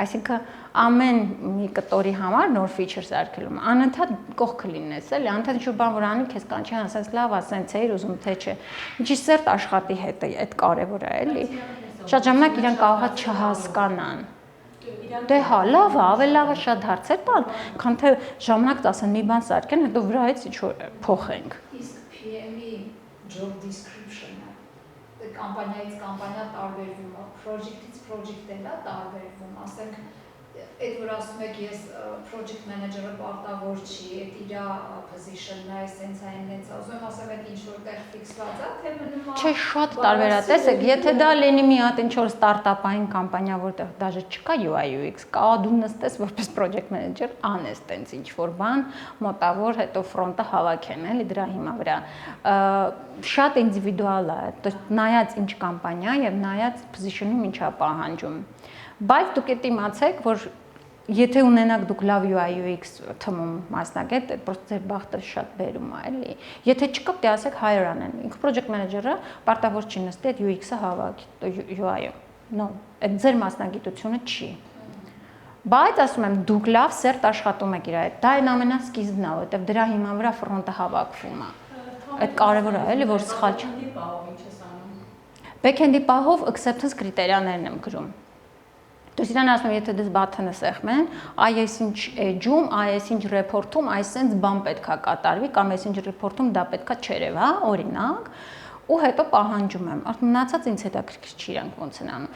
այսինքն ամեն մի կտորի համար նոր feature սարքելում, անընդհատ կողքը լինես, էլի, անընդհատ ինչ-որ բան որ անի, քեզ կանչի ասես լավ, ասենց էիր ուզում թե չէ, ինչի սերտ աշխատի հետ է, այդ կարևոր է, էլի, շատ ժամանակ իրան կարող է չհասկանան, դե հա, լավ է, ավելի լավ է շատ հարցեր տալ, քան թե ժամանակ ասեն մի բան սարքեն, հետո վրայից ինչ-որ փոխենք։ Իսկ PM-ի job description-ը կամպանիայից կամպանիա տարբերվում է, project-ից project-ը տարբերվում, ասենք այդ որ ասում եք ես project manager-ը պարտավոր չի, այդ իր position-ն է, սենց այն նենց, ուզում եմ ասեմ այդ ինչ որտեղ ֆիքսված է, թե մնում է։ Չէ, շատ տարբեր է, տեսեք, եթե դա լինի մի հատ ինչ որ ստարտափային կամպանիա, որտեղ դաժե չկա UI UX, կա դու նստես որպես project manager, անես տենց ինչ որ բան, մոտավոր հետո ֆրոնտը հավաքեն, էլի դրա հիմա վրա։ Շատ ինդիվիդուալ է, նայած ինչ կամպանիա եւ նայած position-ում ինչ է պահանջում։ Բայց դուք այդ իմացեք, որ եթե ունենաք դուք լավ UI UX թմում մասնագետ, պրոստը ձեր բախտը շատ բերում է, էլի։ Եթե չկա, դե ասեք hire անեն։ Ինքը project manager-ը պարտավոր չի նստի այդ UX-ը հավաքի UI-ը։ No, այդ ձեր մասնագիտությունը չի։ Բայց ասում եմ, դուք լավ սերտ աշխատում եք իր այդ։ Դա այն ամենասկիզբն է, որովհետև դրա հիման վրա ֆրոնտը հավաքվում է։ Այդ կարևոր է, էլի, որ սխալ չի։ Back-end-ի պահով acceptance կրիտերիաներն եմ գրում։ То есть իրան ասում եմ, եթե դες բաթանը սեղմեն, այս ինչ edge-ում, այս ինչ report-ում, այսինքն բան պետքա կատարվի կամ այս ինչ report-ում դա պետքա չերև, հա, օրինակ, ու հետո պահանջում եմ։ Արդեն մնացած ինձ հետաքրքիր չի իրանք ոնց են անում։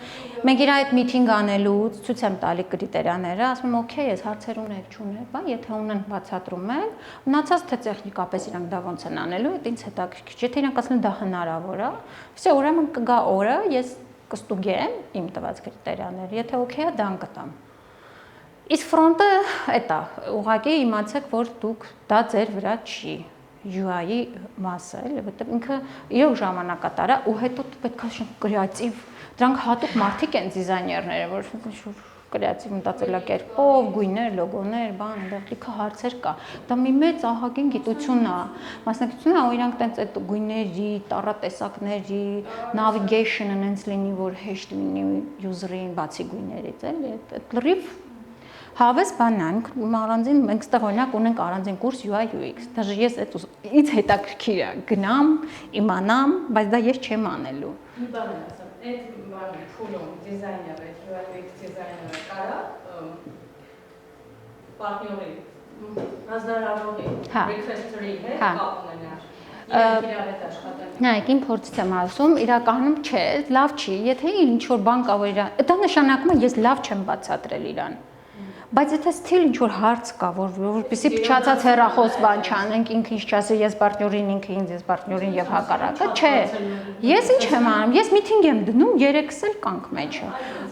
Մենք իր այդ meeting անելուց ցույց եմ տալի կրիտերիաները, ասում եմ, օքեյ, ես հարցեր ունեք, չունեք, բա, եթե ունեն բացատրում եք, մնացած թե տեխնիկապես իրանք դա ոնց են անելու, այդ ինձ հետաքրքիր չի։ Եթե իրանք ասեն դա հնարավոր է, վсё, ուրեմն կգա օրը, ես կստուգեմ իմ տված կրիտերիաները, եթե օքեյ է, դան կտամ։ Իսկ ֆրոնտը էտա, ուղղակի իմացեք, որ դուք դա ձեր վրա չի, UI-ի մասը, էլի, որտեղ ինքը իր ժամանակատար է, ու հետո պետք է շատ կրեատիվ, դրանք հատուկ մարդիկ են դիզայներները, որ կրեատիվ մտածելակերպով, գույներ, լոգոներ, բան, այնտեղ լիքը հարցեր կա։ Դա մի մեծ ահագին գիտություն է, մասնակցությունը, որ իրանք տենց այդ գույների, տառատեսակների, navigation-ը նենց լինի, որ հեշտ լինի user-ին բացի գույներից, էլի, այդ լրիվ Հավես բանան, առանձին մենք ստեղ օրինակ ունենք առանձին կուրս UI UX, դաժե ես ինձ հետաքրքիր է գնամ, իմանամ, բայց դա ես չեմ անելու։ Մի բան եմ ասում, այդ բանը փուլում դիզայները, UI UX դիզայները կարա պարտների, հանձնարարողի, requester-ի հետ կապ ունենար։ Իրար հետ աշխատել։ Նայեք, իմ փորձից եմ ասում, իրականում չէ, լավ չի, եթե ինչ-որ բան կա, որ իրան, դա նշանակում է ես լավ չեմ բացատրել իրան։ Բայց եթե ստիլ ինչ-որ հարց կա, որպեսզի փչացած հեռախոս բան չանենք, ինքը ինչ չասի, ես պարտներին, ինքը ինձ, ես պարտներին եւ հակառակը, չէ։ Ես ինչ եմ անում, ես միտինգ եմ դնում, երեքս էլ կանք մեջը։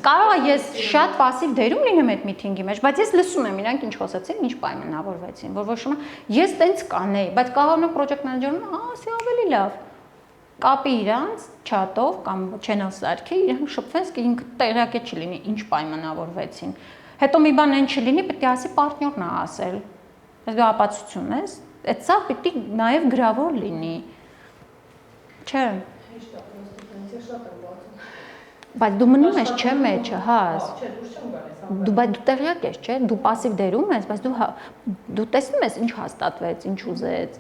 Կարող է ես շատ пассив դերում լինեմ այդ միտինգի մեջ, բայց ես լսում եմ իրանք ինչ խոսեցին, ինչ պայմանավորվեցին, որ ոչ ոք ես տենց կանեի, բայց կարող է project manager-ն, ասի ավելի լավ։ Կապի իրանց chat-ով կամ channel սարքի, իրանք շփվեն, ինքը տեղյակ չլինի, ինչ պայմանավորվեցին։ Հետո մի բան այն չլինի, պետք է ասի պարտներն է ասել։ Ես դու ապացություն ես, այդ սա պետք է նաև գրավոր լինի։ Չէ։ Հեշտ է, պրոստը շատ եմ բացում։ Բայց դու մնում ես չէ մեջը, հա։ Չէ, դու չեմ գալիս։ Դու բայց դու տեղյակ ես, չէ՞, դու пассив դերում ես, բայց դու տեսնում ես ինչ հաստատվեց, ինչ ուզեց։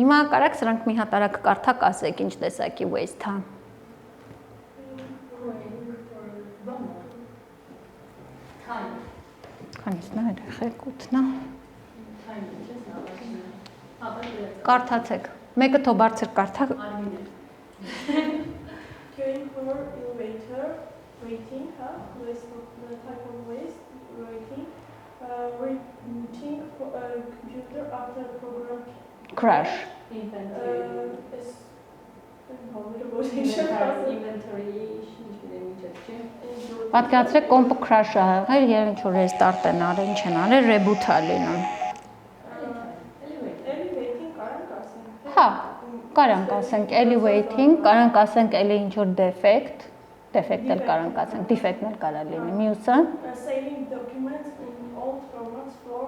Հիմա կարաք սրանք մի հատ արագ կարդակ ասեք, ինչ տեսակի waste հա։ Քանիսն է երեխեք 8-նա։ Կարդացեք։ Մեկը թող բարձր կարդա։ Queuing for elevator, waiting, waste the type of waste, waiting, rebooting for a computer after program Crash. is Պատկերացրեք կոմպը crash ա եղել եւ ինչ որ restart են արել, ինչ են արել, reboot ա լինում։ Հա, կարանք ասենք elevating, կարանք ասենք էլի ինչ որ defect էլ կարանք ասենք, defect-ն էլ կարա լինի։ Մյուսը saving documents in old formats for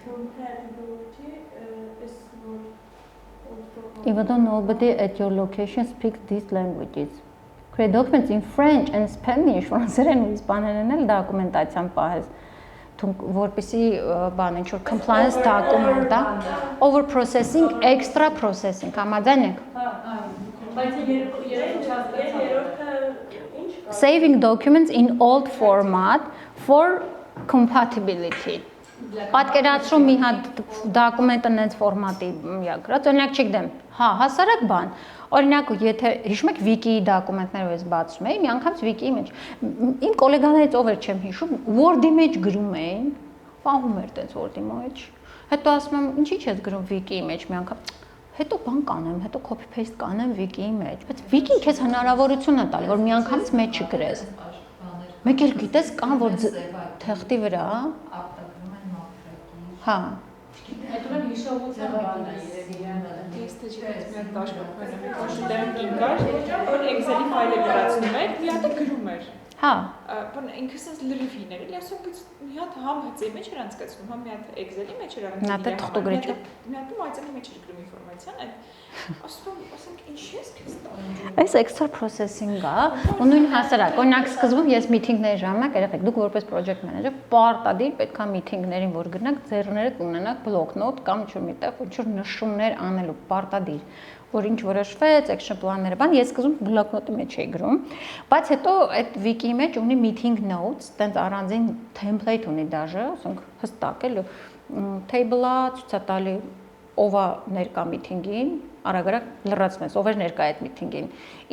compatibility is even though nobody at your location speaks these languages. Create documents in French and Spanish, ֆրանսերեն ու իսպաներեն էլ դոկումենտացիան պահես։ Թունք որպեսի բան ինչ որ compliance դոկումենտ է, over processing, extra processing, համաձայն եք։ Բայց երրորդը ինչ կա։ Saving documents in old format for compatibility. Պատկերացրու մի հատ դոկումենտը նենց ֆորմատի յագրած, օրինակ չգիտեմ, հա, հասարակ բան։ Օրինակ, եթե հիշում եք Wiki-ի դոկումենտները ես բացում էի, մի անգամ Wiki-ի մեջ իմ գոլեգաներից ով էր չեմ հիշում, Word-ի մեջ գրում էին, պահում էր տենց Word-ի մեջ։ Հետո ասում եմ, ինչի՞ չես գրում Wiki-ի մեջ մի անգամ։ Հետո բան կանեմ, հետո copy paste կանեմ Wiki-ի մեջ, բայց Wiki-ն քեզ հնարավորություն է տալի, որ մի անգամից մեջ չգրես։ Մեկ էլ գիտես կան, որ թղթի վրա, հա։ Հետո էլ հիշողության բան է երևի։ Տեքստը չպես մի հատ դաշնապարը դեմքին կար, որ Excel-ի ֆայլը գրացնում էր, մի հատ գրում էր։ Հա։ Բան ինքը sense լրիվ հին էր, էլի ասում բայց մի հատ համ հծի մեջ էր անցկացնում, համ մի հատ Excel-ի մեջ էր անցկացնում։ Նա դե թղթուգրիչ է։ Մի հատ մայցանի մեջ էր գրում ինֆորմացիան, այդ ասենք ինչ ես քեզ տալու։ Այս extra processing-ը ու նույն հասարակ, օրինակ սկզբում ես միտինգների ժամանակ երեխեք, դուք որպես project manager պարտադիր պետքա միտինգներին որ գնաք, ձեռներդ ունենաք բլոկնոտ կամ ինչ-որ միտեղ, ինչ-որ նշումներ անելու պարտադիր, որ ինչ որոշվեց, action plan-ները, բան, ես սկզբում բլոկնոտի մեջ էի գրում, բայց հետո այդ wiki-ի մեջ ունի meeting notes, տենց առանձին template ունի դաժե, ասենք հստակ էլ table-ը ցուցատալի ով է ներկա միտինգին, արագ-արագ լրացնես, ով էր ներկա այդ միտինգին,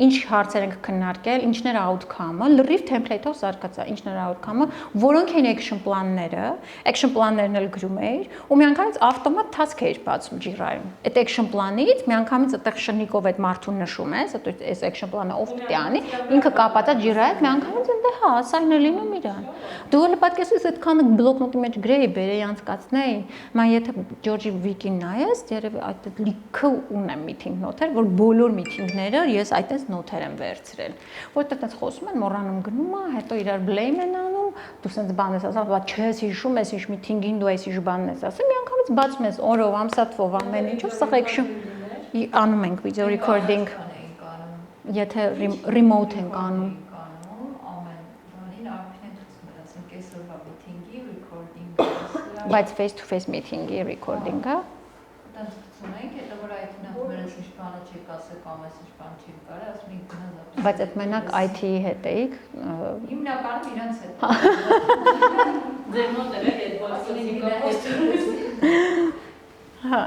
ինչ հարցեր ենք քննարկել, ինչներ է outcome-ը, լրիվ template-ով սարքած է, ինչներ է outcome-ը, որոնք են action plan-ները, action plan-ներն էլ գրում էիր, ու միանգամից ավտոմատ task էիր բացում Jira-ում։ Այդ action plan-ից միանգամից այդտեղ շնիկով այդ մարդուն նշում ես, հետո այս action plan-ը ով պետք է անի, ինքը կապած է Jira-ի հետ, միանգամից այնտեղ հա, assign-ը լինում իրան։ Դու էլ պատկերացրու այդքանը բլոկնոտի մեջ գրեի, բերեի անցկացնեի, մա եթե George-ի wiki-ն նայես, երևի այդ լիքը ունեմ meeting նոթեր, որ բոլոր meeting-ները ես այդպես նոթեր եմ վերցրել, որտեղ այդպես խոսում են, մոռանում գնում է, հետո իրար blame են անում, դու սենց բան ես ասում, բա չես հիշում, ես ինչ meeting-ին դու այս ինչ բանն ես ասում, մի անգամից բացում ես օրով, ամսաթվով, ամեն ինչով, սա action անում ենք video recording, եթե remote ենք անում, բայց face-to-face meeting-ի recording-ը Ունենք, հետո որ այդ նախմերս ինչ բանը չի ասել կամ այս ինչ բան չի կարել, ասում ենք գնա։ բայց այդ մենակ IT-ի հետ էիք Հիմնականում իրանց հետ։ Ձեր մոտ էլ է այդ Հա։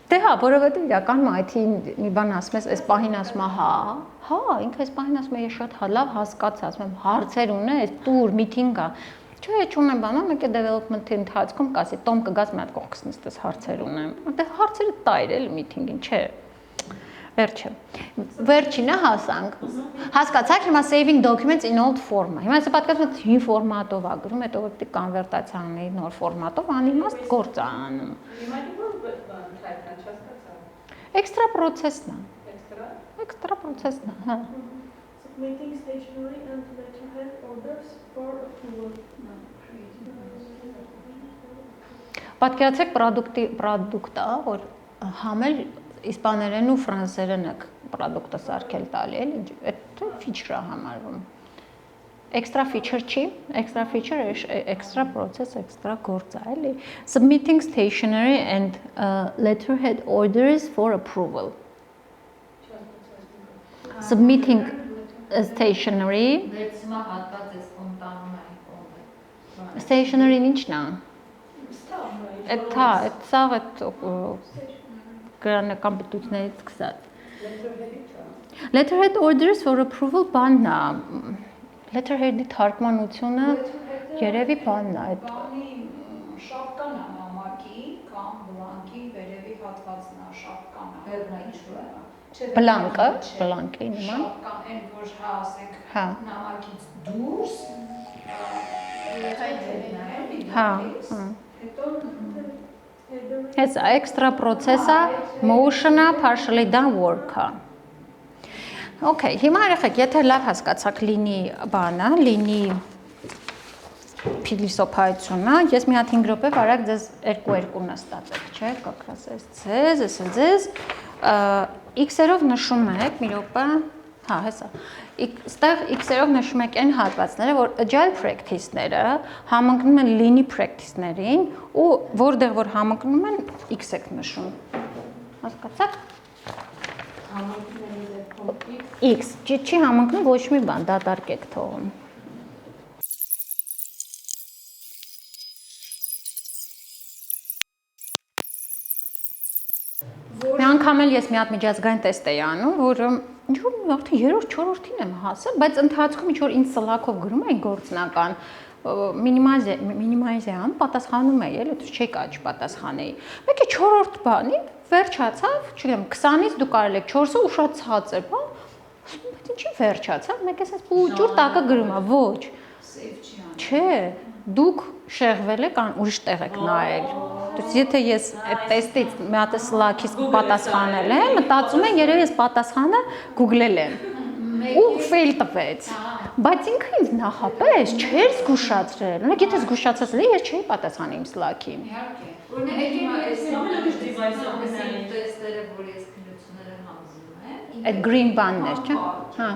Դե հա, որովհետեւ իրականում IT-ին մի բան ասում ես, այս պահին ասում է, հա, ինքը այս պահին ասում է, ես շատ լավ հասկացա, ասում եմ, հարցեր ունես, տուր, միտինգ է։ Չէ, չունեմ բան, մեկ է development-ի ընթացքում կասի, Տոմ կգաս մի հատ կողքս նստես հարցեր ունեմ։ Դե հարցերը տայր էլ միտինգին, չէ։ Վերջը։ Վերջինը հասանք։ Հասկացաք, հիմա saving documents in old format։ Հիմա ես պատկերացնում եմ հին ֆորմատով ա գրում, հետո որ պիտի կոնվերտացիա անի նոր ֆորմատով, անիմաստ գործ ա անում։ Հիմա դու թայփան չհասկացա։ Էքստրա process-ն է։ Էքստրա։ Էքստրա process-ն է, հա։ Submitting stationery and letterhead orders for approval. Պատկերացրեք պրոդուկտը, որ համել իսպաներեն ու ֆրանսերեն եք պրոդուկտը սարքել տալի, էլի, այդ feature-ը համարվում։ Extra feature չի, extra feature extra process, extra գործ է, էլի։ Submitting stationery and letterhead orders for approval. Submitting stationery Վերցումա հատված ես կոնտանում այն կոնտը։ stationery-ն ի՞նչն է։ Այդ հա, այդ սաղ այդ գրանական պետություններից սկսած։ Letterhead orders for approval բանն է։ Letterhead-ի թարգմանությունը երևի բանն է, այդ Բանի շապկան է նամակի կամ բլանկի վերևի հատվածն է շապկան է։ Վերնա ինչ-որ է։ բլանկը, բլանկի նման։ Շապկան այն որ հա ասենք Հա։ նամակից դուրս Հա։ հետո It's extra process-ը, motion-ը, partially done work-ը։ Okay, հիմա երեխեք, եթե լավ հասկացաք լինի բանը, լինի փիլիսոփայությունը, ես մի հատ 5 րոպե վարակ ձեզ 2 նստացեք, չէ՞, կակրաս էս ձեզ, x-երով նշում եք, մի րոպե, հա, հեսա, ստեղ x-երով նշում եք այն հատվածները, որ agile practice-ները համընկնում են լինի practice-ներին ու որտեղ որ համընկնում են x եք նշում, հասկացաք? X, չի համընկնում ոչ մի բան, դատարկ եք թողում։ Մի անգամ էլ ես մի հատ միջազգային տեստ էի անում, որը ինչու՞ արդեն 3-րդ, 4-րդին եմ հասել, բայց ընթացքում ինչ որ ինձ սլակով գրում էին գործնական, մինիմայզիան պատասխանում էի, էլի դու չէի կարճ պատասխանեի։ Մեկը 4-րդ բանի վերջացավ, չգիտեմ, 20-ից դու կարել եք 4-ը ու շատ ցածր, բա։ Բայց ինչի վերջացավ։ Մեկը ասես փուճուր տակը գրում է, ոչ։ Չէ, դուք շեղվել եք, ուրիշ տեղ եք նայել։ Դուք եթե ես այդ տեստից մի հատ սլակից պատասխանել եմ, մտածում եմ երևի ես պատասխանը Google-ել եմ։ Ու fail տվեց։ Բայց ինքը ինձ նախապես չէր զգուշացրել։ Օրինակ եթե զգուշացած լինի, ես չէի պատասխանի իմ սլակին։ Իհարկե։ Օրինակ հիմա այս device-ը տեստերը, որ ես քննությունները համոզում եմ, Այդ green բաններ, չէ՞։ Հա։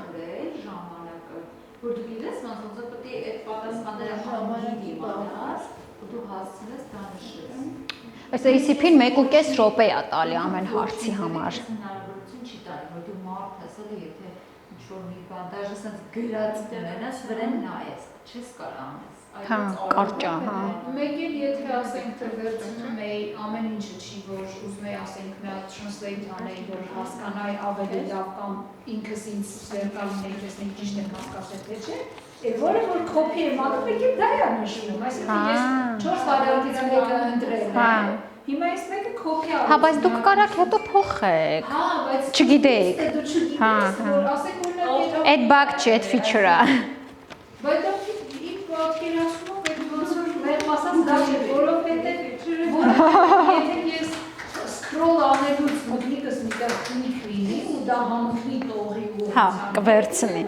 Ժամանակը, որ դու գիտես, ոնց պետք է այդ պատասխանները ժամանակի իմանաս, ու դու հասցնես դա նշես։ Այս ACP-ն 1.5 րոպե է տալի ամեն հարցի համար։ Հնարավորություն չի տալի, որ դու մարդ ես, էլի եթե ինչ-որ մի բան, դաժե ասած գրած ունենաս, վրան նայես, չես կարող անես։ Հա, կարճ է, հա։ Մեկ էլ եթե ասենք թե վերցնում էի ամեն ինչը չի, որ ուզում էի ասենք մի հատ translate անեի, որ հասկանայի ավելի լավ կամ ինքս ինձ վերկալին տեսնենք ճիշտ եմ հասկացել թե չէ, այդ որը որ copy եմ անում, մեկ էլ դա է նշվում, այսինքն ես 4 վարիանտից մեկը ընտրել եմ։ Հիմա այս մեկը copy ա։ Հա, բայց դուք կարաք հետո փոխեք։ Հա, բայց չգիտեք։ դու չգիտես, որ ասեք օրինակ Այդ bug չի, այդ feature-ը։ Բայց դա իմ պատկերացումով այդ ոնց որ մեր մասած դա չէ, որովհետև եթե ես scroll անելուց մտնիկս մի տեղ քնիկ լինի ու դա համընկնի տողի ու Հա, կվերցնի։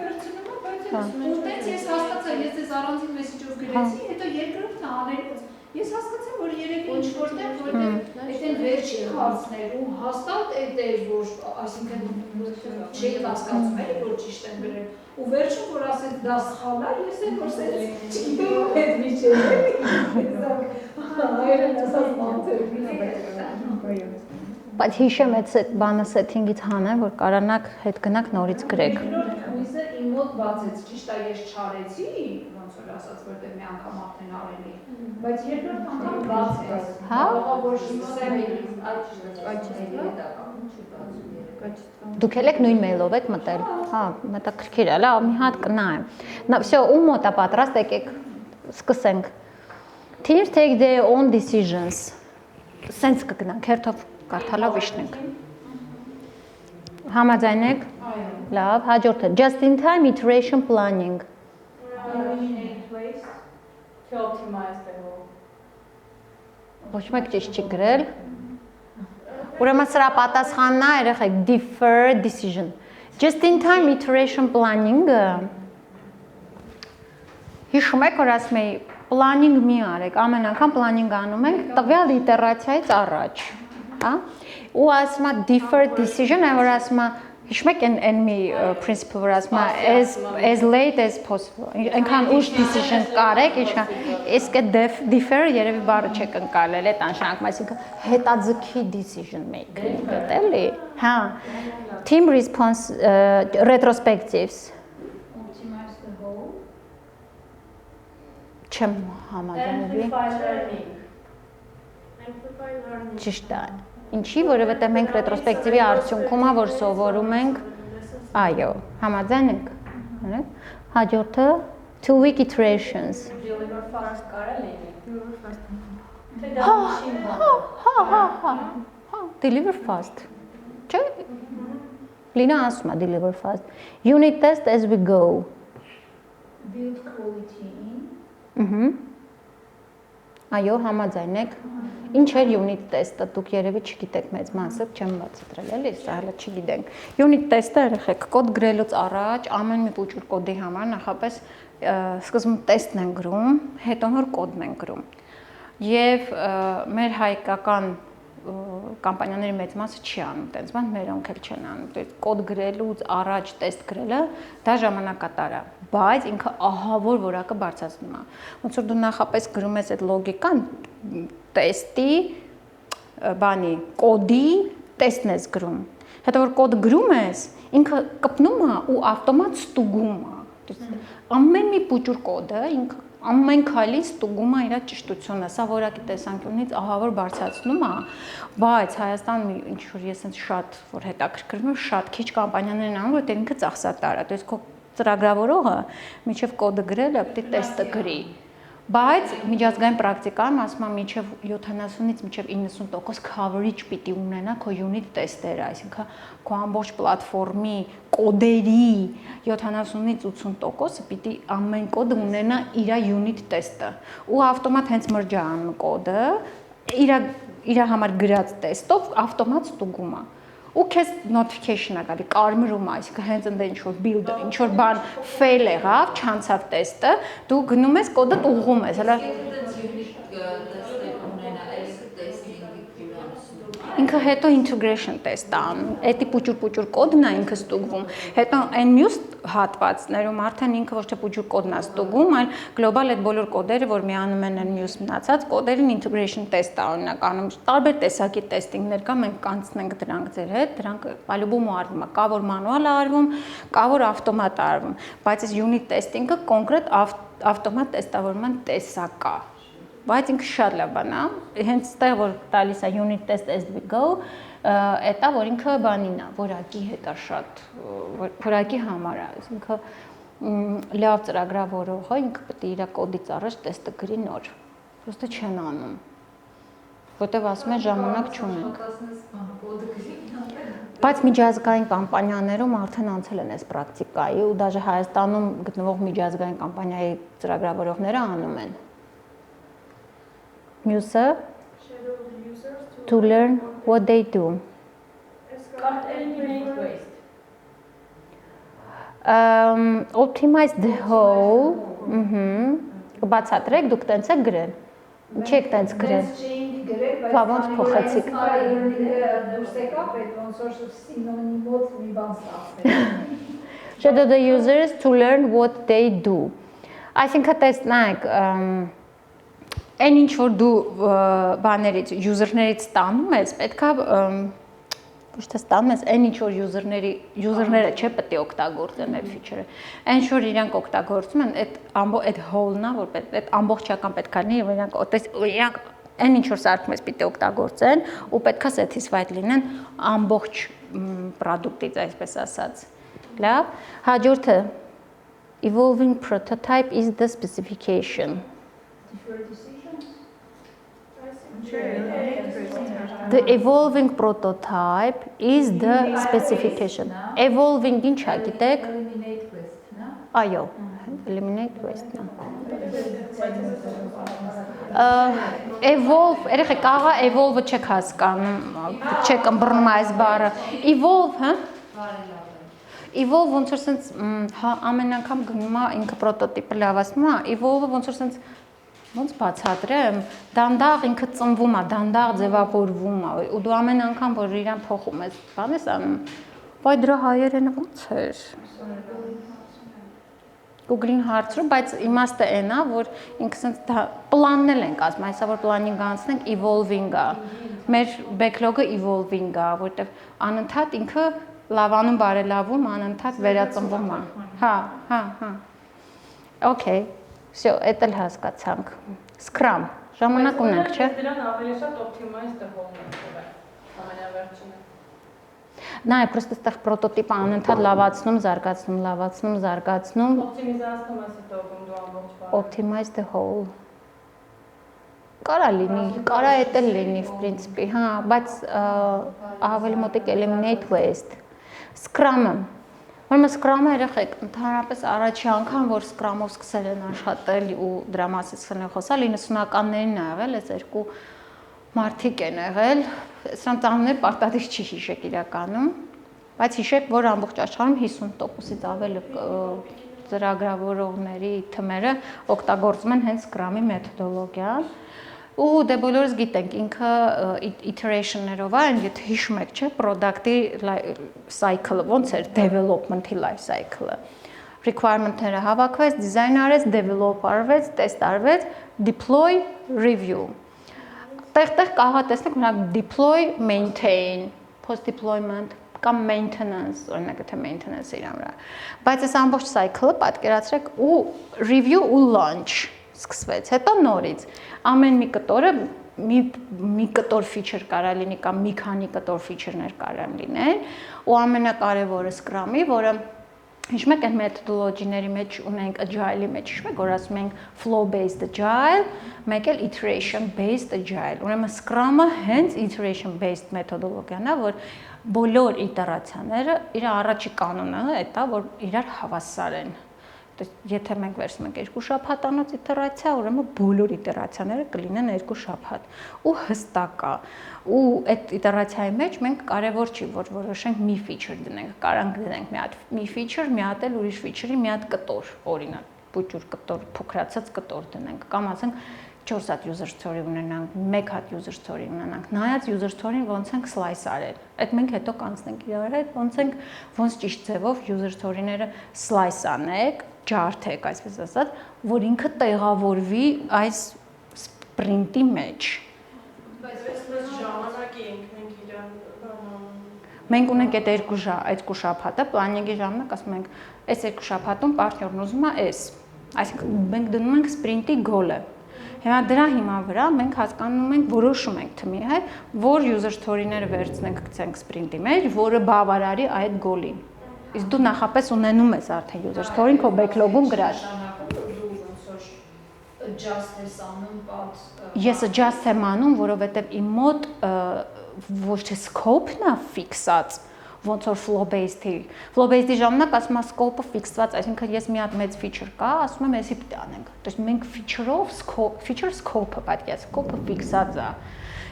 Որտենց ես հասկացա, ես ես առանձին մեսիջով գրեցի, հետո երկրորդն անելուց ես հասկացա, որ երևի ինչ որտեղ որտեղ այդեն վերջին հարցներում հաստատ այդ էր, որ այսինքն չէի հասկացում էլի, որ ճիշտ են գրել։ Ու վերջում որ ասեց դա սխալ է, ես էլ որ ասեց չգիտեմ այդ միջև էլի։ Հայերեն ասած մանթեր։ Բայց հիշեմ այդ բանը սեթինգից հանեմ, որ կարանաք հետ գնաք նորից գրեք։ Կույզը իմ մոտ բացեց, ճիշտ է ես չարեցի, ոնց որ ասած, որտեղ մի անգամ արդեն արելի, բայց երկրորդ անգամ բացեց։ Հա։ Որ սկսեմ Դուք եք նույն մեյլով եք մտել։ Հա, մտաքրքիր է, լավ, մի հատ կնայեմ։ Всё, ում մոտ է պատրաստ, եկեք սկսենք։ Teams take their own decisions. Սենց կգնանք, հերթով կարդալով վիշնենք։ Համաձայն եք։ Լավ, հաջորդը just in time iteration planning։ Eliminate waste. To optimize the goal. Ոչ մեկ ճիշտ չի գրել։ Ուրեմն սրա պատասխանն է երեխեք defer decision։ Just in time iteration planning-ը հիշում եք, որ ասում էի planning մի արեք, ամեն անգամ planning անում ենք տվյալ իտերացիայից առաջ, հա? Ու ասում է defer decision, այն որ ասում է հիշում եք այն մի principle, որ ասում է as late as possible։ Այնքան ուշ decision կարեք, ինչքան իսկ այդ defer երևի բառը չեք ընկալել այդ անշանակում, այսինքն հետաձգի decision making, էլի։ Հա։ Team response retrospectives։ optimize the whole Չեմ համաձայնվի։ Amplify learning. Amplify learning. Ճիշտ է։ Ինչի, որովհետև մենք ռետրոսպեկտիվի արդյունքում է, որ սովորում ենք, այո, համաձայն եք։ Հաջորդը 2 week iterations։ Deliver fast կարա լինի։ Թե դա Հա, ինչին բան։ հա, deliver fast։ Չէ։ Լինա ասում է deliver fast։ Unit test as we go։ build quality in Այո, համաձայն եք։ Ինչ է unit test-ը, դուք երևի չգիտեք մեծ մասը, չեմ բացատրել, էլի, սա հələ չգիտենք։ Unit test-ը երեխեք, կոդ գրելուց առաջ ամեն մի փոքր կոդի համար նախապես սկզբում տեստն են գրում, հետո նոր կոդն են գրում։ Եվ մեր հայկական կամպանիաների մեծ մասը չի անում, տենց բան մերոնք էլ չեն անում։ Կոդ գրելուց առաջ տեստ գրելը դա ժամանակատար է, բայց ինքը ահավոր որակը բարձրացնում է։ Ոնց որ դու նախապես գրում ես այդ լոգիկան, տեստի, բանի, կոդի տեստն ես գրում։ Հետո որ կոդ գրում ես, ինքը կպնում է ու ավտոմատ ստուգում է։ Ամեն մի փոքր կոդը ինքը ամեն քայլին ստուգում է իր ճշտությունը, սա որակի տեսանկյունից ահավոր բարձրացնում է, բայց Հայաստանում ինչ որ ես ինձ շատ որ հետաքրքրվում եմ, շատ քիչ կամպանիաներ են անում, որ դա ինքը ծախսատար է, դες քո ծրագրավորողը միջև կոդը գրելը պետք է տեստը գրի։ Բայց միջազգային պրակտիկայում ասում եմ միջև 70-ից մինչև 90% coverage պիտի ունենա քո unit տեստերը, այսինքն քո ամբողջ պլատֆորմի կոդերի 70-ից 80%-ը պիտի ամեն կոդը ունենա իր unit տեստը։ Ու ավտոմատ հենց մրջա անում կոդը իր համար գրած տեստով ավտոմատ ստուգում է։ Ու քեզ notification-ը գալի, կարմրում է, այսինքն հենց ընդ ինչ որ build-ը, ինչ որ բան fail եղավ, չանցավ տեստը, դու գնում ես կոդը ուղղում ես, հələ ինքը հետո integration test-ը անում, էդի փոքր կոդն է ինքը ստուգվում, հետո այն մյուս հատվածներում արդեն ինքը ոչ թե փոքր կոդն է ստուգում, այլ գլոբալ այդ բոլոր կոդերը, որ միանում են մյուս մնացած կոդերին integration test-ը օրինակ անում, տարբեր տեսակի տեստինգներ կա, մենք կանցնենք դրանք ձեր հետ, դրանք պալուբում արվում է, կա որ մանուալ արվում, կա որ ավտոմատ արվում, բայց այս unit testing-ը կոնկրետ ավտոմատ տեստավորման տեսակ է։ Բայց ինքը շատ լավ բան է, հենց այդտեղ որ տալիս է unit test as we go, էտա որ ինքը բանին է, որակի հետ է շատ, որակի համար է, ինքը լավ ծրագրավորողը ինքը պետք է իր կոդից առաջ տեստը գրի նոր, պրոստը չեն անում, որտեվ ասում են ժամանակ չունենք։ Բայց միջազգային կամպանիաներում արդեն անցել են այս պրակտիկայի ու դաժե Հայաստանում գտնվող միջազգային կամպանիայի ծրագրավորողները անում են։ Մյուսը to learn what they do. Cut eliminate waste. Optimize the whole, բացատրեք, դուք տենց եք գրել։ Ինչի եք տենց գրել։ Չէինք գրել, բայց Բա ոնց փոխեցիք։ դուրս եկավ, այդ ոնց որ սինոնիմոտ մի բան ստացվեց։ Shadow the users to learn what they do. Այսինքն տեսնեք, այն ինչ որ դու բաներից user-ներից ստանում ես, պետքա ոչ թե ստանում ես, այն ինչ որ user-ները չէ պետք է օգտագործեն այդ feature-ը։ Այն ինչ որ իրանք օգտագործում են, այդ whole-ն է, որ այդ ամբողջական պետքա լինի, որ իրանք այն ինչ որ սարքում ես պիտի օգտագործեն ու պետքա satisfied լինեն ամբողջ product-ից, այսպես ասած։ Լավ, հաջորդը evolving prototype is the specification. The evolving prototype is the specification. Evolving ինչ է, գիտեք? Eliminate waste, նա։ Այո, eliminate waste։ Evolve, երեխեք, աղա evolve-ը չեք հասկանում, չեք ըմբռնում այս բառը։ Evolve, հա? Evolve ոնց որ սենց ամեն անգամ գնում է ինքը պրոտոտիպը լավացնում է, evolve-ը ոնց որ սենց ոնց բացատրեմ, դանդաղ ինքը ծնվում է, դանդաղ ձևավորվում է, ու դու ամեն անգամ որ իրան փոխում ես, բան ես անում, վայ դրա հայերենը ոնց էր։ Google-ին հարցրու, բայց իմաստը այն է, որ ինքը սենց պլանն էլ ենք ասում, այսա որ պլանինգ անցնենք evolving է, մեր backlog-ը evolving է, որտեվ անընդհատ ինքը լավանում բարելավում, անընդհատ վերածնվում է։ Հա։ Okay, всё, это էլ հասկացանք։ Scrum, ժամանակ ունենք, չէ՞։ Դրան ավելի շատ optimize the whole network-ը, ամենավերջինը։ Նա է պրոստը ստեղ պրոտոտիպը անընդհատ լավացնում, զարգացնում։ Օպտիմիզացնում ես հետո օգնում դու ամբողջ բանը։ Optimize the whole։ Կարա լինի, կարա էդ էլ լինի, в принципе, հա, բայց ավելի մոտիկ eliminate waste։ Scrum-ը։ Ուրեմն Scrum-ը երեխեք, ընդհանրապես առաջի անգամ, որ Scrum-ով սկսել են աշխատել ու դրա մասին սկսել են խոսալ, 90-ականներին է եղել, այս երկու մարդիկ են եղել, սրանց անունները պարտադիր չի հիշեք իրականում, բայց հիշեք, որ ամբողջ աշխարհում 50%-ից ավել ծրագրավորողների թմերը օգտագործում են հենց Scrum-ի մեթոդոլոգիան։ Ու դե բոլորս գիտենք, ինքը iteration-ներով է, եթե հիշում եք, չէ, product-ի cycle-ը, ոնց էր development-ի life cycle-ը։ Requirement-ները հավաքվեց, design արեց, develop արվեց, test արվեց, deploy, review։ Տեղ-տեղ կարողա տեսնեք, մենակ deploy, maintain, post deployment կամ maintenance, օրինակ եթե maintenance իրան վրա։ Բայց այս ամբողջ cycle-ը պատկերացրեք ու review ու launch սկսվեց, հետո նորից ամեն մի կտորը մի կտոր feature կարա լինի կամ մի քանի կտոր feature-ներ կարան լինեն ու ամենակարևորը Scrum-ի, որը հիշում եք այն մեթոդոլոգիների մեջ ունենք agile-ի մեջ, հիշում եք, որ ասում ենք flow based agile, մեկ էլ iteration based agile։ Ուրեմն Scrum-ը հենց iteration based մեթոդոլոգիան է, որ բոլոր իտերացիաները իր առաջի կանոնը է դա, որ իրար հավասար են։ Եթե մենք վերցնում ենք 2 շաբաթանոց իտերացիա, ուրեմն բոլոր իտերացիաները կլինեն 2 շաբաթ ու հստակ է։ Ու այդ իտերացիայի մեջ մենք կարևոր չի, որ որոշենք մի feature դնենք, կարանք դնենք մի հատ մի feature, մի հատ էլ ուրիշ feature-ի մի հատ կտոր, օրինակ, փոքր կտոր, փոքրացած կտոր դնենք, կամ ասենք 4 հատ user story ունենանք, 1 հատ user story ունենանք, նայած user story-ին ոնց ենք slice արել։ Այդ մենք հետո կանցնենք իրար հետ, ոնց ճիշտ ձևով user story-ները slice անենք, ջարդեք, այսպես ասած, որ ինքը տեղավորվի այս սպրինտի մեջ։ Բայց այսպես ժամանակի ենք մենք իրան Մենք ունենք այդ 2 շաբաթը, պլանինգի ժամանակ ասում ենք, այս 2 շաբաթում պարտներն ուզում է այս։ Այսինքն մենք դնում ենք սպրինտի գոլը։ Հիմա դրա հիման վրա մենք հասկանում ենք, որոշում ենք թմի հետ, որ user story-ները վերցնենք գցենք սպրինտի մեջ, որը բավարարի այդ գոլին։ Իսկ դու նախապես ունենում ես արդեն user story-ին քո backlog-ում գրած։ Ես adjust եմ անում, որովհետև իմ մոտ ոչ թե scope-ն է ֆիքսած, ոնց որ flow-based-ի ժամանակ ասում եմ scope-ը ֆիքսված, այսինքն ես մի հատ մեծ feature կա, ասում եմ էսի պիտի անենք։ То есть մենք feature-ով feature scope-ը պատկերացնում, scope-ը ֆիքսած է։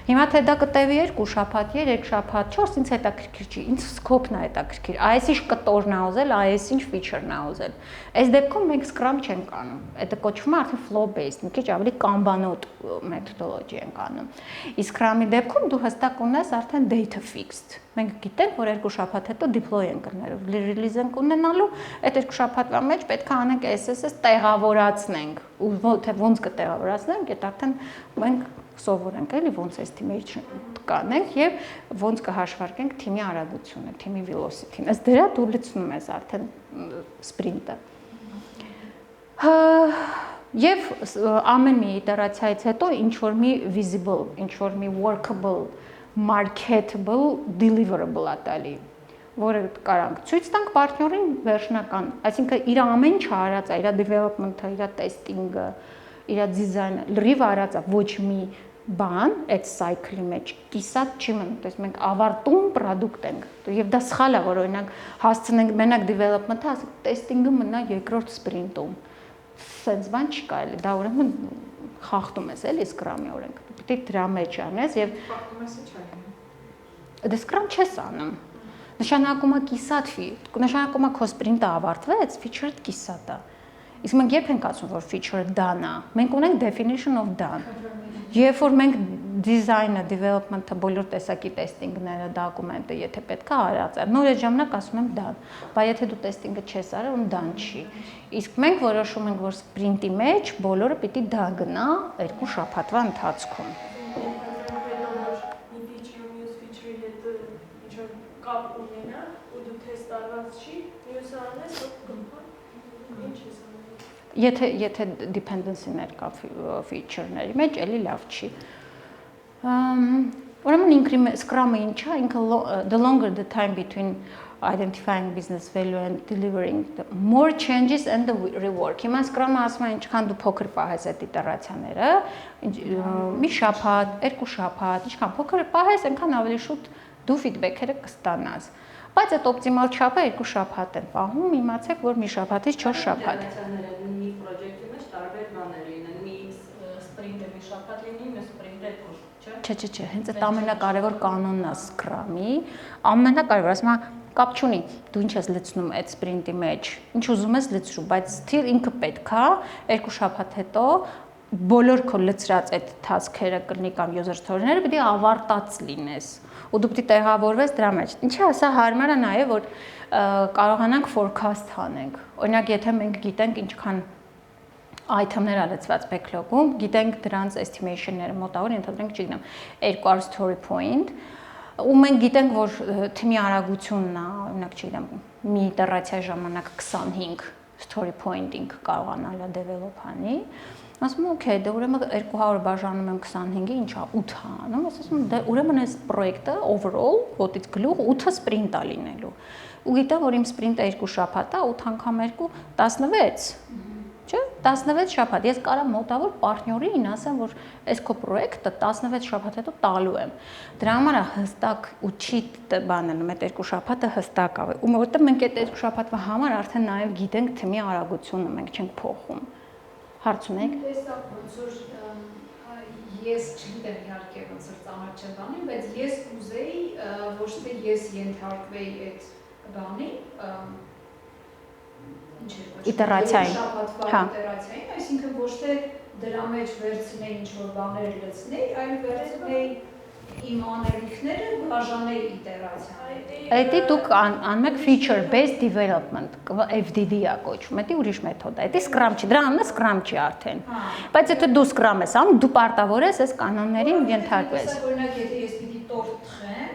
Հիմա թե դա կտևի 2 շաբաթ, 3 շաբաթ, 4, ինձ հետաքրքիր չի, ինձ սկոպն է հետաքրքիր, այս ինչ կտորն է ուզել, այս ինչ feature-ն է ուզել։ Այս դեպքում մենք Scrum չենք անում։ Դա կոչվում է արդեն flow based, մի քիչ ավելի Kanban-ոտ մեթոդոլոգիա ենք անում։ Իսկ Scrum-ի դեպքում դու հստակ ունես արդեն data fixed։ Մենք գիտենք, որ 2 շաբաթ հետո deploy ենք կրնելու, release ենք ունենալու, այդ 2 շաբաթվա մեջ պետք է անենք SSS տեղավորացնենք, ու թե ոնց կտեղավորացնենք, այդ արդեն մենք սովորենք էլի ոնց estimation կանենք եւ ոնց կհաշվարկենք թիմի արագությունը, թիմի velocity-ն։ Ըստ դրա դու լցնում ես արդեն sprint-ը։ Եվ ամեն մի իտերացիայից հետո ինչ որ մի visible, ինչ որ մի workable, marketable, deliverable է տալի, որը կարանք ցույց տանք պարտներին վերջնական, այսինքն իր ամեն ինչ արած է, իր development-ը, իր testing-ը, իր դիզայնը, լրիվ արած է, ոչ մի բան այդ cycle-ի մեջ կիսատ չի մնում, то есть մենք ավարտում product ենք եւ դա սխալ է, որ օրինակ հասցնենք մենակ development-ը, ասենք testing-ը մնա երկրորդ sprint-ում։ Սենց բան չի կարելի, դա ուրեմն խախտում ես էլի Scrum-ի օրենքը։ Դու պետք է դրա մեջ անես եւ խախտում ես ի՞նչ անում։ Դա Scrum չես անում։ Նշանակում է կիսատ նշանակում է քո sprint-ը ավարտվեց, feature-ը կիսատ է։ Իսկ մենք երբ ենք ասում, որ feature-ը done է, մենք ունենք definition of done։ Երբ որ մենք design-ը, development-ը, բոլոր տեսակի testing-ները, դոկումենտը, եթե պետք է արած է, նոր այդ ժամանակ ասում եմ done, բայց եթե դու testing-ը չես արել, ում done չի։ Իսկ մենք որոշում ենք, որ sprint-ի մեջ բոլորը պիտի done գնա 2 շաբաթվա ընթացքում։ Կապ ունենա ու դու թեստ արված չի, մյուս անես ու կմփա ինչ ես անում։ Եթե dependency-ներ կա feature-ների մեջ, էլի լավ չի։ Ուրեմն Scrum-ը ինչ է, ինքը the longer the time between identifying business value and delivering the more changes and the rework։ Հիմա Scrum-ը ասում է ինչքան դու փոքր պահես այդ իտերացիաները, մի շաբաթ, 2 շաբաթ, ինչքան փոքր պահես, այնքան ավելի շուտ դու feedback-երը կստանաս։ Բայց այդ օպտիմալ չափը 2 շաբաթ են պահում, իմացեք, որ մի շաբաթից 4 շաբաթ։ Մի պրոջեկտի մեջ տարբեր բաներ լինեն, մի sprint-ը մի շաբաթ լինի, մի sprint-ը 2, չէ։ Չէ, հենց այդ ամենակարևոր կանոնն է Scrum-ի, ամենակարևոր, ասում եմ, կապ չունի, դու ինչ ես լցնում այդ sprint-ի մեջ, ինչ ուզում ես լցրու, բայց still ինքը պետք է 2 շաբաթ հետո բոլոր քո լցրած այդ task-երը կլինի կամ user story-ները պետք է ավարտած լինես ու դու պետք է տեղավորվես դրա մեջ։ Ինչի՞ ասա հարմար է նաև որ կարողանանք forecast անենք։ Օրինակ, եթե մենք գիտենք ինչքան item-ներ ա լցված backlog-ում, գիտենք դրանց estimation-ները մոտավոր, ենթադրենք, չգիտեմ, 200 story point, ու մենք գիտենք, որ թիմի արագությունն է, օրինակ, չգիտեմ, մի իտերացիա ժամանակ 25 story point-ing կարողանալ է develop անի, ասում եմ, okay, դե ուրեմն 200 բաժանում եմ 25-ի, ինչա 8 անում, ես ասում եմ, դե ուրեմն այս պրոյեկտը overall, ոտից գլուխ 8 sprint է լինելու։ Ու գիտեմ, որ իմ sprint-ը 2 շաբաթ է, 8 անգամ 2 16, չէ՞, 16 շաբաթ։ Ես կարամ մոտավոր պարտներին ասեմ, որ այս քո պրոյեկտը 16 շաբաթ հետո տալու եմ։ Դրա համար է հստակ ու չի բանանում, այդ 2 շաբաթը հստակ է։ Ու որտեղ մենք այդ 2 շաբաթվա համար արդեն նաև գիտենք թիմի արագությունը, մենք չենք փոխում։ Հարց ունեք։ Տեսակ ոնց որ ես չգիտեմ իհարկե ոնց որ ծանոթ չեմ բանի, բայց ես կուզեի ոչ թե ես ենթարկվեի այդ բանի, ինչ է կոչվում, Իտերացիային։ շաբաթվա իտերացիային, այսինքն ոչ թե դրա մեջ վերցնեի ինչ որ բաներ լցնեի, այլ վերցնեի իմ անելիքները բաժանեի իտերացիաների։ Դա դուք անում եք feature based development, FDD-ա կոչվում, դա ուրիշ մեթոդ է։ Դա Scrum չի, դրա անունը Scrum չի արդեն։ Բայց եթե դու Scrum ես անում, դու պարտավոր ես այս կանոններին ենթարկվես։ Օրինակ, եթե ես պիտի տորտ թխեմ,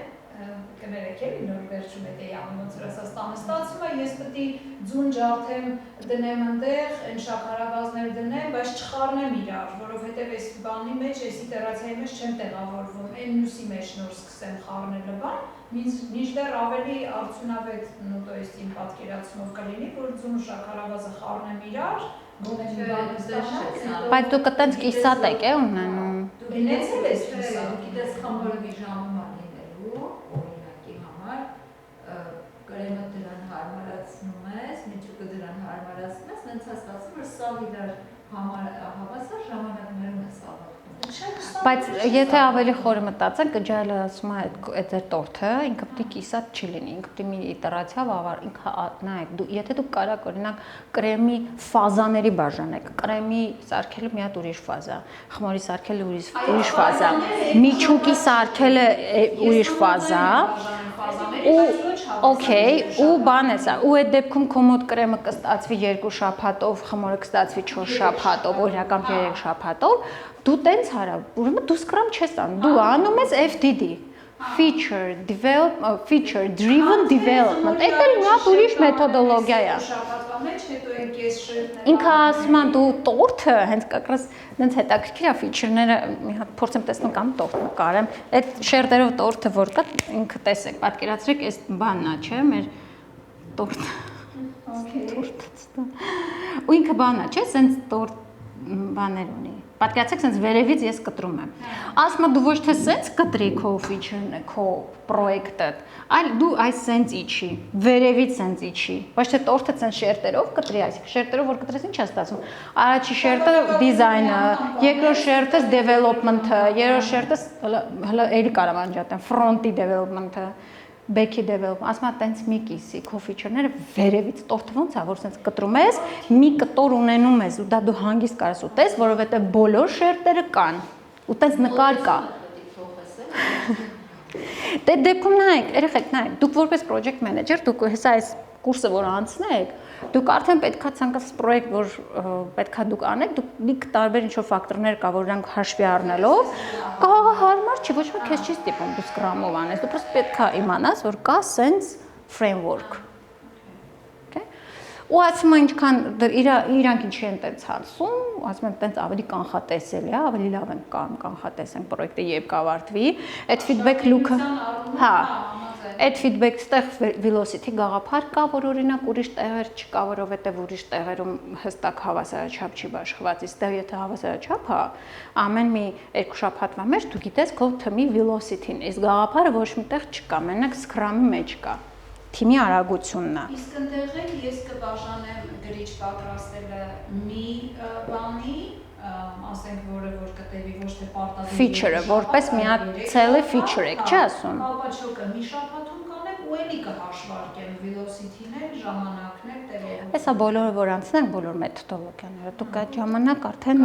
կներեք էլի նոր վերջում է դե անում ոնց որ Ռուսաստանը ստացվում է, ես պետք է ձուն ջարդեմ, դնեմ այնտեղ, այն շաքարավազներ դնեմ, բայց չխառնեմ իրար, որովհետև այս բանի մեջ, այս իտերացիայի մեջ չեմ տեղավորվում, այն մյուսի մեջ նոր սկսեմ խառնելը բան, մինչդեռ ավելի արդյունավետ, ну то есть իմ պատկերացումով կլինի, որ ձուն ու շաքարավազը խառնեմ իրար, գոնե մի բան ստանամ։ Բայց դու կտենց կիսատ եք է ունենում։ Դու գնացել ես կիսատ, Գիտես խմբորը մի ժամում է լինելու, օրինակի համար, կրեմը դրան հարմարացնում ես, միջուկը դրան հարմարացնում ես, հենց ստացվում որ սա իրար հավասար ժամանակներում է սավառնում։ Բայց եթե ավելի խորը մտածենք, Agile-ը ասում է այդ ձեր տորթը ինքը պետք է կիսատ չի լինի, ինքը պետք է մի իտերացիա ավար, ինքը նայեք, եթե դուք կարաք օրինակ կրեմի ֆազաների բաժանեք, կրեմի սարքելը մի հատ ուրիշ ֆազա, խմորի սարքելը ուրիշ ֆազա, միջուկի սարքելը ուրիշ ֆազա, ու օքեյ, ու բան է սա, ու այդ դեպքում քո մոտ կրեմը կստացվի 2 շաբաթով, խմորը կստացվի 4 շաբաթով, օրինական 3 շաբաթով, դու տենց արա, ուրեմն դու Scrum չես անում, դու անում ես FDD, feature driven development, այդ էլ մի հատ ուրիշ մեթոդոլոգիա է։ Շաբաթվա մեջ հետո այն կես շերտները։ Ինքը ասում է դու տորթը հենց կակրած դենց հետաքրքիր է ֆիչերները մի հատ փորձեմ տեսնել կամ տորթ նկարեմ, այդ շերտերով տորթը որ կա, ինքը տեսեք, պատկերացրեք, այս բանն է, չէ՞, մեր տորթը։ Տորթը։ Ու ինքը բանն է, չէ՞, սենց տորթ բաներ ունի։ Պատկերացրեք, սենց վերևից ես կտրում եմ։ Ասում եմ դու ոչ թե սենց կտրի քո ֆիչերն է, քո պրոյեկտը, այլ դու այս սենց իջի, վերևից սենց իջի։ Ոչ թե տորթը սենց շերտերով կտրի, այսինքն շերտերով որ կտրես ինչ է ստացվում։ Առաջի շերտը դիզայնը, երկրորդ շերտը development-ը, երրորդ շերտը հələ էլի կարամ անջատեմ, front-ի development-ը, back-ի development, ասում եմ տենց մի կիսի քո ֆիչերները վերևից տորթը ոնց է, որ սենց կտրում ես, մի կտոր ունենում ես ու դա դու հանգիստ կարաս ուտես, որովհետև բոլոր շերտերը կան։ Ու տենց նկար կա։ Դե դեպքում նայեք, երեխեք, նայեք, դուք որպես project manager, դուք հեսա այս կուրսը որ անցնեք, դուք արդեն պետքա ցանկացած պրոյեկտ, որ պետքա դուք անեք, դուք լիք տարբեր ինչ-որ ֆակտորներ կա, որ նրանք հաշվի առնելով, կողը հարմար չի, ոչ մի քեզ չի ստիպում դու Scrum-ով անես, դու պրոստը պետքա իմանաս, որ կա sense framework։ Ու ասում են ինչքան իրանք ինչի են տենց հացում, ասում են տենց ավելի կանխատեսել է, ավելի լավ են կանխատեսենք պրոյեկտը երբ կավարտվի, այդ feedback loop-ը, հա, այդ feedback ստեղ velocity գաղափար կա, որ օրինակ ուրիշ տեղեր չկա, որովհետև ուրիշ տեղերում հստակ հավասարաչափ չի բաշխված, այստեղ եթե հավասարաչափ է, ամեն մի 2 շաբաթվա մեջ դու գիտես քո թմի velocity-ն, իսկ գաղափարը ոչ միտեղ չկա, մենակ Scrum-ի մեջ կա։ Թիմի արագությունն է։ Իսկ ընդեղ էլ ես կբաժանեմ գրիչ պատրաստելը մի բանի, ասենք որը որ կտևի ոչ թե պարտադիր feature-ը, որպես մի հատ ցելը feature եք, չի ասում։ Կալպաչոկը մի շաբաթում կանեմ ու էլի կհաշվարկեմ velocity-ն էլ, ժամանակն էլ, տևողությունը։ Հեսա բոլորը որ անցնենք, բոլոր մեթոդոլոգիաները, դուք այդ ժամանակ արդեն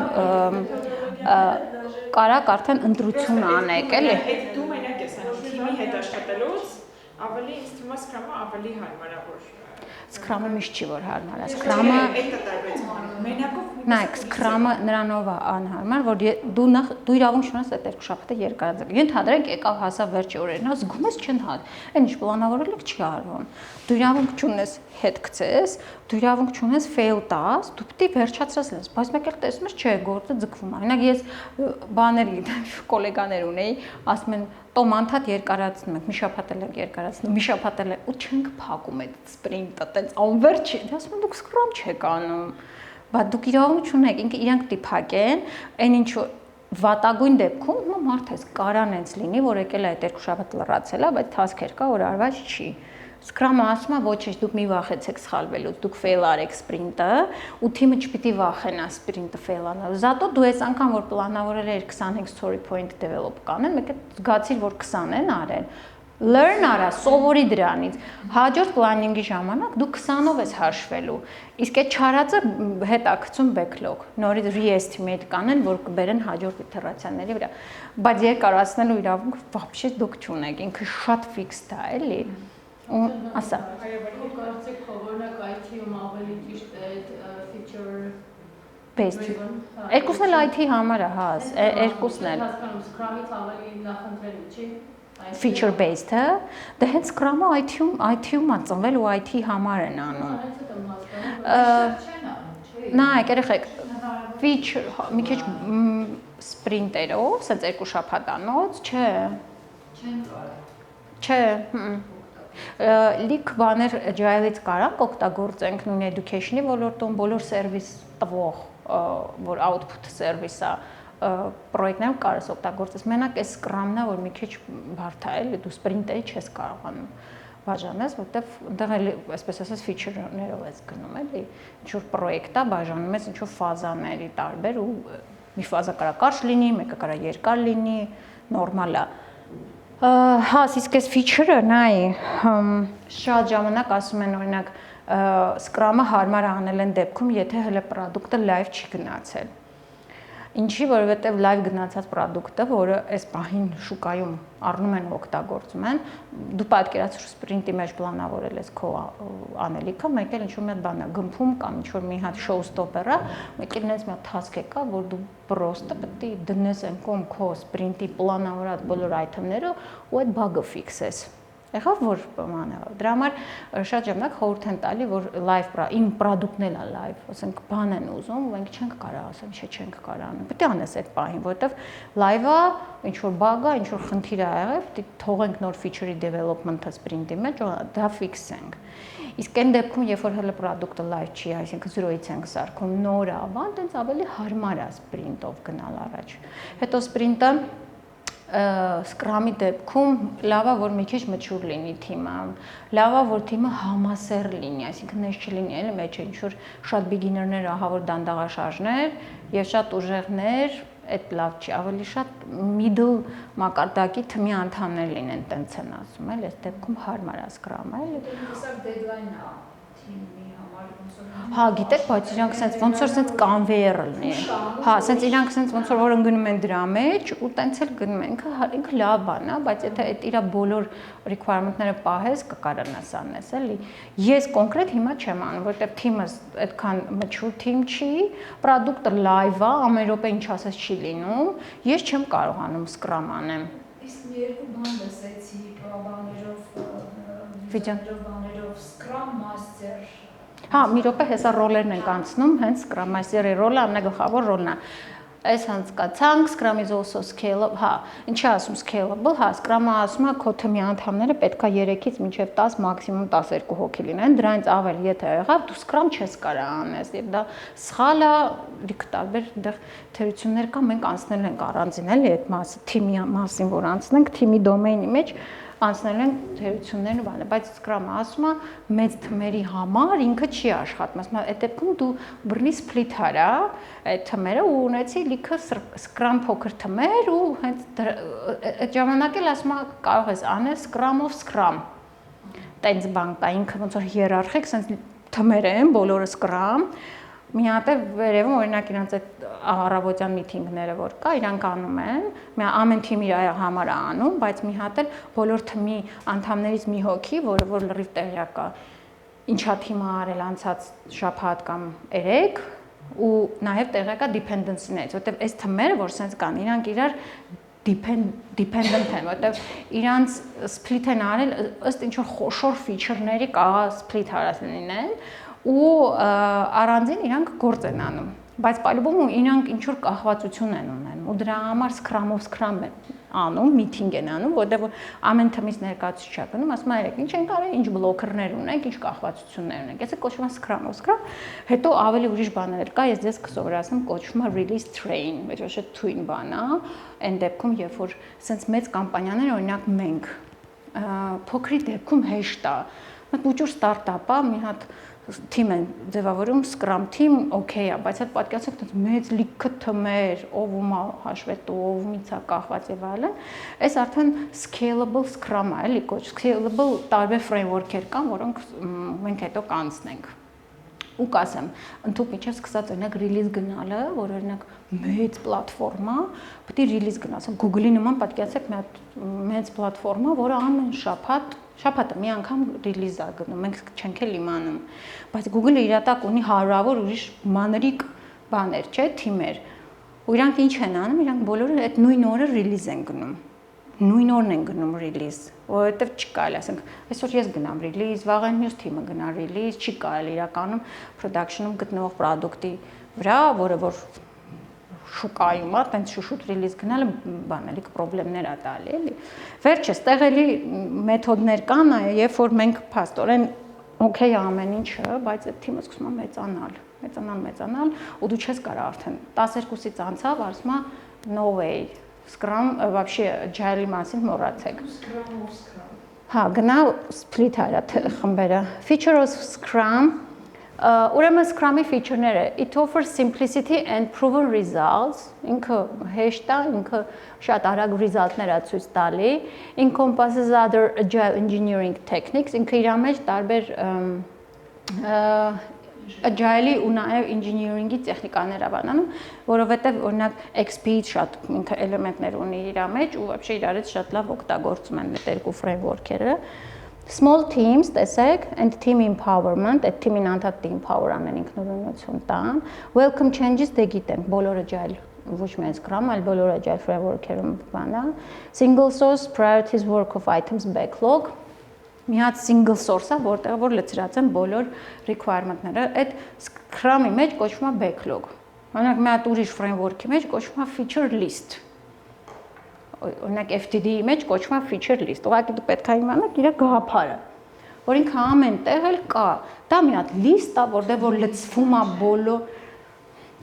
կարաք արդեն ընտրություն անեք, էլի։ Դու մենակ ես անում թիմի հետ աշխատելուց ավելի ինձ թվում է Scrum-ը ավելի հարմար է որ Scrum-ը միշտ չի որ հարմար է։ Scrum-ը նայեք, Scrum-ը նրանով է անհարմար, որ դու իրավունք չունես այդ 2 շաբաթը երկարաձգել։ Ենթադրենք եկավ հասավ վերջի օրերին, զգում ես չեն հատ։ Այն ինչ պլանավորել եք չի արվում։ Դու իրավունք չունես հետ գցես, դու իրավունք չունես fail տաս, դու պետք է վերջացրած լես, բայց մեկ էլ տեսնում ես չէ, գործը ձգվում է։ Օրինակ ես բաներ գիտեմ, գոլեգաներ ունեի, ասում են տոմ անդադ երկարացնում ենք, մի շաբաթ էլ ենք երկարացնում, մի շաբաթ էլ ու չենք փակում այդ սպրինտը, տենց անverջ, ասում են դուք Scrum չեք անում, բայց դուք իրավունք չունեք, ինքը իրանք դիփակեն, այն ինչ վատագույն դեպքում հիմա մարդ էս կարան էս լինի, որ եկել է այդ 2 շաբաթ լրացել է, բայց թասքեր կա, որ արված չի։ Scrum-ը ասում է ոչ, դուք մի վախեցեք սխալվելուց, դուք fail արեք սպրինտը, ու թիմը չպիտի վախենա սպրինտը fail անելու։ Զատո դու այս անգամ որ պլանավորել ես 25 story point develop կանեն, մեկ է զգացիր, որ 20 են արել։ Learn արա, սովորի դրանից։ Հաջորդ պլանինգի ժամանակ դու 20-ով ես հաշվելու։ Իսկ այդ չարածը հետաքցում backlog, նորից re-estimate կանեն, որ կբերեն հաջորդ իթերացիաների վրա։ Բայց երկարացնելու իրավունք вообще դուք չունեք, ինքը շատ fixed է, էլի։ Ու ասա։ Կարծեք օրինակ IT-ում ավելի ճիշտ է feature based։ Երկուսն էլ IT համար է, հա, երկուսն էլ։ Հասկանում Scrum-ից ավելի նախընտրելի չի։ Feature based, հա։ Դե հենց Scrum-ը IT-ում է ծնվել ու IT համար են անում։ Նայեք, երեխեք, feature մի քիչ սպրինտերով, ասած 2 շաբաթանոց, չէ։ Չեն կարող։ Չէ, լիք բաներ agile-ից կարանք օգտագործենք նույն education-ի ոլորտում, բոլոր սերվիս տվող, որ output սերվիսը պրոյեկտներում կարես օգտագործես։ Մենակ այս Scrum-ն է, որ մի քիչ բարդ է, էլի դու սպրինտերի չես կարողանում բաժանես, որտեվ այնտեղ էլի, այսպես ասած, feature-ներով ես գնում, էլի, ինչ որ պրոյեկտ է, բաժանում ես ինչ որ ֆազաների տարբեր ու մի ֆազա կարա կարճ լինի, մեկը կարա երկար լինի, նորմալ է։ Հա, իսկ այս feature-ը նայ շատ ժամանակ ասում են օրինակ Scrum-ը հարմար է անել են դեպքում, եթե հələ product-ը live չի գնացել։ Ինչի, որովհետև live գնացած product-ը, որը այս պահին շուկայում առնում են ու օգտագործում են, դու պատկերացրու սպրինտի մեջ պլանավորել ես քո անելիքը, մեկ էլ ինչ-որ մի հատ բան է գմփում կամ ինչ-որ մի հատ showstopper-ը, մեկ էլ այնպես մի հատ task է կա, որ դու պրոստը պետք է դնես այն կողմ քո սպրինտի պլանավորած բոլոր item-ները ու այդ bug-ը fix-ես։ Եղավ որ բան է։ Դրա համար շատ ժամանակ խորհուրդ են տալի, որ live իմ product-ն էլ է live, ասենք բան են ուզում, մենք չենք կարող, ասենք չէ, չենք կարող անել։ Պետք է անես այդ պահին, որովհետև live-ը ինչ որ bug-ը, ինչ որ խնդիր է եղել, պետք է թողենք նոր feature-ի development-ը sprint-ի մեջ, դա fix-ենք։ Իսկ այն դեպքում, երբ որ հələ product-ը live չի, այսինքն 0-ից ենք սարքում, նոր է, բան, տենց ավելի հարմար է sprint-ով գնալ առաջ։ Հետո sprint-ը Scrum-ի դեպքում լավ է որ մի քիչ mature լինի թիմը, լավ է որ թիմը համասեռ լինի, այսինքն ես չլինի էլի մեջ ինչ որ շատ beginner-ներ, ահա որ դանդաղաշարժներ եւ շատ ուժեղներ, այդ լավ չի, ավելի շատ middle մակարդակի թիմի անդամներ լինեն, տենց են ասում, էլի, այս դեպքում հարմար է Scrum-ը, էլի։ Սա deadline-ը թիմի համար ոնց որ Հա, գիտեք, բայց իրանք sense ոնց որ sense conveyor լինի։ Հա, sense իրանք sense ոնց որ ընկնում են դրա մեջ ու տենց էլ գնում են։ Ինքը լավ բան է, բայց եթե այդ իր բոլոր requirement-ները պահես, կկարանաս անես, էլի։ Ես կոնկրետ հիմա չեմ անում, որովհետև թիմս այդքան mature team չի, product-ը live է, ամեն րոպե ինչ ասես չի լինում, ես չեմ կարողանում Scrum անեմ։ Իսկ մի երկու բան լսեցի, բաներով Scrum Master Հա, մի րոպե հեսա ռոլերն ենք անցնում, հենց Scrum Master-ի ռոլը ամենագլխավոր ռոլն է։ Այս հանցկացանք Scrum is also scalable, հա, ինչի ասում scalable, հա, Scrum-ը ասում է քո թիմի անդամները պետքա 3-ից մինչև 10, մաքսիմում 12 հոգի լինեն, դրանից ավել եթե եղավ, դու Scrum չես կարող անես, եւ դա սխալ է, լիք տարբեր այնտեղ թերություններ կա, մենք անցնել ենք առանձին էլի այդ մասը, թիմի մասին, որ անցնենք, թիմի դոմեյնի մեջ անցնել են թերություններն ու բանը, բայց Scrum-ը ասում է մեծ թմերի համար ինքը չի աշխատում, ասում է այդ դեպքում դու բռնի split արա այդ թմերը ու ունեցի լիքը Scrum փոքր թմեր ու հենց այդ ժամանակ էլ ասում է կարող ես անել Scrum-ով Scrum, տենց բան կա, ինքը ոնց որ հիերարխիկ, sense թմեր են, բոլորը Scrum, մի հատ է վերևում օրինակ իրանց այդ առավոտյան միտինգները որ կա, իրանք անում են, ամեն թիմ իր համար է անում, բայց մի հատ էլ բոլոր թիմի անդամներից մի հոգի, որ լրիվ տեղյակ է, ինչա թիմը արել անցած շաբաթ կամ 3 ու նաև տեղյակ է dependency-ներից, որտեղ այս թիմերը որ sense կան, իրանք իրար dependent են, որտեղ իրանց split են արել ըստ ինչ որ խոշոր feature-ների կա split արած լինեն ու առանձին իրանք գործ են անում, բայց պալուբում իրանք ինչ որ կախվածություն են ունենում ու դրա համար Scrum-ով Scrum են անում, meeting են անում, որտեղ ամեն թմից ներկայացուցիչ է գնում, ասում է եկեք ինչ ենք արել, ինչ բլոկերներ ունենք, ինչ կախվածություններ ունենք, այսինքն կոչվում է Scrum-ով Scrum, հետո ավելի ուրիշ բաներ կա, ես ձեզ կսովորացնեմ, կոչվում է release train, ոչ ոչ թույն բան է, այն դեպքում երբ որ sense մեծ կամպանիաներ օրինակ մենք փոքրի դեպքում հեշտ է, մտ ուժուր ստարտափ է, մի հատ թիմ են ձևավորում Scrum team, օքեյ է, բայց այդ պատկերացեք այդպես մեծ լիքը թմեր, ով ումա հաշվետու, ով ումից է կախված եւ այլն, այս արդեն scalable Scrum է, էլի կոչ, scalable տարբեր framework-եր կան, որոնք մենք հետո կանցնենք։ Ու կասեմ, ընդհանուր միջև սկսած օրինակ release գնալը, որ օրինակ մեծ պլատֆորմա, պետք է release գնաս, Google-ի նման պատկերացեք մի հատ մեծ պլատֆորմա, որը ամեն շաբաթը մի անգամ release-ա գնում, մենք չենք էլ իմանում, բայց Google-ը իր տակ ունի հարյուրավոր ուրիշ մանրիկ բաներ, չէ, թիմեր, ու իրանք ինչ են անում, իրանք բոլորը այդ նույն օրը release են գնում, նույն օրն են գնում release, որովհետև չի կարելի, ասենք, այսօր ես գնամ release, վաղը մյուս թիմը գնա release, չի կարելի իրականում production-ում գտնվող product-ի վրա, որը որ շուկայում է, տենց շուշուտ release գնալը բանալիք պրոբլեմներ է տալի, էլի։ Վերջը, ստեղ էլի մեթոդներ կան, երբ որ մենք փաստորեն օքեյ ամեն ինչը, բայց այդ թիմը սկսում է մեծանալ, ու դու չես կարող արդեն 12-ից անցավ, ասում է no way, Scrum вообще agile-ի մասին մոռացեք։ Հա, գնա split արա խմբերը։ Feature of Scrum Ուրեմն Scrum-ի feature-ները it offers simplicity and proven results, ինքը հեշտ է, ինքը շատ արագ result-ներ է ցույց տալի, encompasses other agile engineering techniques, ինքը իր մեջ տարբեր agile-ի ու նաև engineering-ի տեխնիկաներ է բանանում, որովհետև օրինակ XP-ից շատ ինքը էլեմենտներ ունի իր մեջ ու вообще իրարից շատ լավ օգտագործում են այդ երկու framework-երը։ Small teams, տեսեք, and team empowerment, այդ team-ին անդադար empower անեն ինքնուրույնություն տան, welcome changes դե գիտենք, բոլոր agile, ոչ միայն Scrum, այլ բոլոր agile framework-երում բանա, single source, priorities work of items backlog, մի հատ single source-ը, որտեղ որ լցրած են բոլոր requirement-ները, այդ Scrum-ի մեջ կոչվում է backlog։ Օրինակ մի հատ ուրիշ framework-ի մեջ կոչվում է feature list։ Օրինակ FTD-ի մեջ կոչվում է feature list։ Ուղղակի դու պետք է իմանաս իր գաղափարը, որ ինքը ամեն տեղ էլ կա։ Դա մի հատ list է, որտեղ որ լցվում է բոլոր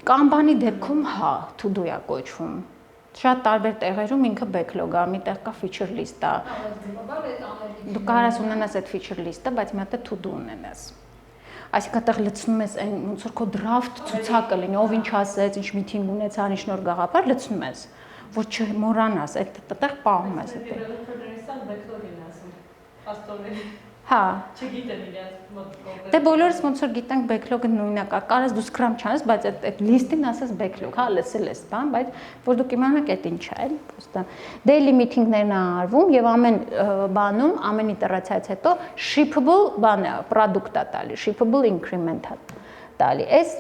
Kanban-ի դեպքում հա, to-do է կոչվում։ Շատ տարբեր տեղերում ինքը backlog է, մի տեղ կա feature list-ը։ Դու կարող ես ունենաս այդ feature list-ը, բայց մի հատ to-do ունենաս։ Այսինքն այդտեղ լցնում ես այն ոնց որ քո draft ցուցակը լինի, ով ինչ ասեց, ինչ meeting ունեցա, ինչ նոր գաղափար լցնում ես, որ չմոռանաս, այդտեղ պահում ես այդ։ Developer-ներսալ backlog-ին ասում, աստորեն։ Հա։ Չգիտեն իրենց մոտ կողմը։ Դե բոլորս ոնց որ գիտենք backlog-ը նույնակ է, կարես դու Scrum չանես, բայց այդ list-ին ասես backlog, հա, լսել ես բան, բայց որ դուք իմանաք այդ ինչ է, էլի, պոստը։ Daily meeting-ներն է արվում եւ ամեն բանում, ամեն իտերացիայից հետո shippable բան է, product-ը տալի, shippable increment-ը տալի։ Այս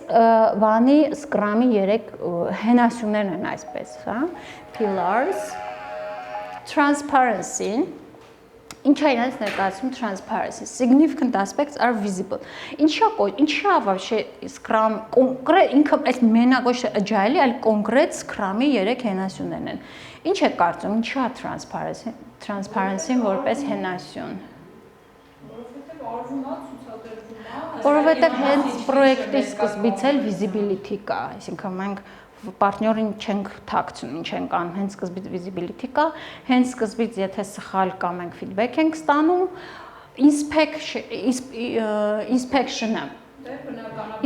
բանի Scrum-ի 3 հենասյուներն են այսպես, հա, pillars, transparency, Ինչ է իրենց ներկայացնում transparency, significant aspects are visible։ Ինչա вообще Scrum կոնկրետ ինքը այս մենակ ոչ թե agile-ի, այլ կոնկրետ Scrum-ի 3 հենասյուններն են։ Ինչ է կարծում, ինչա transparency-ն որպես հենասյուն։ Որովհետև հենց պրոյեկտի սկզբից էլ visibility կա, այսինքն մենք партнёрին չենք թաքցնում, ինչ ենք անում, հենց սկզբից visibility կա, հենց սկզբից եթե սխալ կա մենք feedback ենք ստանում,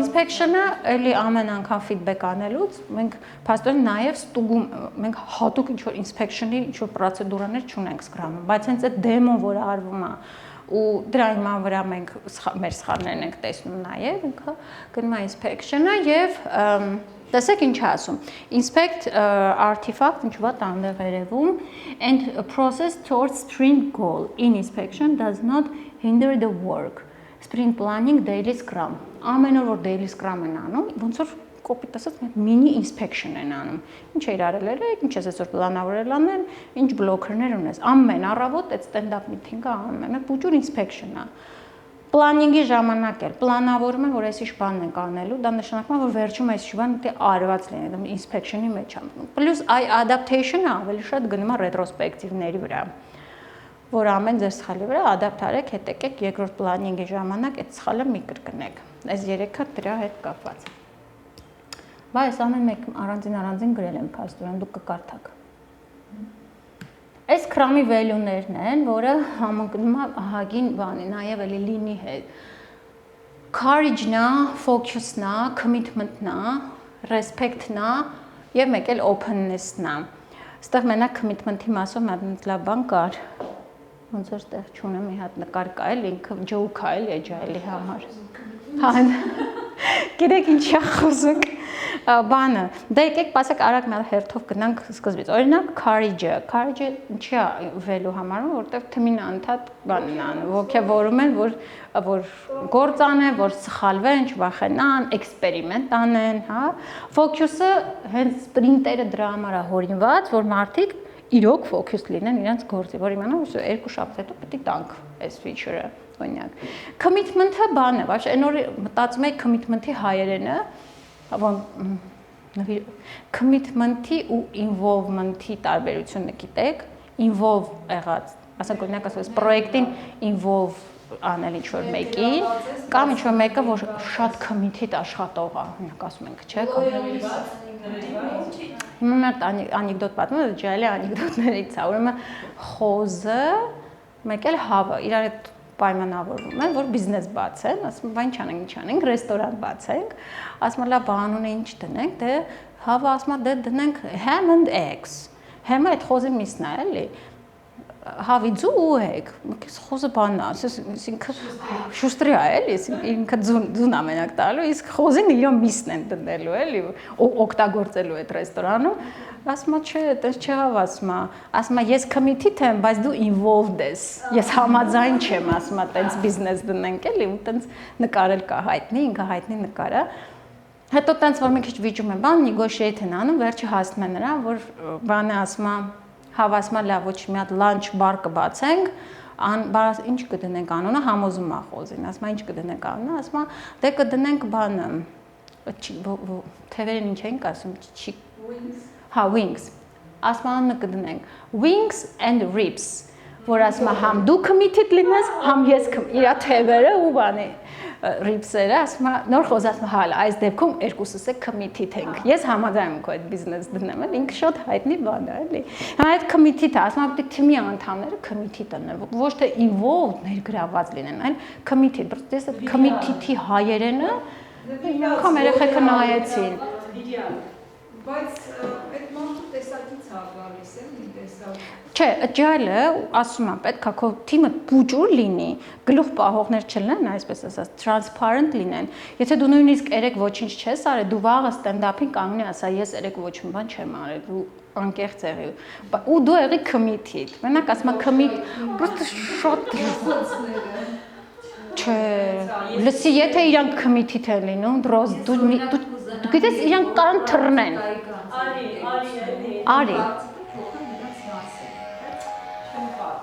inspection-ը էլի ամեն անգամ feedback անելուց մենք փաստորեն նաև ստուգում, մենք հատուկ ինչ որ inspection-ի ինչ որ պրոցեդուրաներ չունենք Scrum-ում, բայց հենց այդ demo-ն որ արվում է ու դրա հիման վրա մենք մեր սխալներն ենք տեսնում նաև, ինքը գնում է inspection-ը եւ տեսեք ինչ ասում inspect artifact ինչ վատ անդեղ երևում and a process towards sprint goal in inspection does not hinder the work sprint planning daily scrum ամեն օր որ daily scrum են անում ոնց որ կոպիտ ասած մինի inspection են անում ինչ է իրարել եք ինչ ես այսօր պլանավորել անել ինչ բլոքերներ ունես ամեն առավոտ այդ stand up meeting-ը անում եմ փուճուր inspection-ը Planning-ի ժամանակ էլ պլանավորում են, որ այսիշ բանն ենք անելու, դա նշանակում է, որ վերջում այսիշ բանը դե արված լինի, inspection-ի մեջ է։ Պլյուս այ adaptation-ը ավելի շատ գնում է retrospective-ների վրա, որ ամեն ձեր սխալի վրա adapt արեք, հետ եկեք երկրորդ planning-ի ժամանակ այդ սխալը մի կրկնեք։ Այս երեքը դրա հետ կապված։ Բայց ամեն մեկ առանձին գրել եմ փաստորեն, դուք կկարդաք։ Այս Scrum-ի value-ներն են, որը համընկնում է ահագին բանի, նաև էլի լինի հետ։ Courage-ն է, focus-ն է, commitment-ն է, respect-ն է եւ մեկ էլ openness-ն է։ Այստեղ մենակ commitment-ի մասով մի լավ բան կար։ Ոնց որ այդտեղ չունեմ մի հատ նկար կա էլ ինքը joke է էլ agile-ի համար։ Հա։ Գիտեք ինչի է խոսում։ Բանը, դա եկեք պասեք արագ մի հերթով գնանք սկզբից։ Օրինակ courage-ը ինչի է value համարվում, որտեղ թիմին անդադ բանն անում, ոգևորում են, որ գործ անեն, որ սխալվեն, չվախենան, էքսպերիմենտ անեն, հա։ Focus-ը հենց sprint-երը դրա համար է հորինված, որ մարդիկ իրոք focus լինեն իրենց գործի, որ իմանան, որ երկու շաբաթ հետո պետք է տանք այս feature-ը, օրինակ։ Commitment-ը բան է, ոչ, այն օր մտածում եք commitment-ի հայերենը commitment-ի ու involvement-ի տարբերությունը գիտեք, involve եղած, ասենք օրինակ ասած պրոյեկտին involve անել ինչ-որ մեկին, կամ ինչ-որ մեկը, որ շատ committed աշխատող է, օրինակ ասում ենք, չէ՞, հիմա անեկդոտ պատմում եմ, ջալի անեկդոտներից է, ուրեմն խոզը, մեկ էլ հավը, իրար հետ պայմանավորվում են, որ բիզնես բացեն, ասում բան չանենք, ռեստորան բացենք, ասում լավ բան ունի ինչ դնենք, դե հավա ասում դե դնենք ham and eggs։ Ham-ը այդ խոզի միսն է, էլի։ Հավիձու ու egg, խոզը բանն է, ասես ինքը շուշտրի է, էլի, ինքը ձուն ամենակ տալու, իսկ խոզին իր միսն են դնելու, էլի, օգտագործելու այդ ռեստորանում։ Ասում չէ, այդպես չեղավ, ասում ես committed եմ, բայց դու involved ես։ Ես համաձայն չեմ, ասում այդպես բիզնես դնենք, էլի, ու այդպես նկարել կա հայտնի, ինքը հայտնի նկար է։ Հետո տենց որ մի քիչ վիճում են, բան negotiate են անում, վերջը հասնում են նրան, որ բանը ասում հավասմա լավ ոչ մի հատ լանչ բար կբացենք, ինչ կդնենք անունը համոզում է խոզին, ասում ինչ կդնենք անունը, ասում դե կդնենք բանը, թևերին ինչ ենք ասում, հա wings, ասում անունը կդնենք wings and ribs, որ ասում համ դու committed լինես, համ ես իր թևերը ու բանի ribs-երը, ասում նոր խոզ ասում հալ, այս դեպքում երկուսս է committed ենք։ Ես համաձայն եմ քո այդ բիզնես դնեմ, ինքը շատ հայտնի բան է, էլի։ Հիմա այդ committed-ը, ասում պետք է թիմի անդամները committed լինեն, ոչ թե involved ներգրաված լինեն, այլ committed, просто ես այդ committed-ի հայերենը անգամ երեխեքը նայեցին։ Բայց այդ մարդու տեսակից է գալիս, էլի տեսակ։ Չէ, ջալը ասում եմ, պետք է քո թիմը փուճուր լինի, գլուխ պահողներ չլինեն, այսպես ասած, transparent լինեն։ Եթե դու նույնիսկ երեք ոչինչ չես արել, դու վաղը ստենդափին կանգնի ասա, ես երեք ոչ մի բան չեմ արել, դու անկեղծ եղի։ Ու դու եղի committed։ Մենակ ասում եմ commit, просто շատ Չէ, լսի, եթե իրանք committed են լինում, դրոզ դու գիտես իրանք կարան թռնեն։ Արի։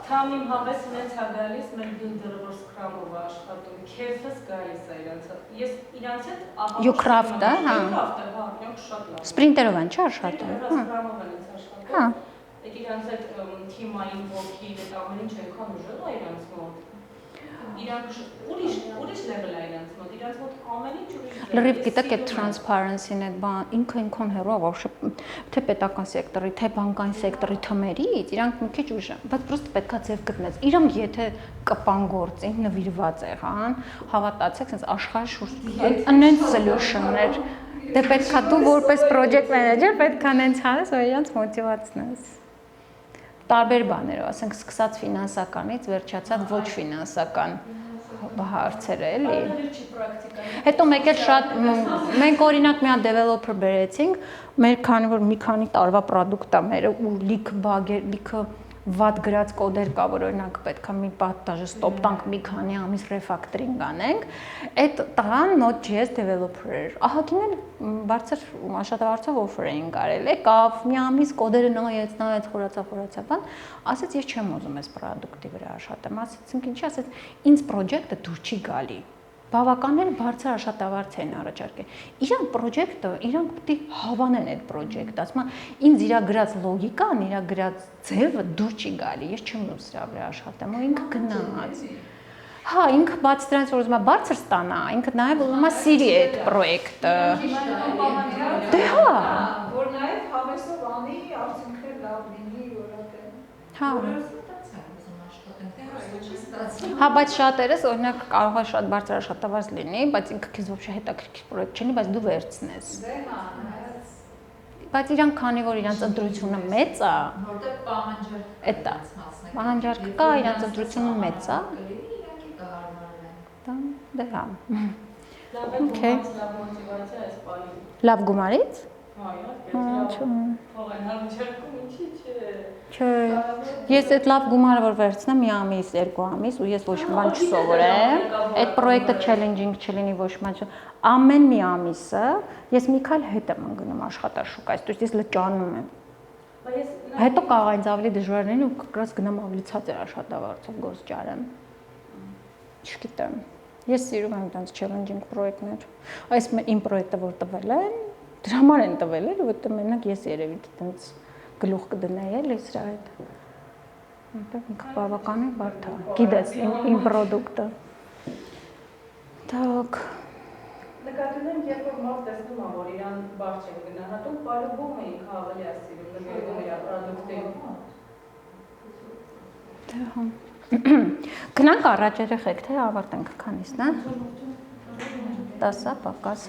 Թամիմ հավես ունենց է գալիս, մենք դու դրվոր սկրամով աշխատում, քեֆս գալիս է իրանց, ես իրանց հետ ահա You craft-ը, հա։ Craft-ը, հա, իրանք շատ լավ։ Սպրինտերով են, չէ՞ աշխատում։ Սկրամով են աշխատում։ Հա։ Այդ իրանց հետ թիմային ոգի, այդ ամեն ինչ այնքան ուժեղ է իրանց մոտ։ Իրանք ուրիշ level է իրանց մոտ, իրանց մոտ ամեն ինչ ուրիշ level։ Լրիվ գիտեք այդ transparency-ն այդ բան, ինքը ինքան հեռու է, вообще թե պետական սեկտորի, թե բանկային սեկտորի թմերից, իրանք մի քիչ ուժ են, բայց просто պետքա ձև գտնես։ Իրանք եթե կպան գործին նվիրված եղան, հավատացեք, sense աշխարհի շուրջ անենց solution-ներ։ Դե պետքա դու որպես project manager պետքա անենց հանես, որ իրանք մոտիվացնես։ Տարբեր բաներով, ասենք սկսած ֆինանսականից վերջացած ոչ ֆինանսական հարցեր էլի։ Հետո մեկ էլ շատ մենք օրինակ մի հատ developer բերեցինք, մեր քանի որ մի քանի տարվա product-ա մեր ու լիքը վատ գրած կոդեր կա, որ օրինակ պետքա մի պատ դաժե stop տանք մի քանի ամիս refactoring անենք, այդ տղան Node.js developer էր։ Ահագին բարձր աշխատավարձով offer էին կարել, եկավ մի ամիս կոդերը նայեց, խորացավ, ասեց ես չեմ ուզում այս product-ի վրա աշխատեմ, ասեցինք ինչի, ասեց ինձ project-ը դուր չի գալի։ Բավականին բարձր աշխատավարձ են առաջարկել։ Իրանք project-ը, իրանք պետք է հավանեն այդ project-ը, ասում են, ինձ իրա գրած լոգիկան, իրա գրած ձևը դուր չի գալի, ես չեմ ուզում սրա վրա աշխատեմ, ու ինքը գնաց։ Հա, ինքը բաց դրանից որ ուզում է բարձր ստանա, ինքը նաև ուզում է սիրի այդ project-ը։ Դե հա, որ նաև հավեսով անի, արդյունքներ լավ լինի, որ այդտեղ։ Հա։ Հա, բայց շատերս օրինակ կարող է շատ բարձր աշխատավարձ լինի, բայց ինքը քեզ ոобще հետաքրքիր պրոյեկտ չունի, բայց դու վերցնես։ Դե հա, Բայց իրանք քանի որ իրանք ընտրությունը մեծ է, որտեղ պահանջարկ էտա։ Պահանջարկը կա, իրանք ընտրությունը մեծ է։ Դե հա։ Okay. Լավ մոտիվացիա այս բանի։ Լավ գումարից։ Հա, Հա, թողեն համաչարկում ինչի՞ չէ։ Չէ։ Ես այդ լավ գումարը որ վերցնեմ մի ամիս, երկու ամիս ու ես ոչ մի բան չսովորեմ, այդ պրոյեկտը challenging չլինի ոչ մի բան, ամեն մի ամիսը ես մի քայլ հետ եմ ընկնում աշխատաշուկայից, то есть ես լճանում եմ։ Հետո կարող ինձ ավելի դժվար լինի ու կրած գնամ ավելի ցածր աշխատավարձով գործ ճարեմ։ Չգիտեմ։ Ես սիրում եմ այդպես challenging պրոյեկտներ։ Այս իմ պրոյեկտը որ տվել են, դրա համար են տվել էլ, որտեղ մենակ ես երևի այդպես գլուխ կդնեի էլի սրա հետ։ Այնտեղ ինքը բավականին բարդ է։ Գիտես, իմ պրոդուկտը։ Так։ Նկատում եմ, երբ որ մարդ տեսնում է, որ իրան բարձ չեն գնահատում, բարեբում է ինքը ավելի ասիրում նկատում իր պրոդուկտին։ Դե հա։ Գնանք առաջ երեխեք, թե ավարտենք քանիսն, հա։ 10-ը պակաս։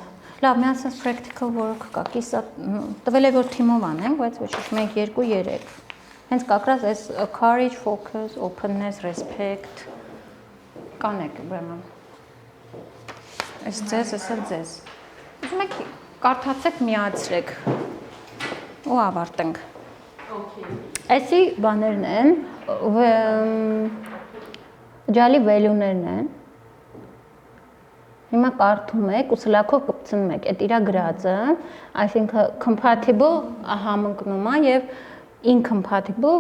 Լավ, մի ասես practical work կա, կիսա տվել է որ թիմով անենք, բայց ոչ մենք 2-3։ Հենց կակրած այս courage, focus, openness, respect կանեք ուրեմն։ Այս ձեզ, էսը ձեզ։ Ուզում եք կարդացեք, միացրեք ու ավարտենք։ Okay. Այսի բաներն են, ջալի value-ներն են։ Հիմա կարդում եք ու սլաքով կպցնում եք, այդ իրա գրածը, այսինքն compatible համընկնում է եւ incompatible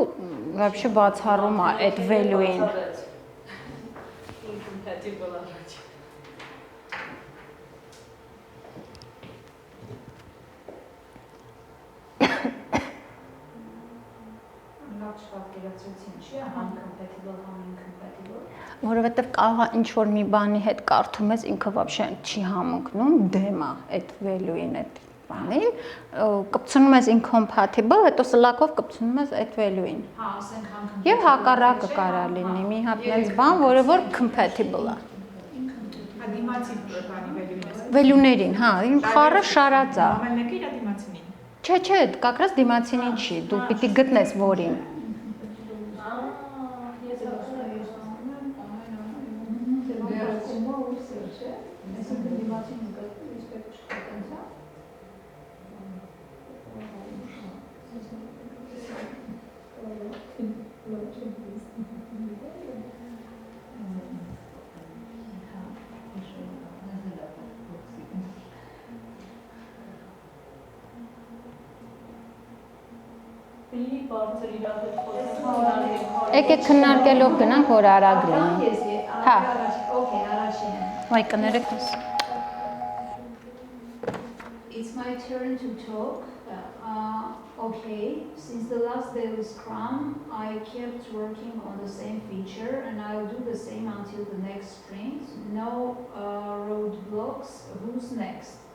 вообще բացառում է այդ value-ին։ Incompatible առաջ։ Լավ պատկերացրեցին, չի, uncompatible, incompatible։ Որովհետեւ կարող է ինչ-որ մի բանի հետ կարդում ես, ինքը вообще չի համընկնում, դեմ է այդ value-ին, այդ բանին, կպցնում ես incompatible, հետո սլաքով կպցնում ես այդ value-ին։ Հա, ասենք uncompatible։ Եվ հակառակը կարա լինի, մի հատ նենց բան, որը որ compatible է։ Հա դիմացի բանի value-ին։ Value-ներին, հա, խառը շարած է։ Ամեն մեկը իր դիմացինին։ Չէ, կակրած դիմացինին չի, դու պիտի գտնես որին։ Պիլի բարձր իրար հետ խոսում։ Եկեք քննարկելով գնանք, որ արագ լինի։ Հա։ Okay, առաջինը։ Վայ կներեք ես։ It's my turn to talk. Okay, since the last daily scrum, I kept working on the same feature and I'll do the same until the next sprint. No roadblocks. Who's next?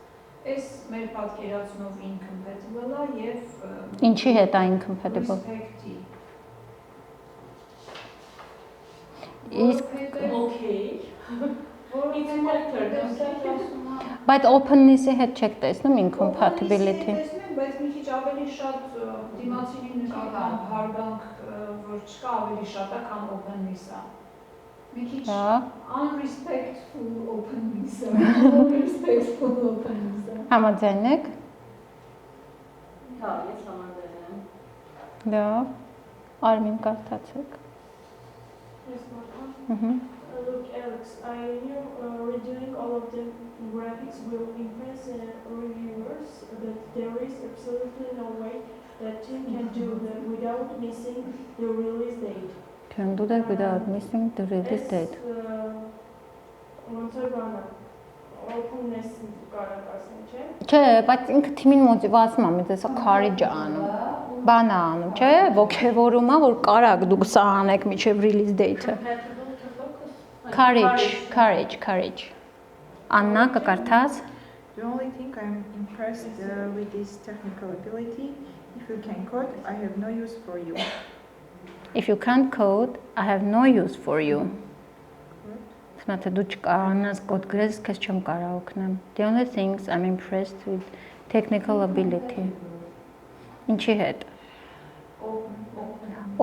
Այս մեր պատկերացնով incompatible է եւ Ինչի հետ է incompatible։ respect-ի։ Իսկ Okay. բայց openness-ի հետ չեք տեսնում incompatibility։ Բայց մի քիչ ավելի շատ դիմացինի նկատմամբ հարգանք, որ չկա ավելի շատ է, քան openness-ը։ Մի քիչ Հա։ unrespectful openness-ը, unrespectful openness-ը։ Համաձայն եք։ Հա, ես համաձայն եմ։ Լավ։ Արմին կարդացեք։ Yes, Martha. Look, Alex, I knew redoing all of the graphics will impress reviewers, but there is absolutely no way that team can do that without missing the release date. Can do that without missing the release date. Ոնց է բանը, openness կարող ասեմ, չէ։ Չէ, բայց ինքը թիմին մոտիվացում է, մեծ էսա courage-ը անում։ Բան է անում, չէ, ոգևորում է, որ կարակ դուք սա անեք միջև release date-ը։ Courage. Աննա կկարդաս։ The only thing I'm impressed with is technical ability. If you can code, I have no use for you. If you can't code, I have no use for you. Սնա դու չկարանաս կոդ գրես, քեզ չեմ կարող օգնեմ։ The only things I'm impressed with technical ability. Ինչի հետ։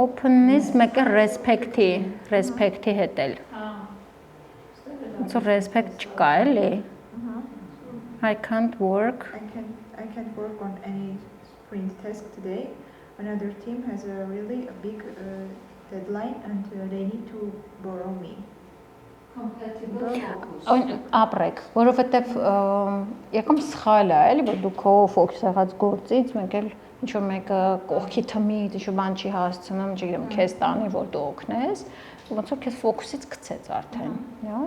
Openness մեկը respect-ի հետ էլ։ Ոնց որ respect չկա էլի։ I can't work. I can't work on any sprint task today. Another team has a really big deadline and they need to borrow me. Compatible focus։ Ապրեք, որովհետև եկամ սխալ է, էլի, որ դու քո ֆոկուս եղած գործից մեկ էլ ինչ-որ մեկը կողքի թմից, ինչ-որ բան չի հասցնում, չգիտեմ, քեզ տանի, որ դու օգնես, ոնց որ քեզ ֆոկուսից գցեց արդեն, հա։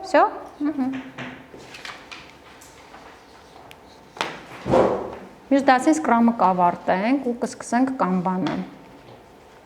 Всё? Մյուս դասին սկրամը կավարտենք ու կսկսենք կանբանը։